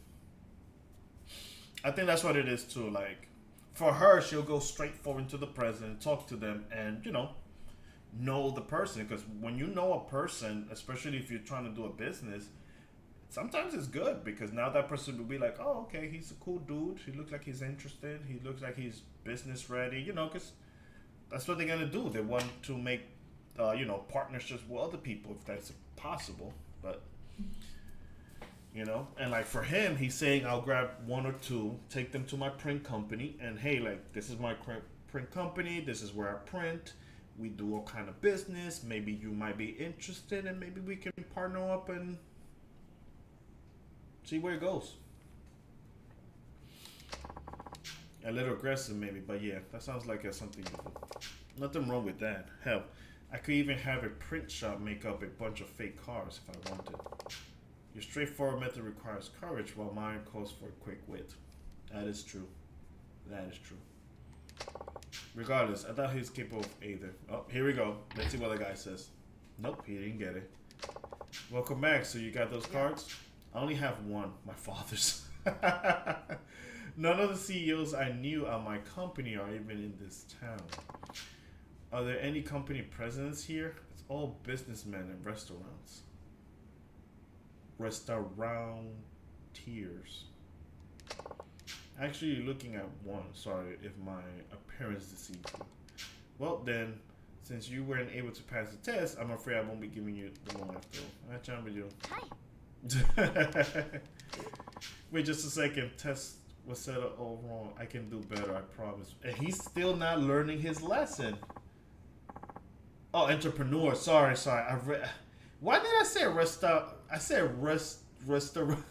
I think that's what it is too. Like, for her, she'll go straight forward to the president, talk to them, and know the person. Because when you know a person, especially if you're trying to do a business, sometimes it's good because now that person will be like, oh, okay, he's a cool dude. He looks like he's interested. He looks like he's business ready. Because that's what they're gonna do. They want to make, partnerships with other people if that's possible. But and like for him, he's saying, I'll grab one or two, take them to my print company, and hey, like, this is my print company. This is where I print. We do all kind of business. Maybe you might be interested, and maybe we can partner up and see where it goes. A little aggressive, maybe, but yeah, that sounds like something you do. Nothing wrong with that. Hell, I could even have a print shop make up a bunch of fake cars if I wanted. Your straightforward method requires courage, while mine calls for quick wit. That is true. That is true. Regardless, I thought he was capable of either. Oh, here we go. Let's see what the guy says. Nope, he didn't get it. Welcome back. So you got those cards? I only have one. My father's. None of the CEOs I knew at my company are even in this town. Are there any company presidents here? It's all businessmen and restaurants. Restauranteers. Actually, you're looking at one. Sorry if my appearance deceived you. Well then, since you weren't able to pass the test, I'm afraid I won't be giving you the loan after all. Alright, John, with you. Hi. Wait just a second. Test was set up all wrong. I can do better, I promise. And he's still not learning his lesson. Oh, entrepreneur. Sorry. Why did I say I said restaurant.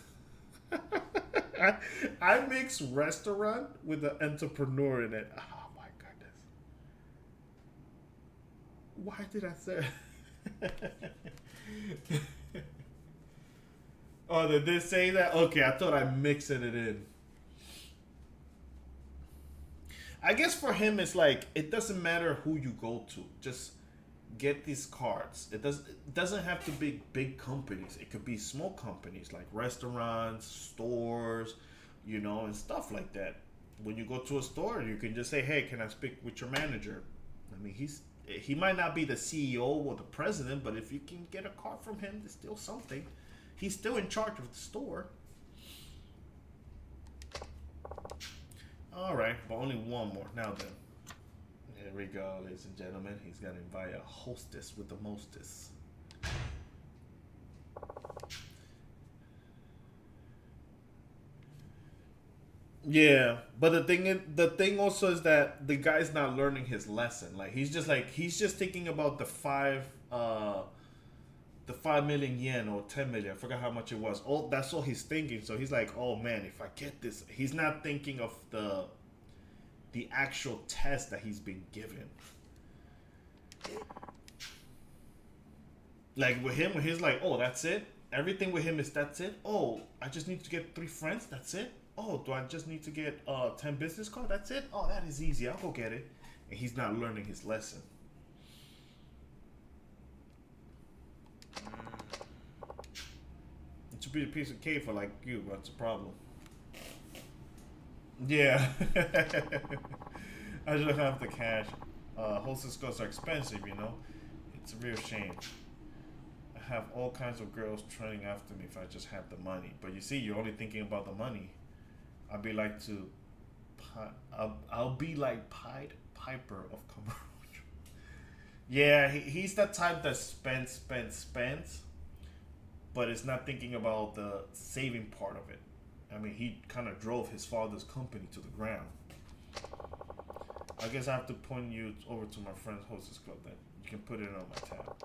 I mixed restaurant with the entrepreneur in it. Oh my goodness. Why did I say Oh, did they say that? Okay, I thought I mixed it in. I guess for him, it's like, it doesn't matter who you go to. Just get these cards. It doesn't have to be big companies. It could be small companies like restaurants, stores, and stuff like that. when you go to a store, you can just say, "Hey, can I speak with your manager?" I mean, he might not be the CEO or the president, but if you can get a card from him, it's still something. He's still in charge of the store. All right, but only one more. Now then, here we go, ladies and gentlemen. He's gonna invite a hostess with the mostest. Yeah, but the thing also is that the guy's not learning his lesson. He's just thinking about the 5 million yen or 10 million. I forgot how much it was. Oh, that's all he's thinking. So he's like, oh man, if I get this, he's not thinking of the actual test that he's been given. Like with him, when he's like, oh, that's it. Everything with him is that's it. Oh, I just need to get 3 friends. That's it. Oh, do I just need to get 10 business cards? That's it. Oh, that is easy. I'll go get it. And he's not learning his lesson. It should be a piece of cake for like you. What's the problem? Yeah. I don't have the cash. Hostess girls are expensive, you know. It's a real shame. I have all kinds of girls training after me if I just had the money. But you see, you're only thinking about the money. I'll be like Pied Piper of Cambridge. Yeah, he's the type that spends, but is not thinking about the saving part of it. I mean, he kind of drove his father's company to the ground. I guess I have to point you over to my friend's hostess club then. You can put it on my tab.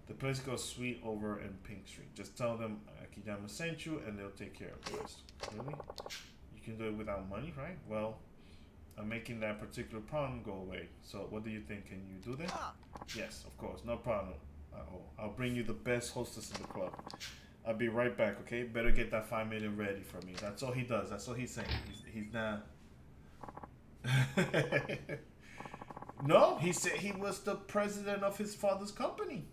The place goes sweet over in Pink Street. Just tell them Akiyama sent you and they'll take care of the rest. Really? You can do it without money, right? Well, I'm making that particular problem go away. So what do you think? Can you do that? Yes, of course. No problem. I'll bring you the best hostess in the club. I'll be right back, okay? Better get that 5 million ready for me. That's all he does. That's all he's saying. He's not... No, he said he was the president of his father's company.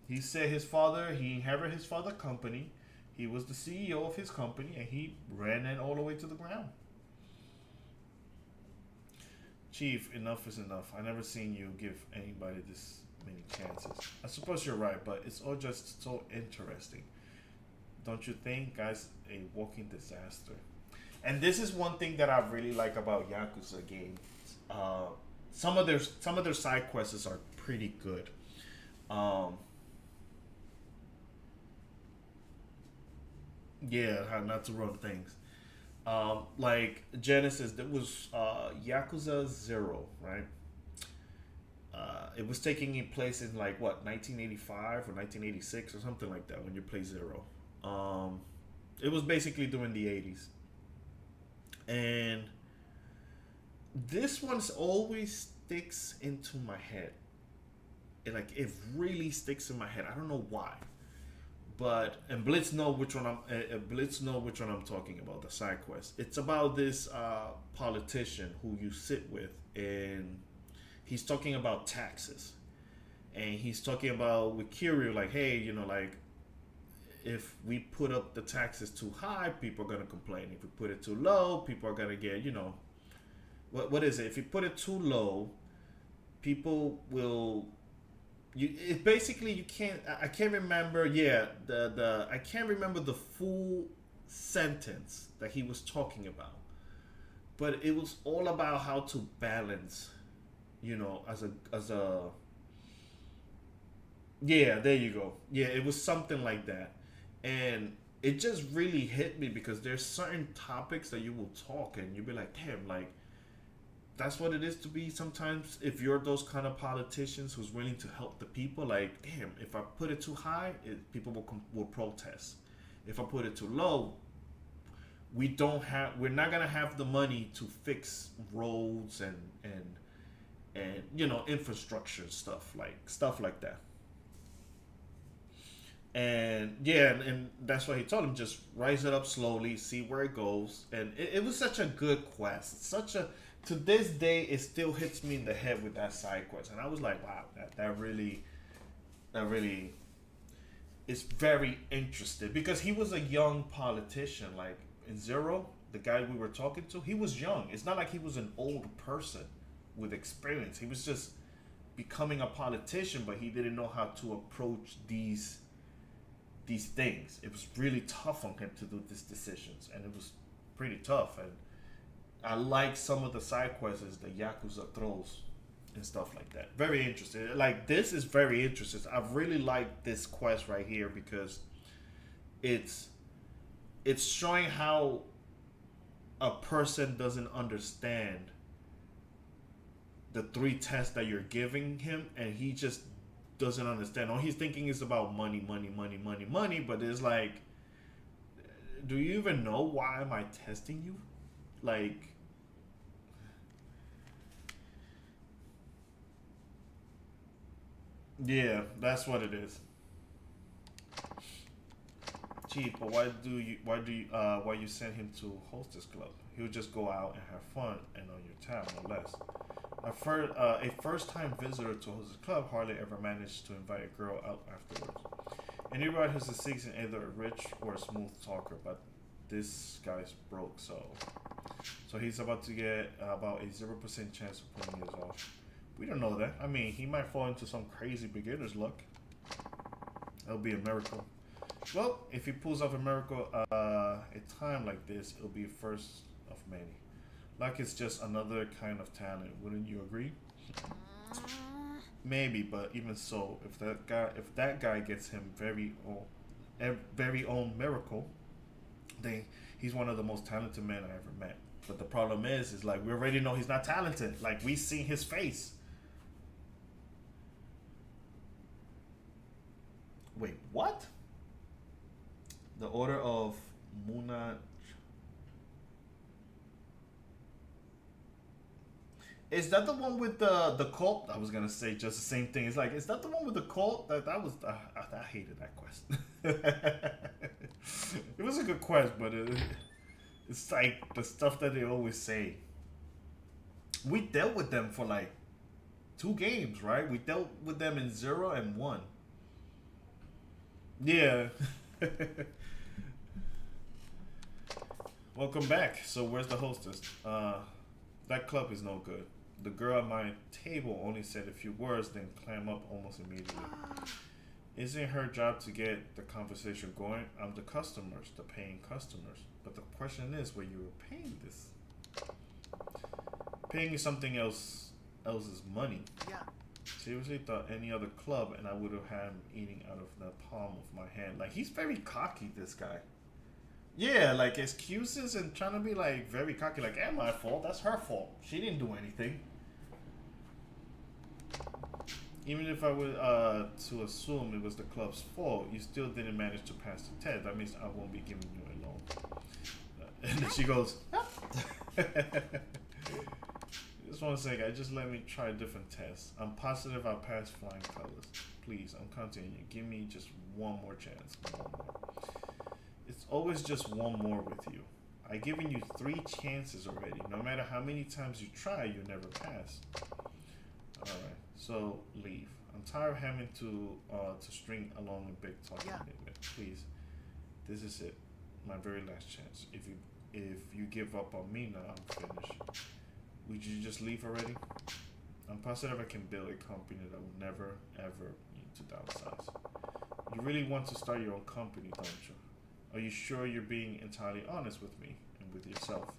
He said he inherited his father's company. He was the CEO of his company, and he ran it all the way to the ground. Chief, enough is enough. I never seen you give anybody this many chances. I suppose you're right, but it's all just so interesting. Don't you think, guys? A walking disaster. And this is one thing that I really like about Yakuza games. Some of their side quests are pretty good. Yeah, how not to run things. Like Genesis, there was Yakuza 0, right? It was taking place in like what 1985 or 1986 or something like that when you play 0. It was basically during the 80s, and this one's always sticks into my head. It really sticks in my head. I don't know why. But and Blitz know which one I'm talking about, the side quest. It's about this politician who you sit with, and he's talking about taxes, and he's talking about with Kiryu like, hey, you know, like if we put up the taxes too high, people are gonna complain. If we put it too low, people are gonna get, you know, what is it? If you put it too low, people will. It basically you can't. I can't remember. Yeah, I can't remember the full sentence that he was talking about, but it was all about how to balance, you know, as a. Yeah, there you go. Yeah, it was something like that, and it just really hit me because there's certain topics that you will talk and you'll be like, damn, like. That's what it is to be sometimes if you're those kind of politicians who's willing to help the people. Like, damn, if I put it too high, people will protest. If I put it too low, we're not gonna have the money to fix roads and you know, infrastructure stuff like that. And yeah, and that's why he told him, just rise it up slowly, see where it goes. And it was such a good quest, to this day, it still hits me in the head with that side quest, and I was like, wow, that really is very interesting because he was a young politician, like in 0, the guy we were talking to, he was young. It's not like he was an old person with experience. He was just becoming a politician, but he didn't know how to approach these things. It was really tough on him to do these decisions, and it was pretty tough. And I like some of the side quests the Yakuza throws and stuff like that. Very interesting. Like, this is very interesting. I really like this quest right here because it's showing how a person doesn't understand the 3 tests that you're giving him, and he just doesn't understand. All he's thinking is about money, money, money, money, money. But it's like, do you even know why am I testing you? Like, yeah, that's what it is. Chief, but why you send him to hostess club? He would just go out and have fun and on your tab, no less. A first-time visitor to hostess club hardly ever managed to invite a girl out afterwards. Anybody who succeeds in either a rich or a smooth talker, but this guy's broke, so he's about to get about a 0% chance of pulling his off. We don't know that. I mean, he might fall into some crazy beginner's luck. It'll be a miracle. Well, if he pulls off a miracle a time like this, it'll be first of many. Luck is just another kind of talent, wouldn't you agree? Maybe, but even so, if that guy gets him very own miracle, then he's one of the most talented men I ever met. But the problem is like, we already know he's not talented. Like, we seen his face. Wait, what? The Order of Muna. Is that the one with the cult? I was gonna say just the same thing. It's like, is that the one with the cult? That was I hated that quest. It was a good quest, but it's like the stuff that they always say. We dealt with them for like 2 games, right? We dealt with them in 0 and 1. Yeah. Welcome back. So where's the hostess? That club is no good. The girl at my table only said a few words, then clammed up almost immediately. Isn't her job to get the conversation going? I'm the customers, the paying customers. But the question is, where you were paying this? Paying me something else's money. Yeah. Seriously, thought any other club, and I would have had him eating out of the palm of my hand. Like, he's very cocky, this guy. Yeah, like, excuses and trying to be, like, very cocky. Like, ain't my fault. That's her fault. She didn't do anything. Even if I were to assume it was the club's fault, you still didn't manage to pass the test. That means I won't be giving you a loan. And then she goes, just one second. Just let me try a different test. I'm positive I'll pass flying colors. Please, I'm counting you. Give me just one more chance. One more. It's always just one more with you. I've given you 3 chances already. No matter how many times you try, you never pass. Alright, so leave. I'm tired of having to string along a big talking limit. Please, this is it. My very last chance. If you give up on me now, I'm finished. Would you just leave already? I'm positive I can build a company that will never, ever need to downsize. You really want to start your own company, don't you? Are you sure you're being entirely honest with me and with yourself?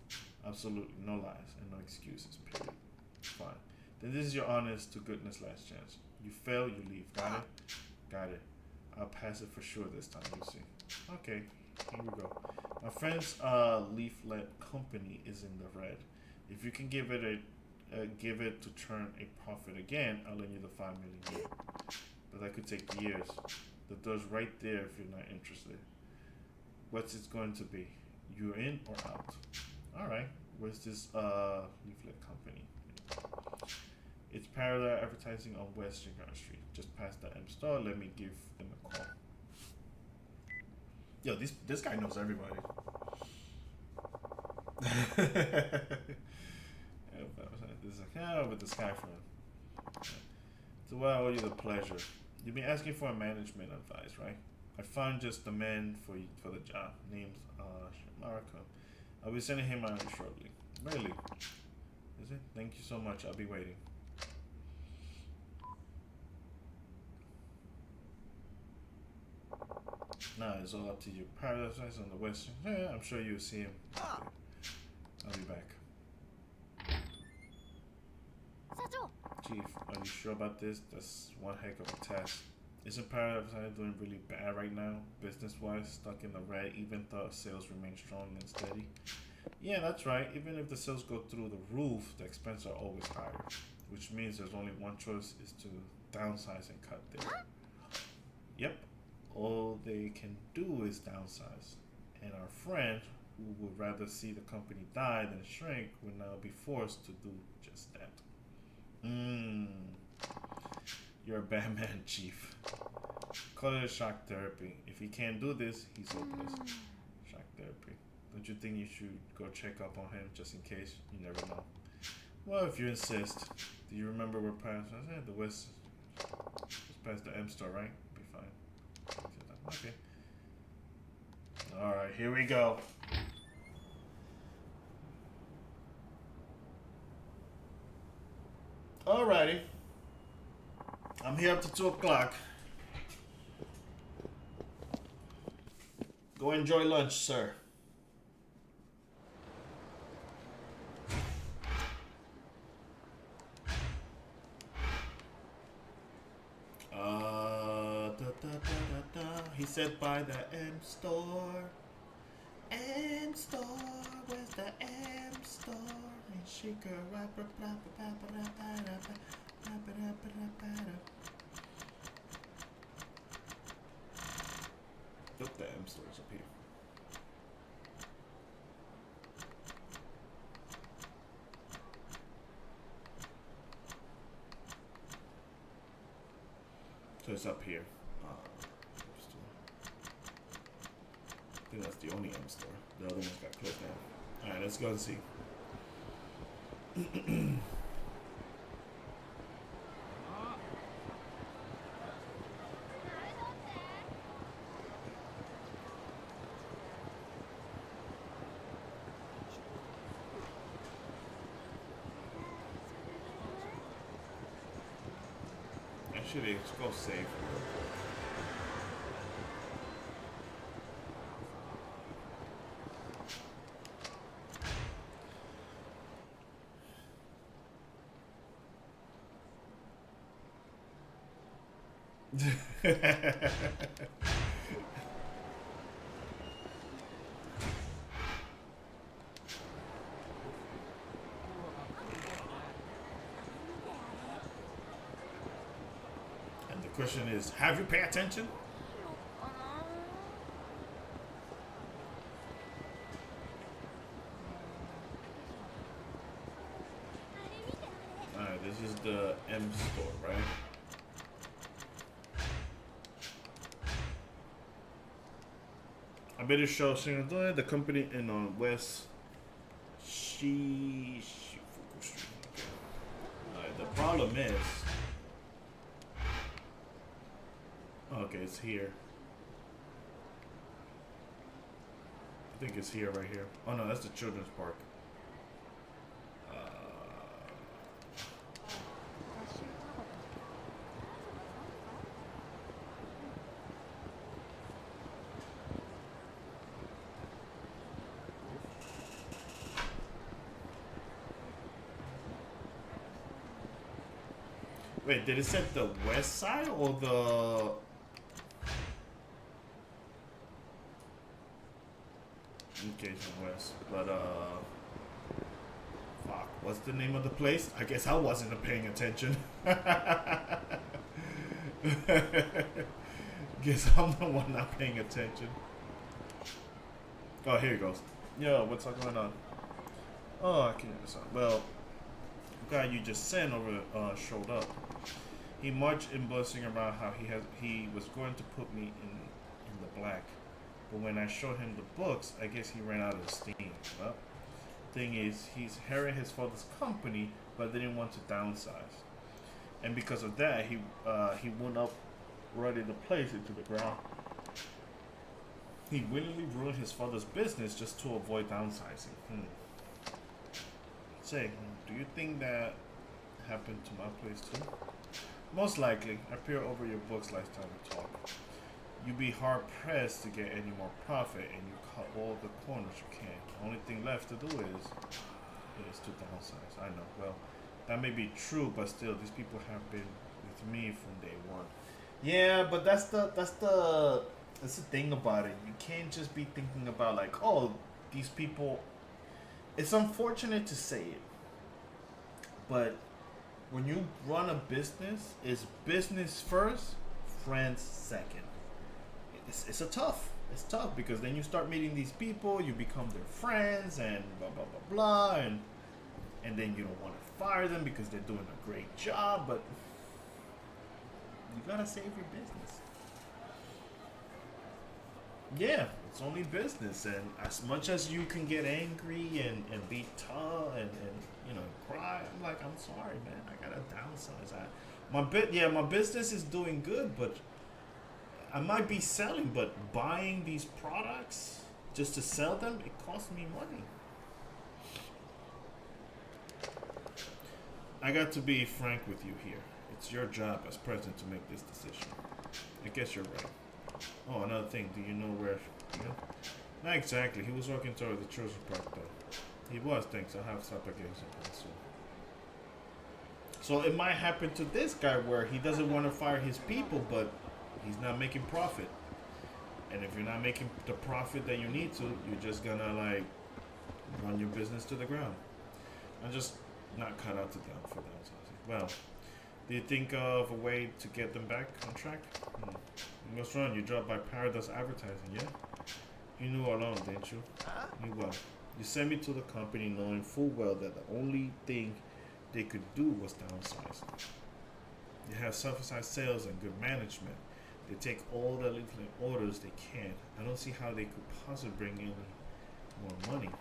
Absolutely, no lies and no excuses, period. Fine. Then this is your honest to goodness last chance. You fail, you leave. Got it? Got it. I'll pass it for sure this time, you'll see. Okay, here we go. My friend's leaflet company is in the red. If you can give it to turn a profit again, I'll lend you the 5 million yen. But that could take years. The door's right there if you're not interested. What's it going to be? You're in or out? Alright, where's this leaflet company? It's parallel advertising on West Chicago Street. Just past the M store. Let me give them a call. Yo, this guy knows everybody. With the sky friend. So well, I owe you the pleasure. You've been asking for a management advice, right? I found just the man for the job. Name's Marika. I'll be sending him out shortly. Really? Is it? Thank you so much. I'll be waiting. Nah, it's all up to you. Paradise on the western. Yeah, I'm sure you'll see him. I'll be back. 社長 Chief, are you sure about this? That's one heck of a task. Isn't Paradise doing really bad right now, business-wise, stuck in the red, even though sales remain strong and steady? Yeah, that's right. Even if the sales go through the roof, the expenses are always higher, which means there's only one choice, is to downsize and cut there. Yep, all they can do is downsize. And our friend, who would rather see the company die than shrink, will now be forced to do just that. You're a bad man, Chief. Call it a shock therapy. If he can't do this, he's hopeless. Shock therapy. Don't you think you should go check up on him just in case? You never know. Well, if you insist. Do you remember where past? I said the west. Just past the M store, right? Be fine. Okay. Alright, here we go. Alrighty. I'm here up to 2 o'clock. Go enjoy lunch, sir. He said by the M store. M store, where's the M store? And she could rap. Look, the M store is up here. So it's up here. I think that's the only M store. The other ones got closed down. Alright, let's go and see. Actually, let's go save. And the question is, have you paid attention? Alright, this is the M store, right? I better show Singapore, the company in West Shifuku Street. Alright, the problem is, okay, it's here. I think it's here, right here. Oh no, that's the children's park. Wait, did it say the west side or the... Okay, it's the west. But, fuck, what's the name of the place? I guess I wasn't paying attention. Guess I'm the one not paying attention. Oh, here it goes. Yo, what's going on? Oh, I can't understand. Well, the guy you just sent over showed up. He marched in boasting about how he was going to put me in the black. But when I showed him the books, I guess he ran out of steam. Well, thing is, he's inherited his father's company, but didn't want to downsize. And because of that, he went up running the place into the ground. He willingly ruined his father's business just to avoid downsizing. Say, do you think that happened to my place too? Most likely. I peer over your books last time we talked. You'd be hard pressed to get any more profit, and you cut all the corners you can. The only thing left to do is to downsize. I know. Well, that may be true, but still, these people have been with me from day one. Yeah, but that's the thing about it. You can't just be thinking about like, oh, these people. It's unfortunate to say it, but when you run a business, it's business first, friends second. It's tough because then you start meeting these people, you become their friends, and blah blah blah blah, and then you don't want to fire them because they're doing a great job, but you gotta save your business. Yeah, it's only business, and as much as you can get angry and be tough and cry, I'm like, I'm sorry, man, I gotta downsize. My business is doing good, but I might be selling, but buying these products just to sell them, it costs me money. I got to be frank with you here. It's your job as president to make this decision. I guess you're right. Oh, another thing. Do you know where? Not exactly. He was walking toward the children's park, though. He was. Thanks. I'll have Sapa get something soon. So it might happen to this guy where he doesn't want to fire his people, but he's not making profit. And if you're not making the profit that you need to, you're just gonna like run your business to the ground. I'm just not cut out to down for downsizing. Well, do you think of a way to get them back on track? What's wrong? You dropped by Paradise Advertising, yeah? You knew all along, didn't you? You well. You sent me to the company knowing full well that the only thing they could do was downsize. They have subsidized sales and good management. They take all the little orders they can. I don't see how they could possibly bring in more money,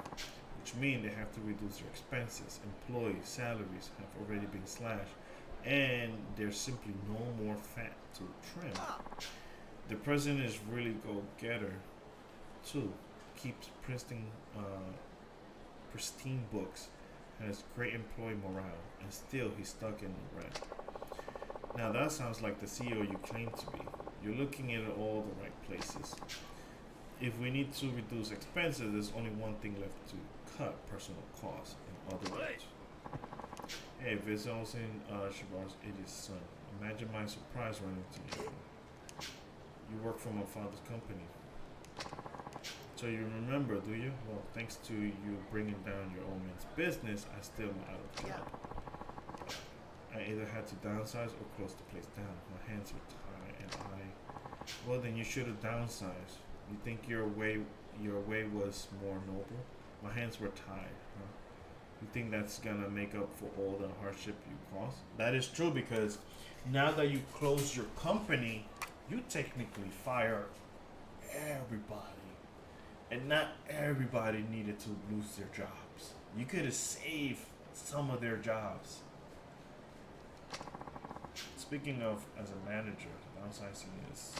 which means they have to reduce their expenses. Employee salaries have already been slashed, and there's simply no more fat to trim. The president is really go-getter too. Keeps pristine books, has great employee morale, and still he's stuck in the red. Now that sounds like the CEO you claim to be. You're looking at all the right places. If we need to reduce expenses, there's only one thing left to cut: personal costs. In other words, hey, Vizos in Shabar's idiot son. Imagine my surprise running into you. You work for my father's company. So you remember, do you? Well, thanks to you bringing down your old man's business, I still am out of job. I either had to downsize or close the place down. My hands were tied, and well, then you should have downsized. You think your way was more noble? My hands were tied, huh? You think that's gonna make up for all the hardship you caused? That is true, because now that you close your company, you technically fire everybody. And not everybody needed to lose their jobs. You could have saved some of their jobs. Speaking of, as a manager, downsizing is,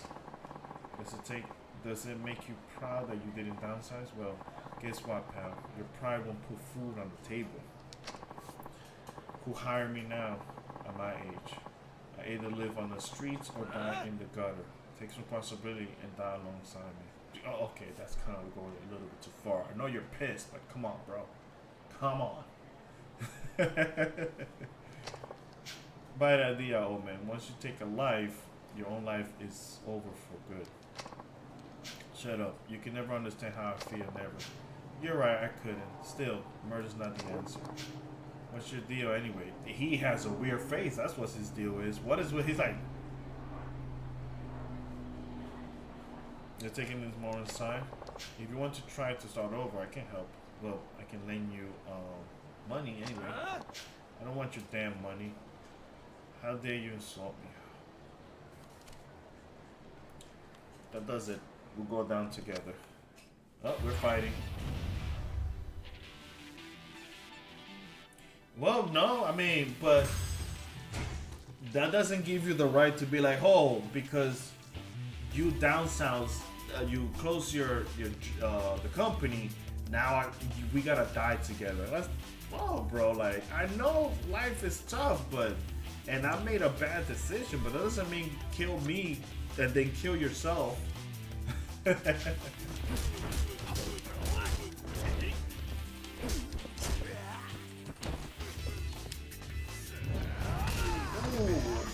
does it make you proud that you didn't downsize? Well, guess what, pal? Your pride won't put food on the table. Who hired me now at my age? I either live on the streets or die in the gutter. Take responsibility and die alongside me. Oh, okay, that's kind of going a little bit too far. I know you're pissed, but come on, bro. Come on. Bad idea, old man. Once you take a life, your own life is over for good. Shut up. You can never understand how I feel, never. You're right, I couldn't. Still, murder's not the answer. What's your deal anyway? He has a weird face. That's what his deal is. What is with he's like? You're taking this more inside. If you want to try to start over, I can help. Well, I can lend you money anyway. I don't want your damn money. How dare you insult me? That does it. We'll go down together. Oh, we're fighting. Well, no, I mean, but that doesn't give you the right to be like, oh, because you downsized you close your the company. Now we gotta die together. That's bro. Like I know life is tough, and I made a bad decision, but that doesn't mean kill me and then kill yourself. Ooh,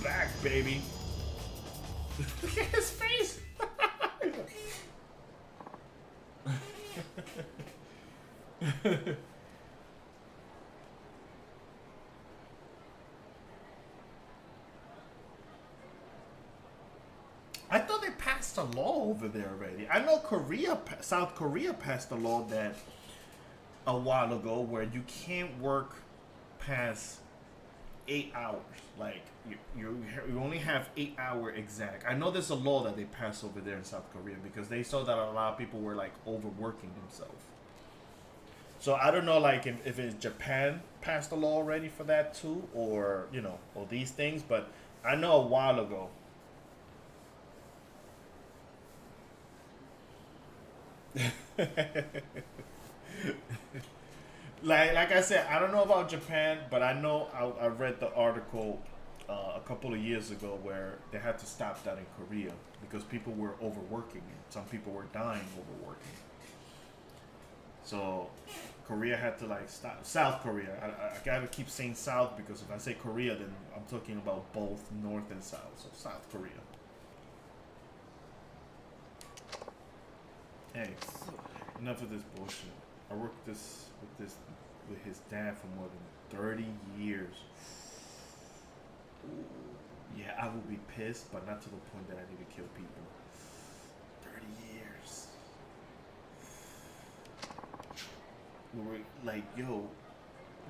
back, baby. Look at his face. I thought they passed a law over there already. I know South Korea passed a law that a while ago where you can't work past 8 hours. Like you only have 8 hour exact. I know there's a law that they passed over there in South Korea because they saw that a lot of people were like overworking themselves. So I don't know, like if it's Japan passed a law already for that too, or or these things. But I know a while ago. like I said, I don't know about Japan, but I know I read the article a couple of years ago where they had to stop that in Korea because people were overworking. Some people were dying overworking. So Korea had to like stop. South Korea. I gotta keep saying South because if I say Korea, then I'm talking about both North and South. So South Korea. Hey, enough of this bullshit. I worked with his dad for more than 30 years. Ooh, yeah, I would be pissed, but not to the point that I need to kill people. 30 years. We were like, yo,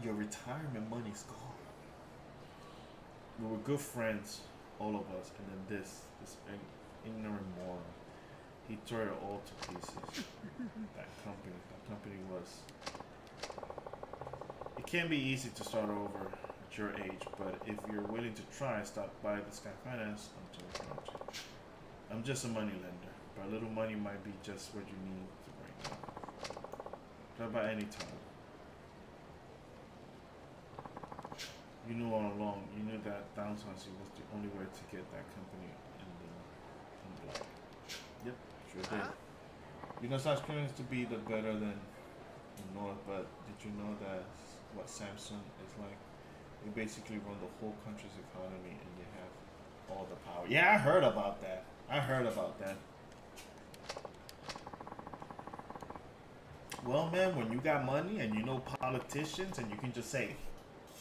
your retirement money's gone. We were good friends, all of us, and then this ignorant moron. He tore it all to pieces. That company was. It can be easy to start over at your age, but if you're willing to try, stop by the Sky Finance. I'm just a money lender, but a little money might be just what you need right now. Not by any time. You knew all along. You knew that downsizing was the only way to get that company in the black. Yep. Sure did. You know, South Korea used to be the better than the North, but did you know that what Samsung is like? They basically run the whole country's economy and they have all the power. Yeah, I heard about that. Well, man, when you got money and you know politicians and you can just say,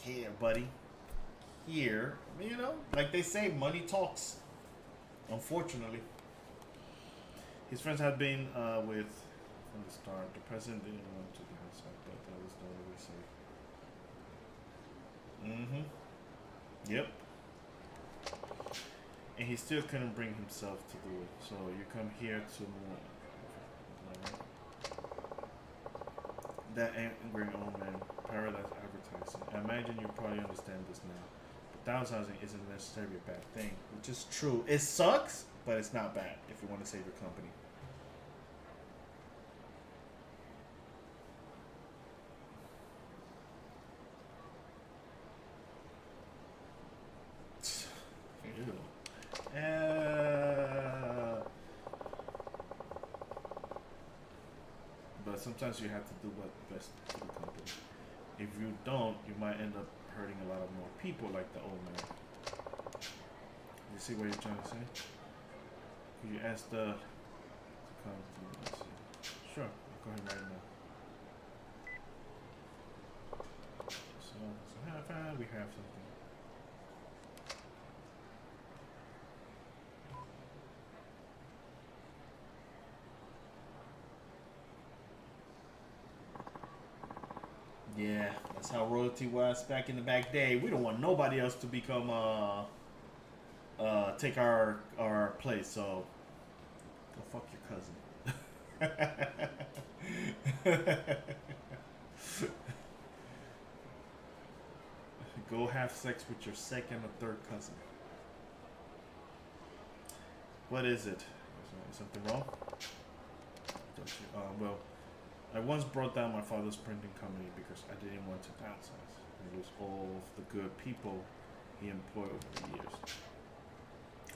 here, buddy, here, like they say, money talks. Unfortunately. His friends had been with from the start. The president didn't want to the outside, but that was the only way safe. Yep. And he still couldn't bring himself to do it. So you come here to that angry old man, paradise advertising. I imagine you probably understand this now. But downsizing isn't necessarily a bad thing, which is true. It sucks, but it's not bad if you want to save your company. But sometimes you have to do what's best for the company. If you don't, you might end up hurting a lot of more people like the old man. You see what you're trying to say? Could you ask the company? Sure, I'll go ahead right now. So we have something. Yeah, that's how royalty was back in the back day. We don't want nobody else to become take our place. So go fuck your cousin. Go have sex with your second or third cousin. What is it? something wrong? Don't you? Well, I once brought down my father's printing company because I didn't want to downsize. It was all of the good people he employed over the years.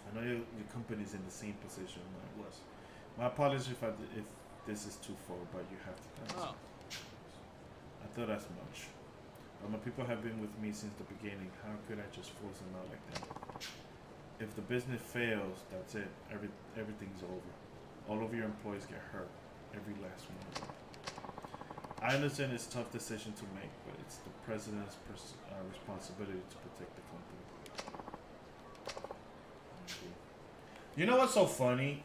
I know your company's in the same position I was. My apologies if this is too far, but you have to downsize. I thought as much. But my people have been with me since the beginning. How could I just force them out like that? If the business fails, that's it. Everything's over. All of your employees get hurt. Every last one of them. I understand it's a tough decision to make, but it's the president's responsibility to protect the company. You know what's so funny?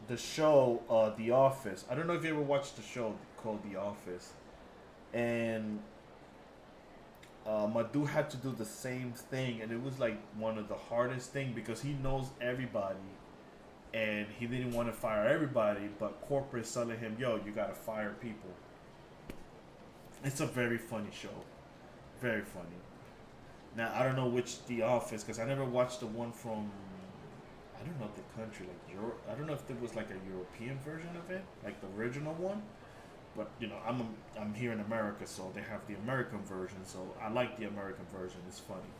The show, The Office. I don't know if you ever watched the show called The Office. And my dude had to do the same thing, and it was like one of the hardest things because he knows everybody. And he didn't want to fire everybody, but corporate's telling him, yo, you gotta fire people. It's a very funny show. Very funny. Now, I don't know which The Office, because I never watched the one from, I don't know the country, like Europe. I don't know if there was like a European version of it, like the original one. But, you know, I'm here in America, so they have the American version, so I like the American version. It's funny.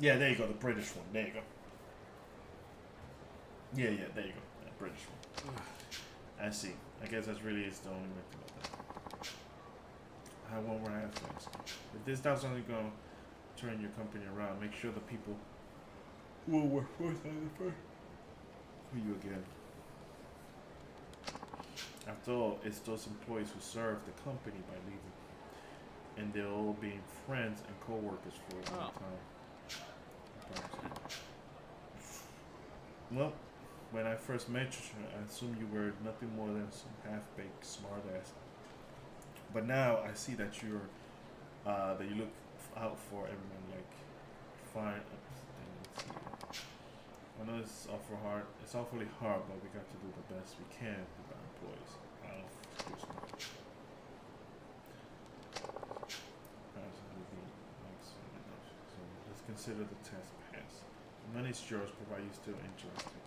Yeah, there you go, the British one. There you go. Yeah, there you go. The British one. I see. I guess that's really is the only way to about that. I have one more I have to ask you. If this doubt's only going to turn your company around, make sure the people who will work for you again. After all, it's those employees who serve the company by leaving. And they're all being friends and co-workers for a long time. Well, when I first met you, I assumed you were nothing more than some half-baked smartass. But now I see that you look out for everyone like fine. I know it's awfully hard, but we got to do the best we can with our employees. So let's consider the test passed. The money's yours, provided you still interested.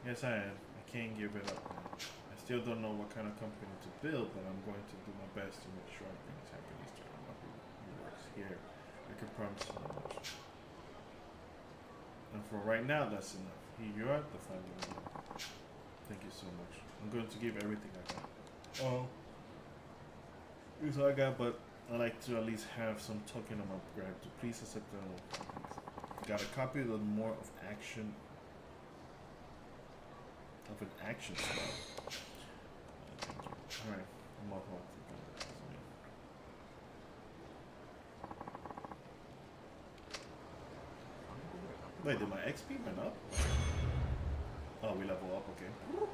Yes, I am. I can't give it up now. I still don't know what kind of company to build, but I'm going to do my best to make sure everything is happening to everyone who works here. I can promise you that much. And for right now, that's enough. Here you are, the final number. Thank you so much. I'm going to give everything I got. Here's all I got, but I like to at least have some token of my gratitude. Please accept the got a copy of the more of an action spell. Alright, I'm off. Wait, did my XP went up? Oh, we level up, okay. All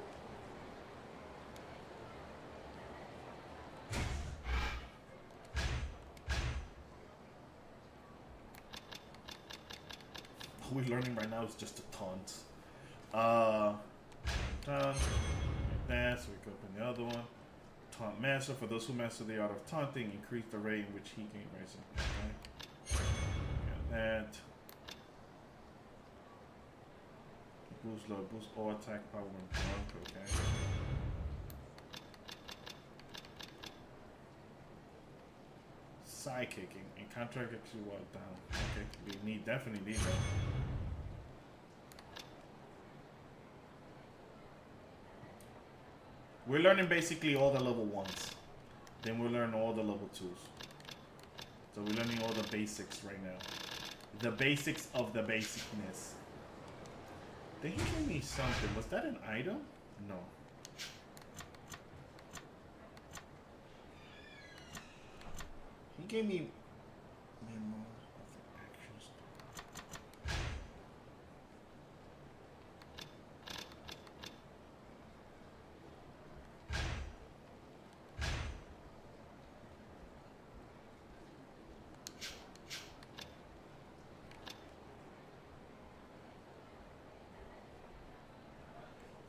we're learning right now is just a taunt. Like that, so we go up in the other one. Taunt master, for those who master the art of taunting, increase the rate in which he can raise it. Okay. Got that. Boost load, boost all attack power when drunk, okay. Side kicking and counter kicks you while down. Okay, we definitely need that. We're learning basically all the level 1s. Then we'll learn all the level 2s. So we're learning all the basics right now. The basics of the basicness. They gave me something. Was that an item? No. He gave me memo of the actions.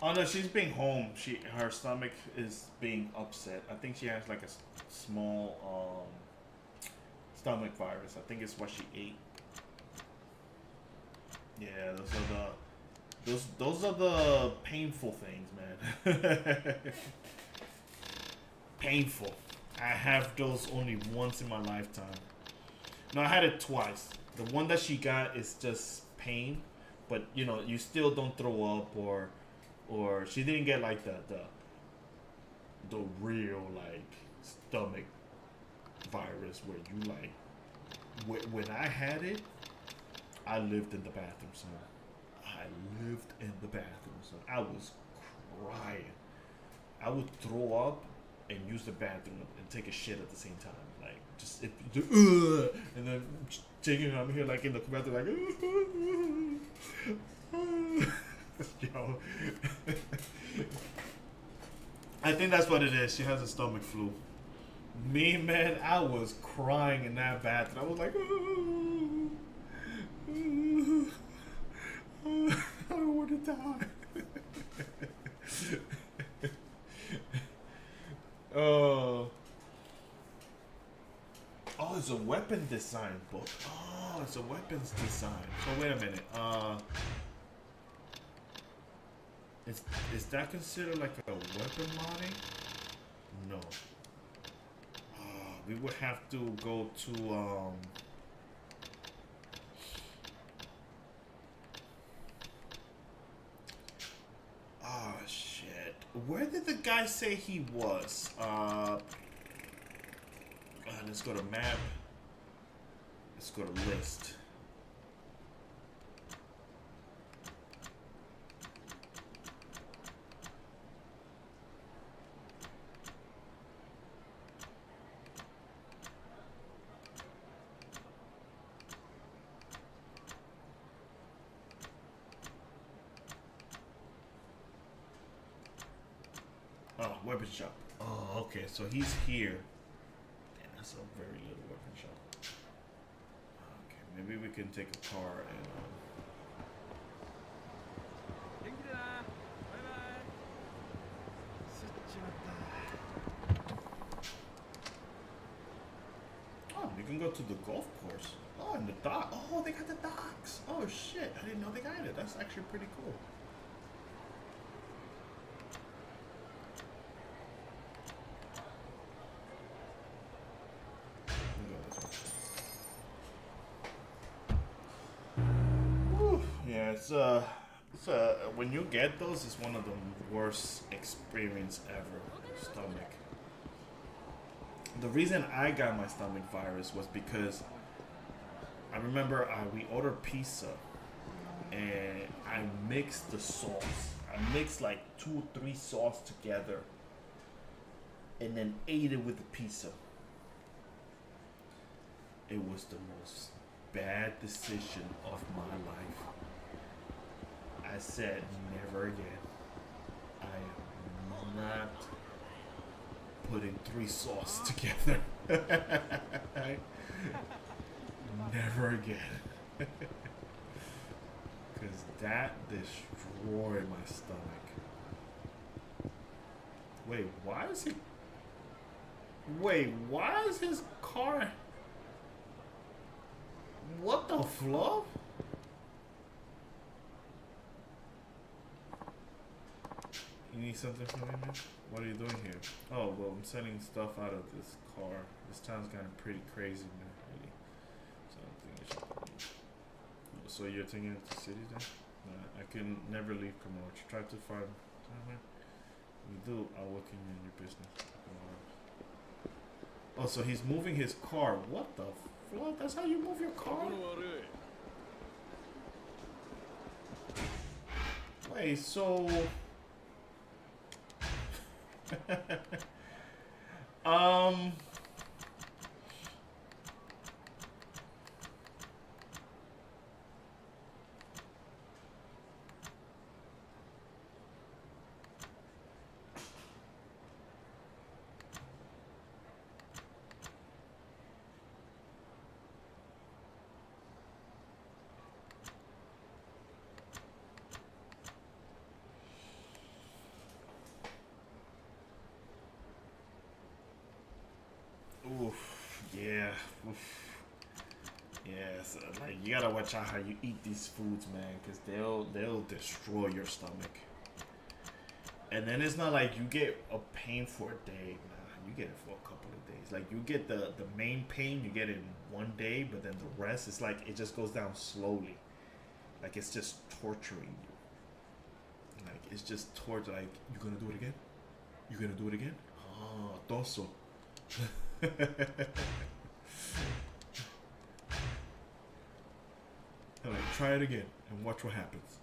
Oh no, she's being home. Her stomach is being upset. I think she has like a small stomach virus. I think it's what she ate. Yeah, those are the painful things, man. Painful. I have those only once in my lifetime. No, I had it twice. The one that she got is just pain, but you know, you still don't throw up or she didn't get like the real like stomach virus where you like when I had it, I lived in the bathroom, son. I lived in the bathroom, son. I was crying. I would throw up and use the bathroom and take a shit at the same time. Like, just, and then taking I'm here, like, in the bathroom, like, yo. I think that's what it is. She has a stomach flu. Me, man, I was crying in that bathroom. I was like, I don't want to die. Oh, it's a weapon design book. Oh, it's a weapons design. So wait a minute. Is that considered like a weapon modding? No. We would have to go to shit. Where did the guy say he was? Let's go to map. Let's go to list. Oh, weapon shop. Oh, okay. So he's here. Damn, that's a very little weapon shop. Okay, maybe we can take a car and. Oh, you can go to the golf course. Oh, and the dock. Oh, they got the docks. Oh shit! I didn't know they got it. That's actually pretty cool. Yeah, it's when you get those, it's one of the worst experience ever. Stomach. The reason I got my stomach virus was because I remember we ordered pizza and I mixed the sauce. I mixed like 2 or 3 sauce together and then ate it with the pizza. It was the most bad decision of my life. I said never again. I am not putting 3 sauce together. Never again. Because that destroyed my stomach. Wait, why is he... Wait, why is his car... What the fluff? You need something from me, man? What are you doing here? Oh, well, I'm sending stuff out of this car. This town's gotten pretty crazy, man, really. So I think I should... So you're taking it to the city then? I can never leave Kamoch. Try to find... You do, I'll work in your business. Oh, so he's moving his car. What the fuck? That's how you move your car? Wait, so... Oof, yeah. Oof. Yes, like you gotta watch out how you eat these foods, man, because they'll destroy your stomach. And then it's not like you get a pain for a day. Nah, you get it for a couple of days. Like you get the main pain, you get it in one day, but then the rest, it's like it just goes down slowly. Like it's just torturing you. Like it's just torture. Like you gonna do it again? You gonna do it again? Oh, torso. And like, try it again and watch what happens.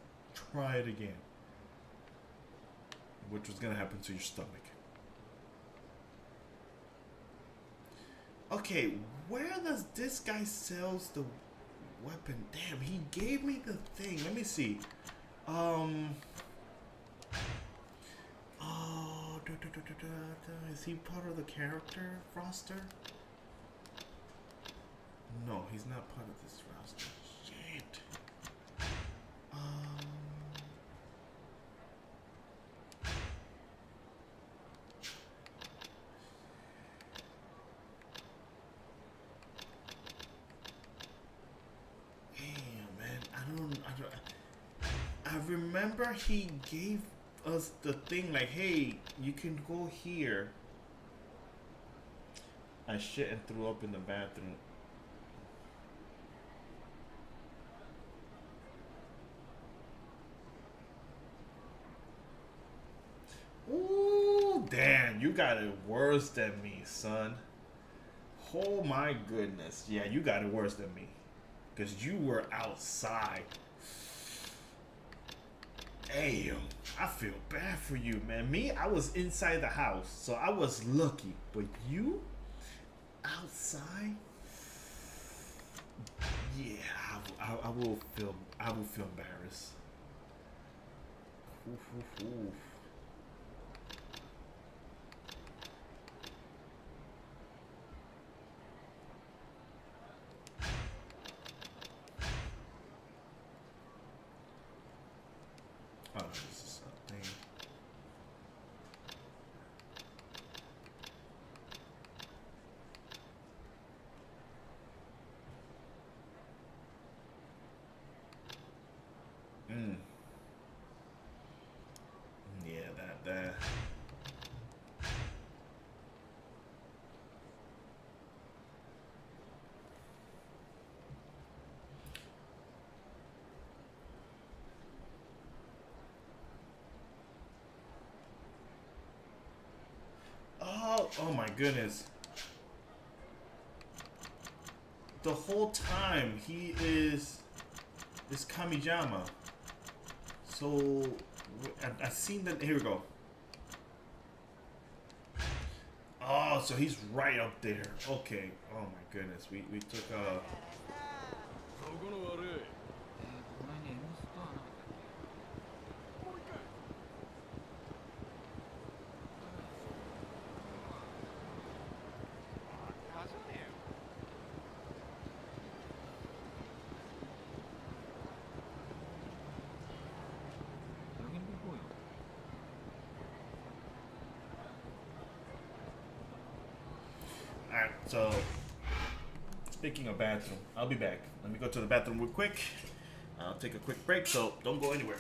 Try it again. Which was gonna happen to your stomach. Okay, where does this guy sells the weapon? Damn, he gave me the thing. Let me see. Oh, is he part of the character roster? No, he's not part of this roster. Shit. Damn, man. I remember he gave us the thing like, hey, you can go here. I shit and threw up in the bathroom. Ooh, damn, you got it worse than me, son. Oh my goodness. Yeah, you got it worse than me. Because you were outside. Damn, I feel bad for you, man. Me, I was inside the house, so I was lucky. But you, outside? Yeah, I will feel embarrassed. Oof, oof, oof. Oh, this is something. Yeah, that. Oh my goodness. The whole time he is Kamijama. So I seen that. Here we go. Oh, so he's right up there. Okay. Oh my goodness. We took Alright, so speaking of bathroom, I'll be back. Let me go to the bathroom real quick. I'll take a quick break, so don't go anywhere.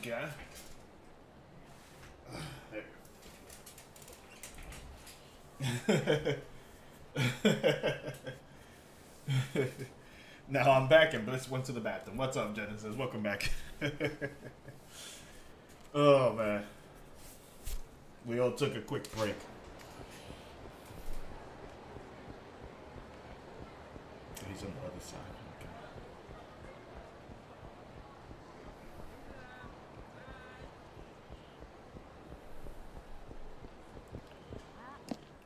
Yeah. There you go. Now I'm back and Bliss went to the bathroom. What's up, Genesis? Welcome back. Oh man. We all took a quick break. He's on the other side. Okay.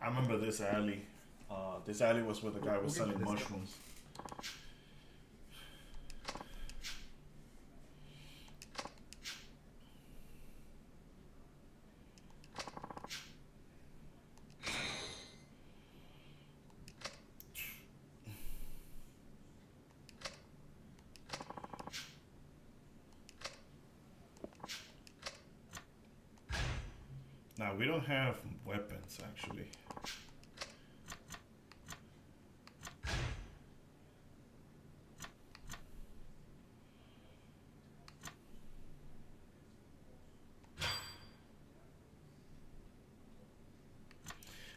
I remember this alley. This alley was where the guy was selling mushrooms. Now we don't have weapons actually.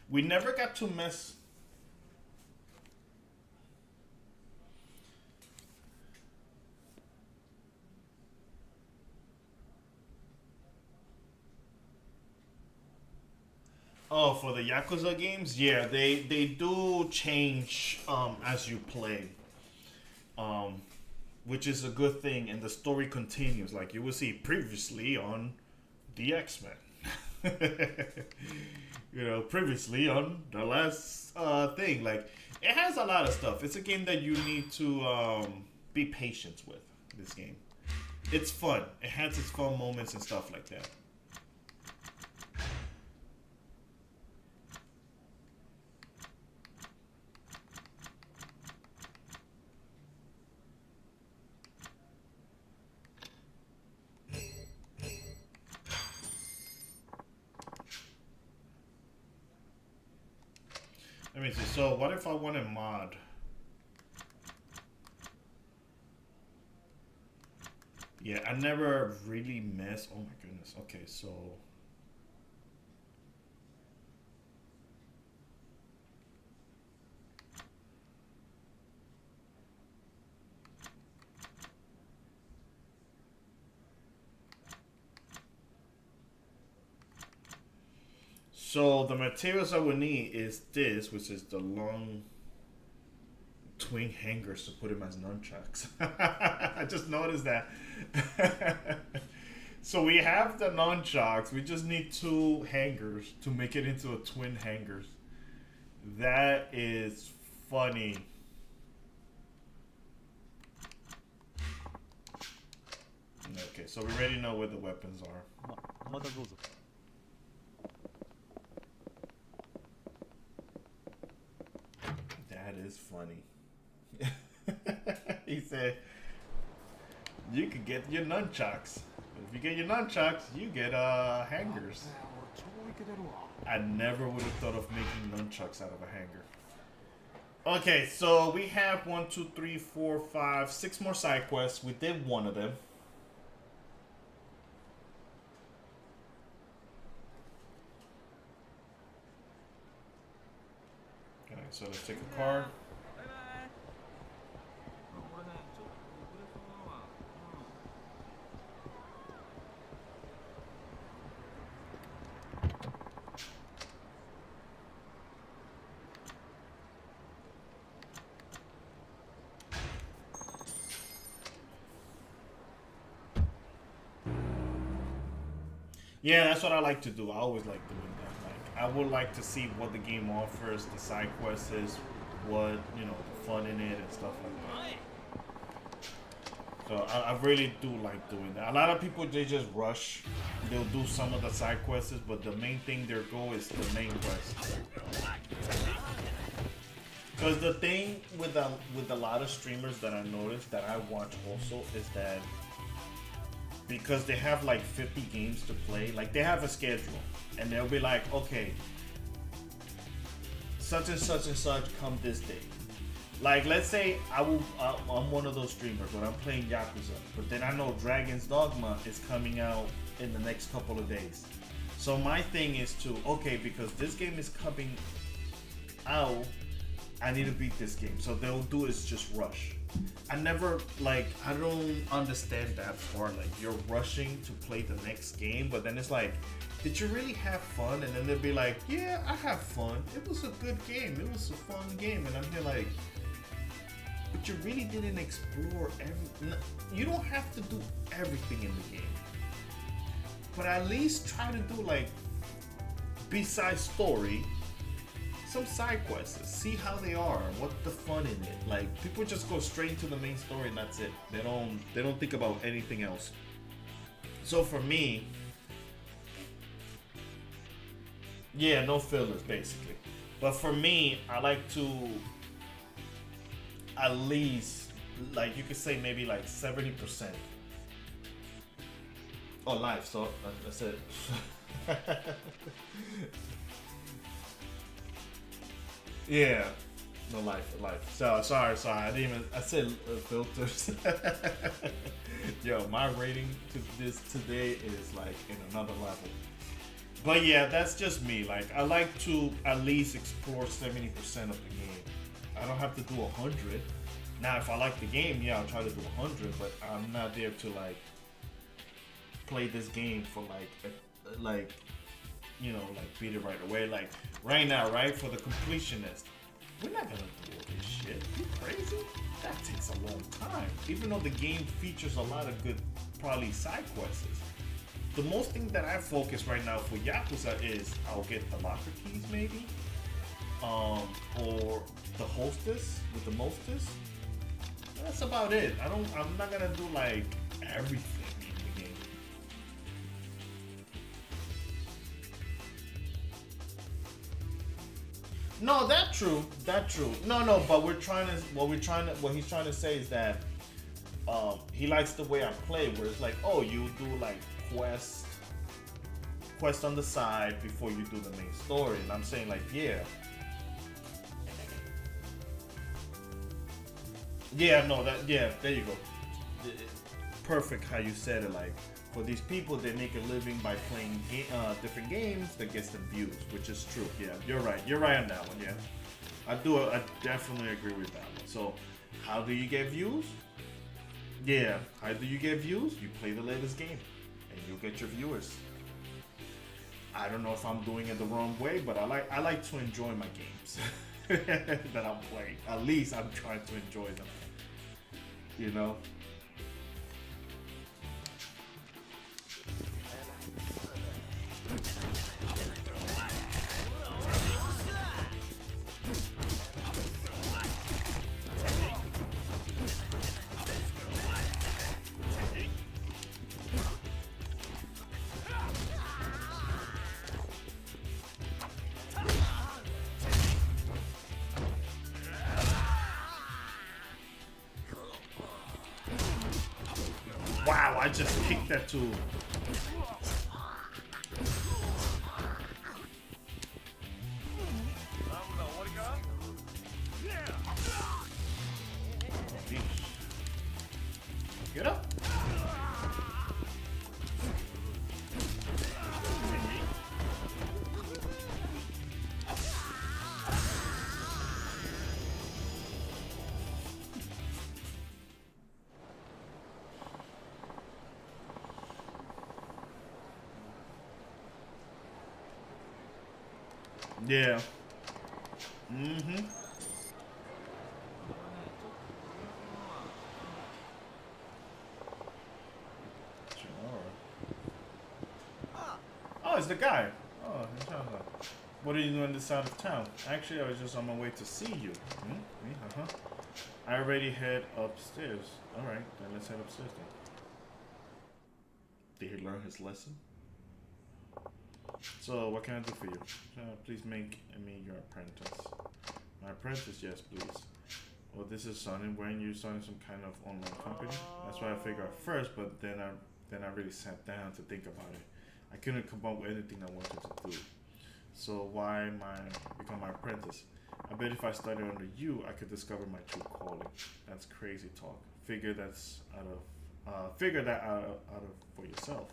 We never got to mess. Oh, for the Yakuza games, yeah, they do change as you play, which is a good thing, and the story continues. Like you will see previously on the X-Men. You know, previously on the last thing. Like, it has a lot of stuff. It's a game that you need to be patient with, this game. It's fun. It has its fun moments and stuff like that. Let me see. So, what if I want a mod? Yeah, I never really mess. Oh my goodness. Okay, so. So the materials I would need is this, which is the long twin hangers to put him as nunchucks. I just noticed that. So we have the nunchucks. We just need 2 hangers to make it into a twin hangers. That is funny. Okay, so we already know where the weapons are. That is funny. He said, you could get your nunchucks. If you get your nunchucks, you get hangers. I never would have thought of making nunchucks out of a hanger. Okay, so we have 1, 2, 3, 4, 5, 6 more side quests. We did one of them. Okay, so let's take a car. Yeah, that's what I like to do. I always like doing that. Like, I would like to see what the game offers, the side quests is, what, you know, the fun in it and stuff like that. So I really do like doing that. A lot of people, they just rush. They'll do some of the side quests, but the main thing, their goal is the main quest. Because the thing with a lot of streamers that I noticed that I watch also is that because they have like 50 games to play, like they have a schedule, and they'll be like, okay, such and such and such come this day. Like, let's say I'm one of those streamers when I'm playing Yakuza, but then I know Dragon's Dogma is coming out in the next couple of days. So my thing is to, okay, because this game is coming out, I need to beat this game. So they'll do is just rush. I don't understand that part. Like, you're rushing to play the next game, but then it's like, did you really have fun? And then they'll be like, yeah, I have fun. It was a good game. It was a fun game. And I'm here like, but you really didn't explore everything. You don't have to do everything in the game. But at least try to do, like, besides story, some side quests. See how they are. What's the fun in it? Like, people just go straight into the main story and that's it. They don't think about anything else. So for me, yeah, no fillers basically. But for me, I like to at least, like, you could say maybe like 70%. Oh, live, so that's it. Yeah, no life. So sorry. I said filters. Yo, my rating to this today is like in another level. But yeah, that's just me. Like, I like to at least explore 70% of the game. I don't have to do 100. Now, if I like the game, yeah, I'll try to do 100. But I'm not there to like play this game for like you know, like beat it right away. Like right now, right, for the completionist, we're not gonna do all this shit. You crazy? That takes a long time. Even though the game features a lot of good, probably side quests. The most thing that I focus right now for Yakuza is I'll get the locker keys maybe, or the hostess with the mostess. That's about it. I'm not gonna do like everything in the game. No, that true. No, but what he's trying to say is that he likes the way I play, where it's like, oh, you do like quest on the side before you do the main story, and I'm saying like, yeah, no, there you go. Perfect how you said it. Like, for these people, they make a living by playing different games that gets them views, which is true. Yeah, you're right on that one. Yeah, I definitely agree with that one. So, how do you get views? Yeah, how do you get views? You play the latest game, and you'll get your viewers. I don't know if I'm doing it the wrong way, but I like to enjoy my games that I'm playing. At least I'm trying to enjoy them. You know. Wow, I just kicked that too. Get up. Yeah. Mm-hmm. Oh, it's the guy. Oh, what are you doing this side of town? Actually, I was just on my way to see you. I already head upstairs. All right, then let's head upstairs then. Did he learn his lesson? So, what can I do for you? Please make me your apprentice. My apprentice, yes, please. Well, this is Sonny. Weren't you starting some kind of online company? That's what I figured at first, but then I really sat down to think about it. I couldn't come up with anything I wanted to do. So why become my apprentice? I bet if I studied under you, I could discover my true calling. That's crazy talk. Figure that out of for yourself.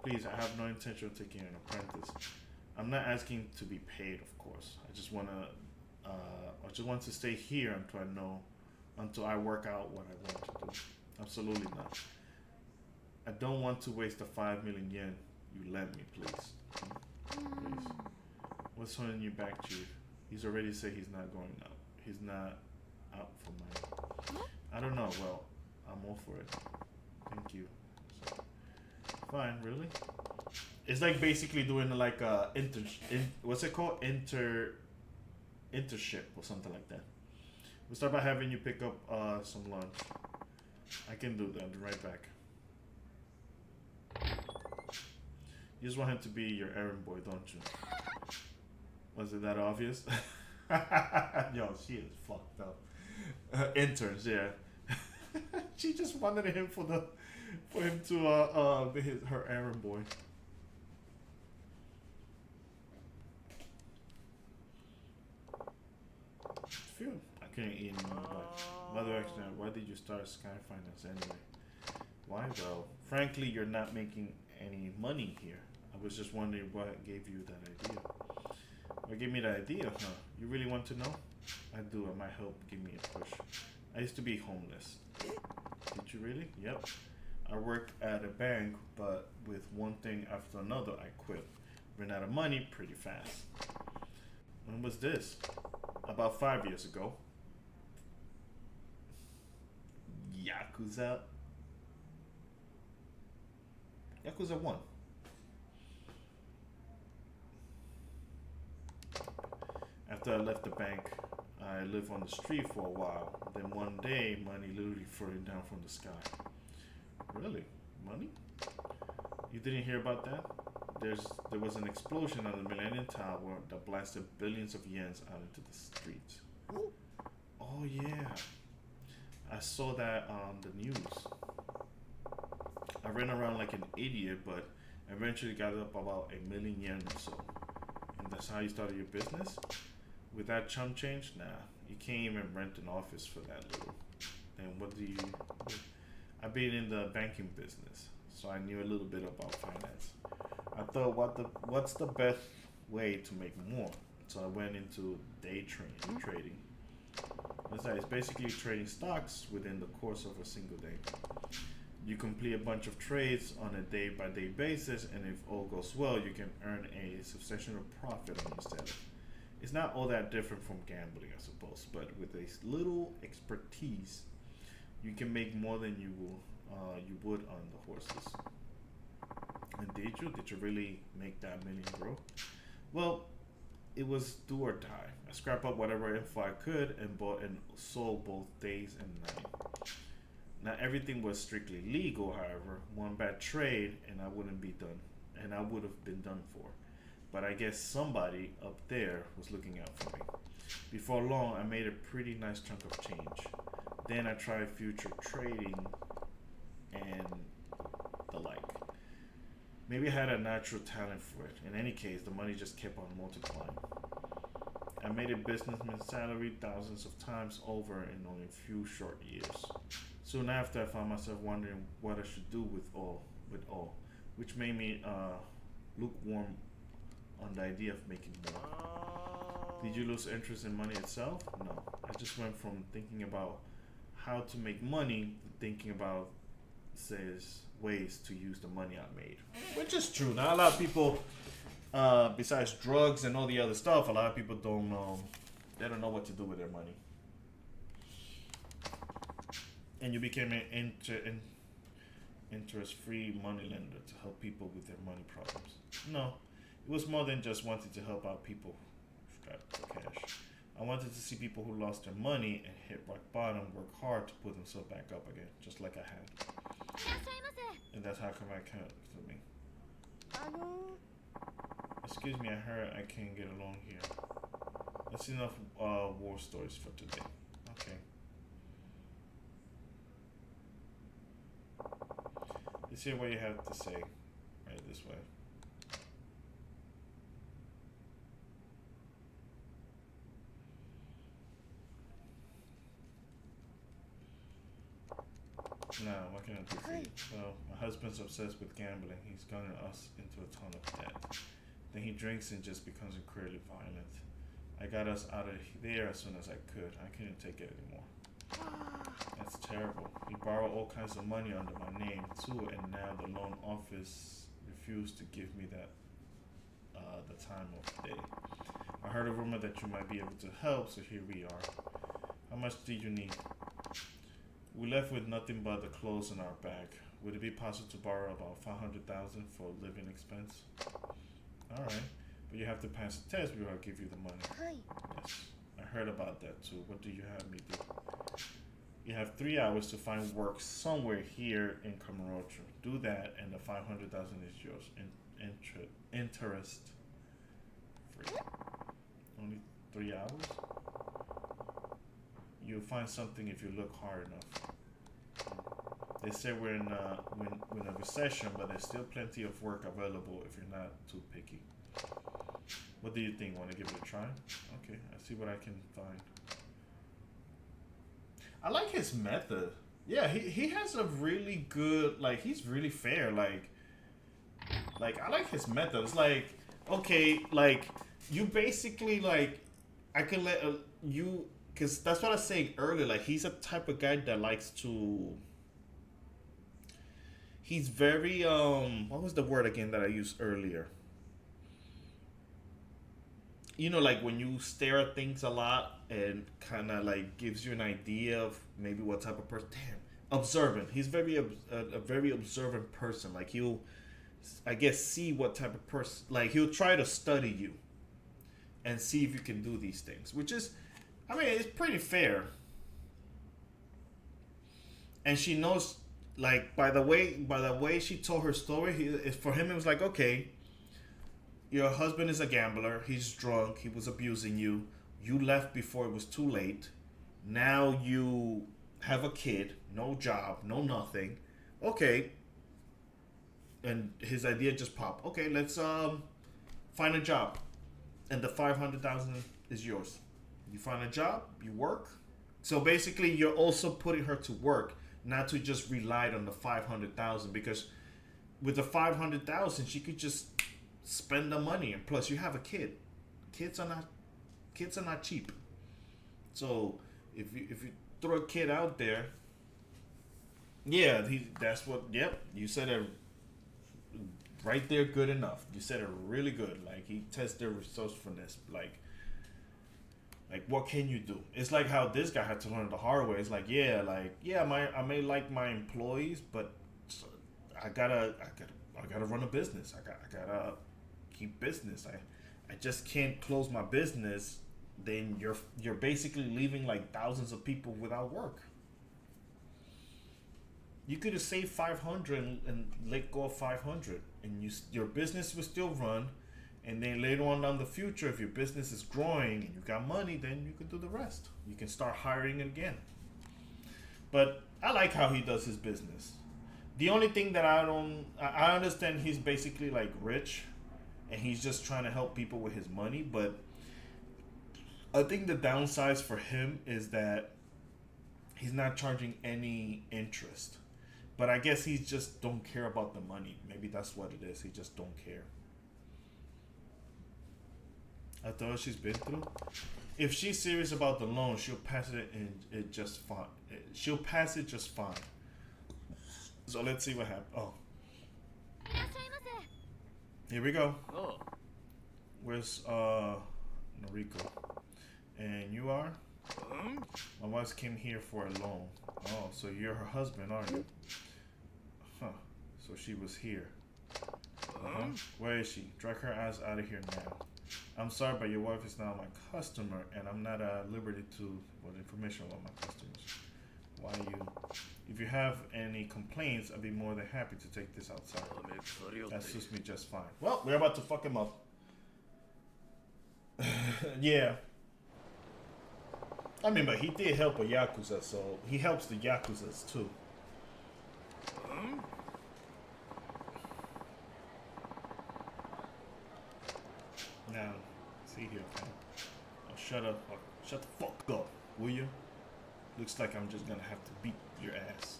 Please, I have no intention of taking an apprentice. I'm not asking to be paid, of course. I just want to stay here until I work out what I want to do. Absolutely not. I don't want to waste the 5 million yen you lent me, please. Please. What's holding you back, Chief? He's already said he's not going out. He's not out for money. I don't know. Well, I'm all for it. Thank you. So, fine, really? It's like basically doing like a what's it called? Internship or something like that. We'll start by having you pick up some lunch. I can do that. I'll be right back. You just want him to be your errand boy, don't you? Was it that obvious? Yo, she is fucked up. Interns, yeah. She just wanted him for him to be her errand boy. Phew, I couldn't eat anymore. But mother accident. Why did you start Sky Finance anyway? Why? Well, frankly, you're not making any money here. I was just wondering what gave you that idea. What gave me the idea, huh? You really want to know? I do. It might help give me a push. I used to be homeless. Did you really? Yep. I worked at a bank, but with one thing after another, I quit. Ran out of money pretty fast. When was this? About 5 years ago. Yakuza 1. After I left the bank, I lived on the street for a while. Then one day, money literally floated down from the sky. Really? Money? You didn't hear about that? There was an explosion on the Millennium Tower that blasted billions of yens out into the streets. Oh yeah. I saw that on the news. I ran around like an idiot, but eventually got up about 1 million yen or so. And that's how you started your business? With that chump change? Nah, you can't even rent an office for that little. Then what do you do? I've been in the banking business, so I knew a little bit about finance. I thought, what's the best way to make more? So I went into day trading. It's basically trading stocks within the course of a single day. You complete a bunch of trades on a day-by-day basis, and if all goes well, you can earn a substantial profit on your setup. It's not all that different from gambling, I suppose, but with a little expertise, you can make more than you would on the horses. And did you really make that million grow? Well, it was do or die. I scrapped up whatever info I could and bought and sold both days and night. Not everything was strictly legal, however. One bad trade and I would have been done for. But I guess somebody up there was looking out for me. Before long, I made a pretty nice chunk of change. Then I tried future trading and the like. Maybe I had a natural talent for it. In any case, the money just kept on multiplying. I made a businessman's salary thousands of times over in only a few short years. Soon after, I found myself wondering what I should do with all, which made me lukewarm on the idea of making more. Did you lose interest in money itself? No. I just went from thinking about how to make money to thinking about ways to use the money I made. Which is true. Now a lot of people, besides drugs and all the other stuff, a lot of people don't know. They don't know what to do with their money. And you became an interest-free money lender to help people with their money problems. No, it was more than just wanting to help out people strapped for cash. I wanted to see people who lost their money and hit rock bottom work hard to put themselves back up again, just like I had. And that's how come I count to me. Excuse me, I heard I can't get along here. That's enough war stories for today. Okay. Let's hear what you have to say. Right this way. No, what can I do for you? Well, my husband's obsessed with gambling. He's gotten us into a ton of debt. Then he drinks and just becomes incredibly violent. I got us out of there as soon as I could. I couldn't take it anymore. That's terrible. He borrowed all kinds of money under my name too, and now the loan office refused to give me that the time of day. I heard a rumor that you might be able to help, so here we are. How much do you need? We left with nothing but the clothes in our bag. Would it be possible to borrow about 500,000 for living expense? All right, but you have to pass the test before I give you the money. Yes, I heard about that too. What do you have me do? You have 3 hours to find work somewhere here in Kamurocho. Do that, and the 500,000 is yours. Interest free. Only 3 hours? You'll find something if you look hard enough. They say we're in a recession, but there's still plenty of work available if you're not too picky. What do you think? Want to give it a try? Okay, I see what I can find. I like his method. Yeah, he has a really good, like, he's really fair. Like I like his method. It's like, okay, like, you basically, like, I can let you, because that's what I was saying earlier. Like, he's a type of guy that likes to, he's very, what was the word again that I used earlier? You know, like when you stare at things a lot and kind of like gives you an idea of maybe what type of person. Damn, observant. He's very a very observant person. Like he'll, I guess, see what type of person. Like he'll try to study you and see if you can do these things, which is, I mean, it's pretty fair. And she knows, like, by the way she told her story, for him it was like, okay, your husband is a gambler. He's drunk. He was abusing you. You left before it was too late. Now you have a kid. No job. No nothing. Okay. And his idea just popped. Okay, let's find a job. And the 500,000 is yours. You find a job. You work. So basically, you're also putting her to work, not to just rely on the 500,000, because with the 500,000, she could just spend the money, and plus you have a kid. Kids are not cheap. So if you throw a kid out there, yeah, that's what. Yep, you said it right there. Good enough. You said it really good. Like he tests their resourcefulness. Like what can you do? It's like how this guy had to learn the hard way. It's like I may like my employees, but I gotta run a business. I gotta keep business. I just can't close my business. Then you're basically leaving like thousands of people without work. You could have saved 500 and let go of 500, and your business will still run. And then later on down the future, if your business is growing and you got money, then you can do the rest. You can start hiring again. But I like how he does his business. The only thing that I understand, he's basically like rich and he's just trying to help people with his money. But I think the downsides for him is that he's not charging any interest. But I guess he just don't care about the money. Maybe that's what it is. He just don't care. After all she's been through, if she's serious about the loan, she'll pass it and it just fine. She'll pass it just fine. So let's see what happens. Oh, here we go. Where's Noriko? And you are? My wife came here for a loan. Oh, so you're her husband, aren't you? Huh. So she was here. Where is she? Drag her ass out of here now. I'm sorry, but your wife is now my customer, and I'm not at liberty to information about my customers. Why you? If you have any complaints, I'd be more than happy to take this outside. That suits me just fine. Well, we're about to fuck him up. Yeah. I mean, but he did help a Yakuza, so he helps the Yakuzas too. Now, see here, fam. Oh, shut the fuck up, will you? Looks like I'm just gonna have to beat your ass.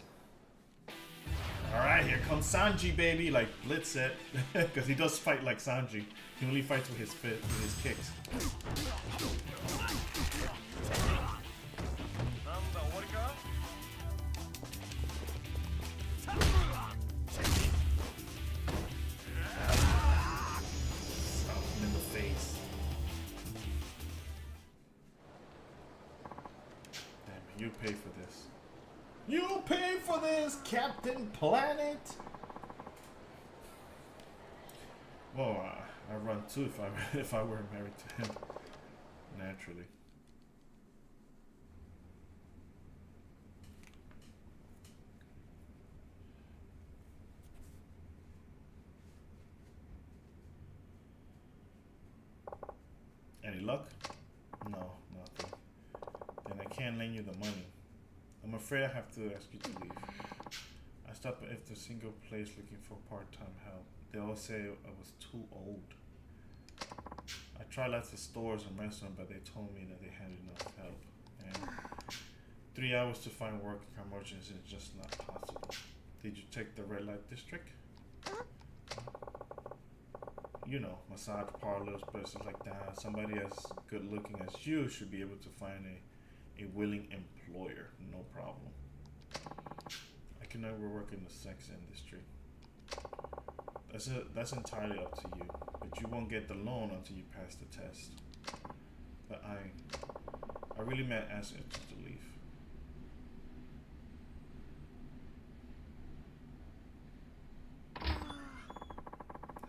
comes Sanji, baby. Like, blitz it. Because he does fight like Sanji. He only fights with his kicks. In the face. Damn, you pay for this. You pay for this, Captain Planet. Well, I run too if I were married to him. Naturally. Any luck? No, nothing. Then I can't lend you the money. I'm afraid I have to ask you to leave. I stopped at the single place looking for part-time help. They all say I was too old. I tried lots of stores and restaurants, but they told me that they had enough help. And 3 hours to find work in emergency is just not possible. Did you take the red light district? You know, massage parlors, places like that. Somebody as good looking as you should be able to find a willing employer, no problem. I can never work in the sex industry. That's entirely up to you, but you won't get the loan until you pass the test. But I really meant asking you to leave.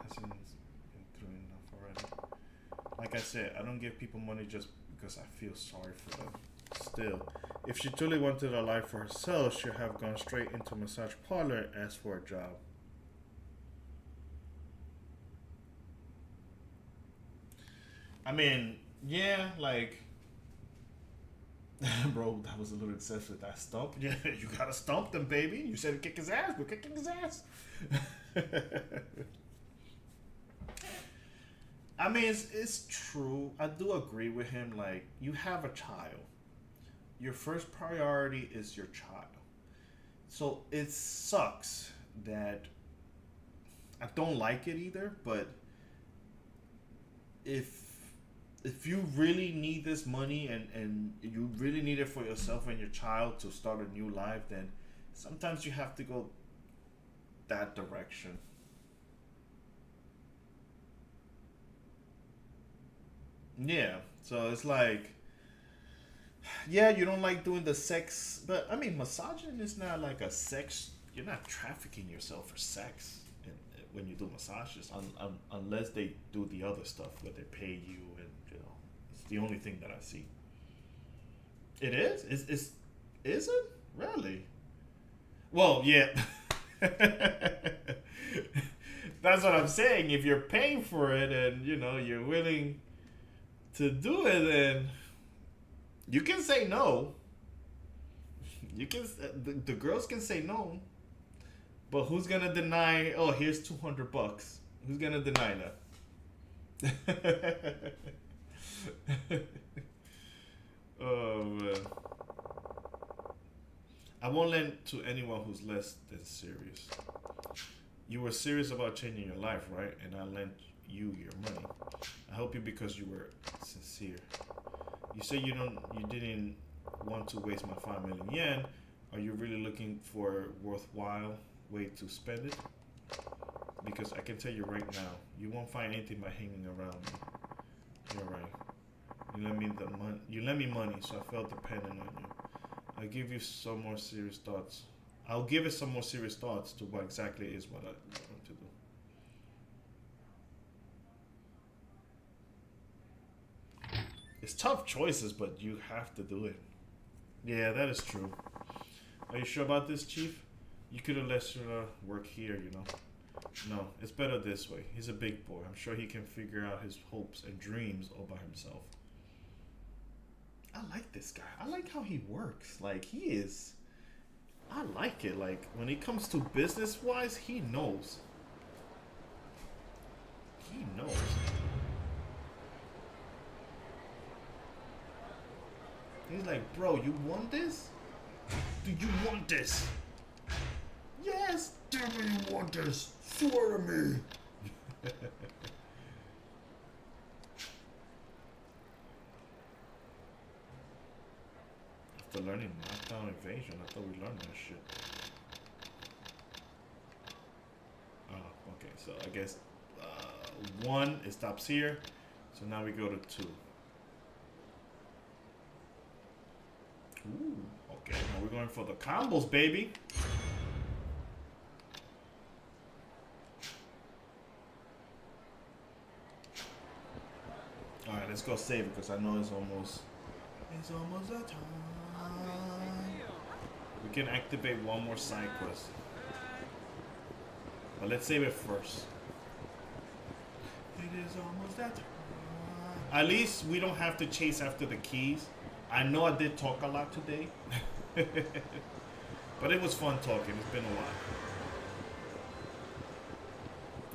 Hasn't been through enough already. Like I said, I don't give people money just because I feel sorry for them. Still, if she truly wanted a life for herself, she'd have gone straight into a massage parlor and asked for a job. I mean, yeah, like, bro, that was a little excessive. That stomp, yeah, you gotta stomp them, baby. You said kick his ass, we're kicking his ass. I mean, it's true. I do agree with him. Like, you have a child. Your first priority is your child. So it sucks that I don't like it either, but if you really need this money and you really need it for yourself and your child to start a new life, then sometimes you have to go that direction. Yeah, so it's like, yeah, you don't like doing the sex, but I mean, massaging is not like a sex. You're not trafficking yourself for sex when you do massages, unless they do the other stuff where they pay you, and it's the only thing that I see. It is? Is it really? Well, yeah. That's what I'm saying. If you're paying for it and you're willing to do it, then you can say no. You can. The girls can say no, but who's gonna deny? Oh, here's $200. Who's gonna deny that? Oh man. I won't lend to anyone who's less than serious. You were serious about changing your life, right? And I lent you your money. I help you because you were sincere. You say you didn't want to waste my 5 million yen. Are you really looking for a worthwhile way to spend it? Because I can tell you right now, you won't find anything by hanging around me. You're right. You lent me money, so I felt dependent on you. I'll give it some more serious thoughts to what exactly is what I want to do. It's tough choices, but you have to do it. Yeah, that is true. Are you sure about this, Chief? You could have let your work here, No, it's better this way. He's a big boy. I'm sure he can figure out his hopes and dreams all by himself. I like this guy. I like how he works. Like, I like it. Like, when it comes to business-wise, he knows. He knows. He's like, bro, you want this? Do you want this? Yes, Damn it, you want this? Swear to me. After learning knockdown evasion, I thought we learned that shit. Oh, okay, so I guess 1, it stops here. So now we go to 2. Ooh, okay, now we're going for the combos, baby. Alright, let's go save it because I know it's almost the time. We can activate one more side quest. But let's save it first. It is almost that time. At least we don't have to chase after the keys. I know I did talk a lot today. But it was fun talking. It's been a while.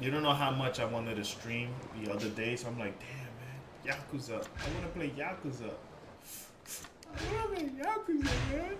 You don't know how much I wanted to stream the other day, so I'm like, damn, man, Yakuza. I want to play Yakuza. I want to play Yakuza, man.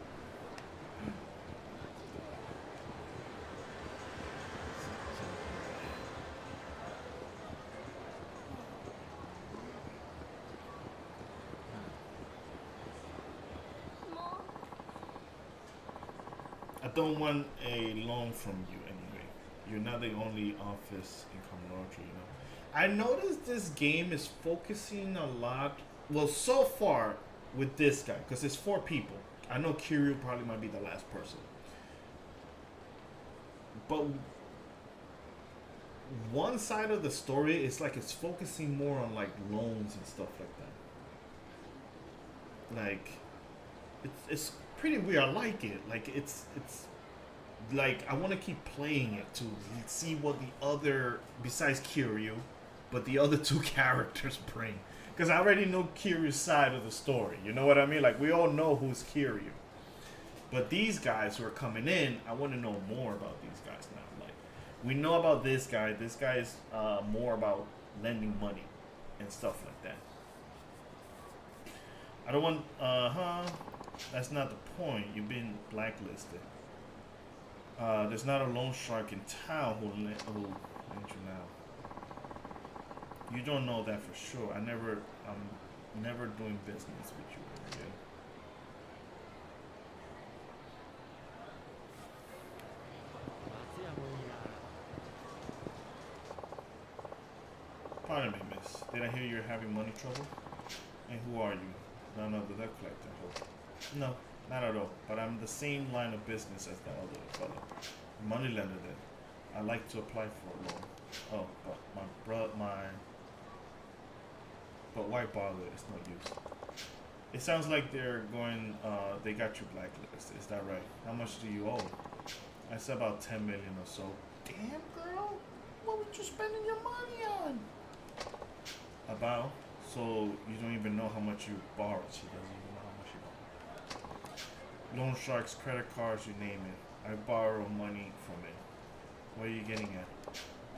I don't want a loan from you anyway. You're not the only office in Kamurocho, you know. I noticed this game is focusing a lot, well, so far with this guy, because it's 4 people. I know Kiryu probably might be the last person. But one side of the story is like it's focusing more on like loans and stuff like that. Like, it's pretty weird. I like it. Like it's like I want to keep playing it to see what the other, besides Kiryu, but the other 2 characters bring. Because I already know Kiryu's side of the story. You know what I mean? Like we all know who's Kiryu. But these guys who are coming in, I want to know more about these guys now. Like we know about this guy. This guy is more about lending money and stuff like that. I don't want. That's not the point. You've been blacklisted. There's not a loan shark in town who lent you now. You don't know that for sure. I'm never doing business with you again. Pardon me, miss. Did I hear you're having money trouble? And who are you? None of the debt collector, hope. No, not at all. But I'm the same line of business as the other fellow. Money lender then. I'd like to apply for a loan. Oh, but but why bother? It's no use. It sounds like they're going, they got you blacklisted. Is that right? How much do you owe? I said about 10 million or so. Damn, girl. What were you spending your money on? About? So you don't even know how much you borrowed. She doesn't even know how much you borrowed. Loan sharks, credit cards, you name it. I borrow money from it. What are you getting at?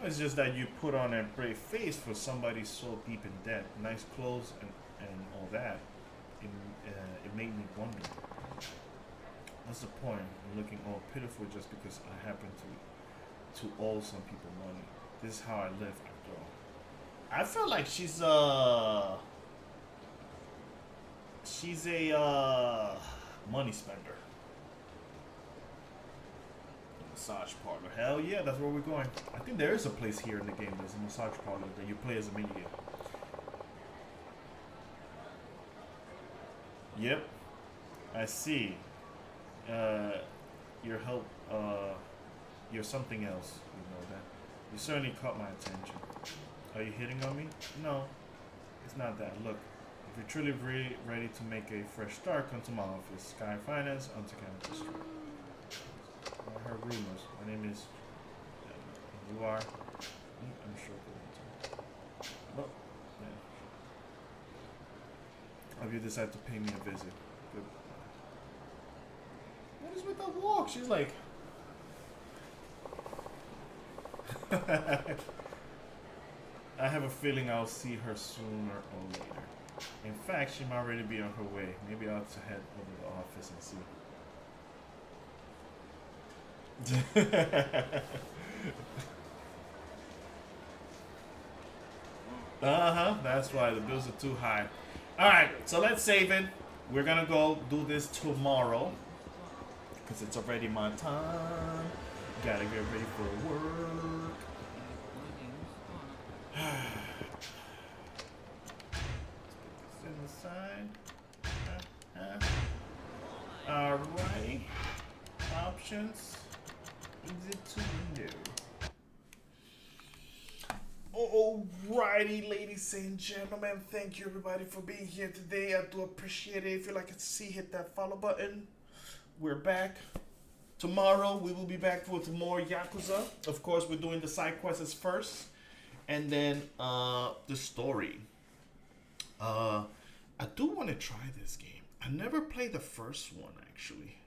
It's just that you put on a brave face for somebody so deep in debt. Nice clothes and all that. It made me wonder. What's the point? I'm looking all pitiful just because I happen to owe some people money. This is how I live after all. I feel like she's a money spender. Massage parlor. Hell yeah, that's where we're going. I think there is a place here in the game. There's a massage parlor that you play as a minigame. Yep. I see. Your help, you're something else. You know that. You certainly caught my attention. Are you hitting on me? No, it's not that. Look, if you're truly ready to make a fresh start, come to my office. Sky Finance on Takano Street. I heard rumors. My name is... you are? I'm sure. Well, yeah. Have you decided to pay me a visit? Good. What is with that walk? She's like... I have a feeling I'll see her sooner or later. In fact, she might already be on her way. Maybe I ought to head over to the office and see. That's why the bills are too high. All right, so let's save it. We're gonna go do this tomorrow because it's already my time. Gotta get ready for work. Put this in the side. Alrighty. Options. Exit to window. Alrighty, ladies and gentlemen, thank you everybody for being here today. I do appreciate it. If you like to see, hit that follow button. We're back. Tomorrow we will be back with more Yakuza. Of course, we're doing the side quests first, and then the story. I do want to try this game. I never played the first one actually,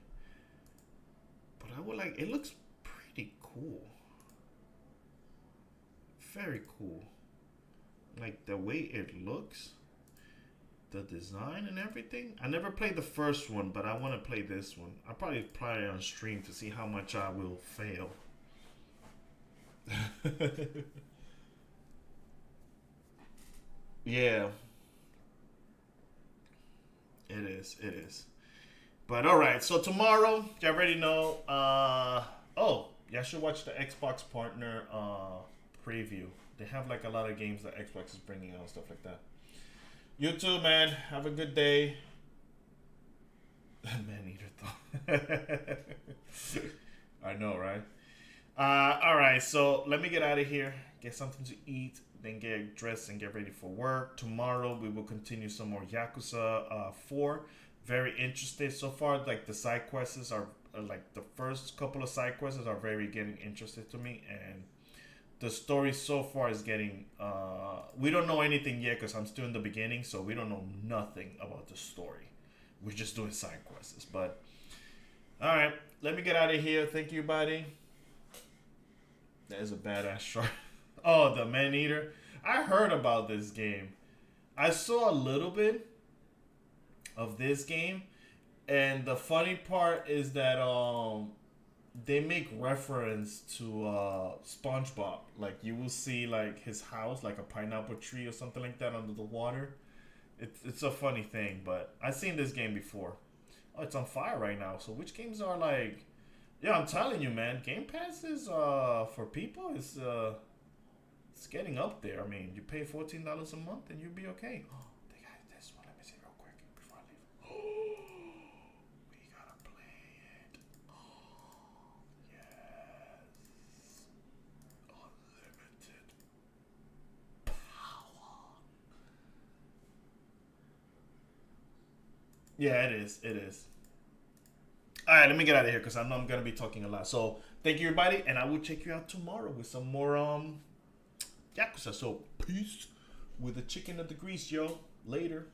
but I would like. It looks pretty cool. Very cool. Like the way it looks, the design and everything. I never played the first one, but I want to play this one. I'll probably play it on stream to see how much I will fail. Yeah. It is. But alright, so tomorrow, you already know, y'all should watch the Xbox partner preview. They have like a lot of games that Xbox is bringing out and stuff like that. You too, man. Have a good day. Man eater thought. I know, right? Alright, so let me get out of here. Get something to eat. Then get dressed and get ready for work. Tomorrow we will continue some more Yakuza 4. Very interested so far. Like the side quests are like the first couple of side quests are very getting interested to me, and the story so far is getting. We don't know anything yet because I'm still in the beginning, so we don't know nothing about the story. We're just doing side quests. But all right, let me get out of here. Thank you, buddy. That is a badass shark. Oh, the man eater. I heard about this game. I saw a little bit of this game, and the funny part is that they make reference to SpongeBob. Like you will see like his house, like a pineapple tree or something like that under the water. It's a funny thing, but I've seen this game before. Oh, it's on fire right now. So which games are like? Yeah, I'm telling you, man. Game Pass is for people is it's getting up there. I mean, you pay $14 a month and you'll be okay. Oh, they got this one. Let me see real quick before I leave. Oh, we gotta play it. Oh, yes. Unlimited power. Yeah, it is. It is. All right, let me get out of here because I know I'm gonna be talking a lot. So thank you, everybody, and I will check you out tomorrow with some more Yakuza. So peace with the chicken of the grease, yo. Later.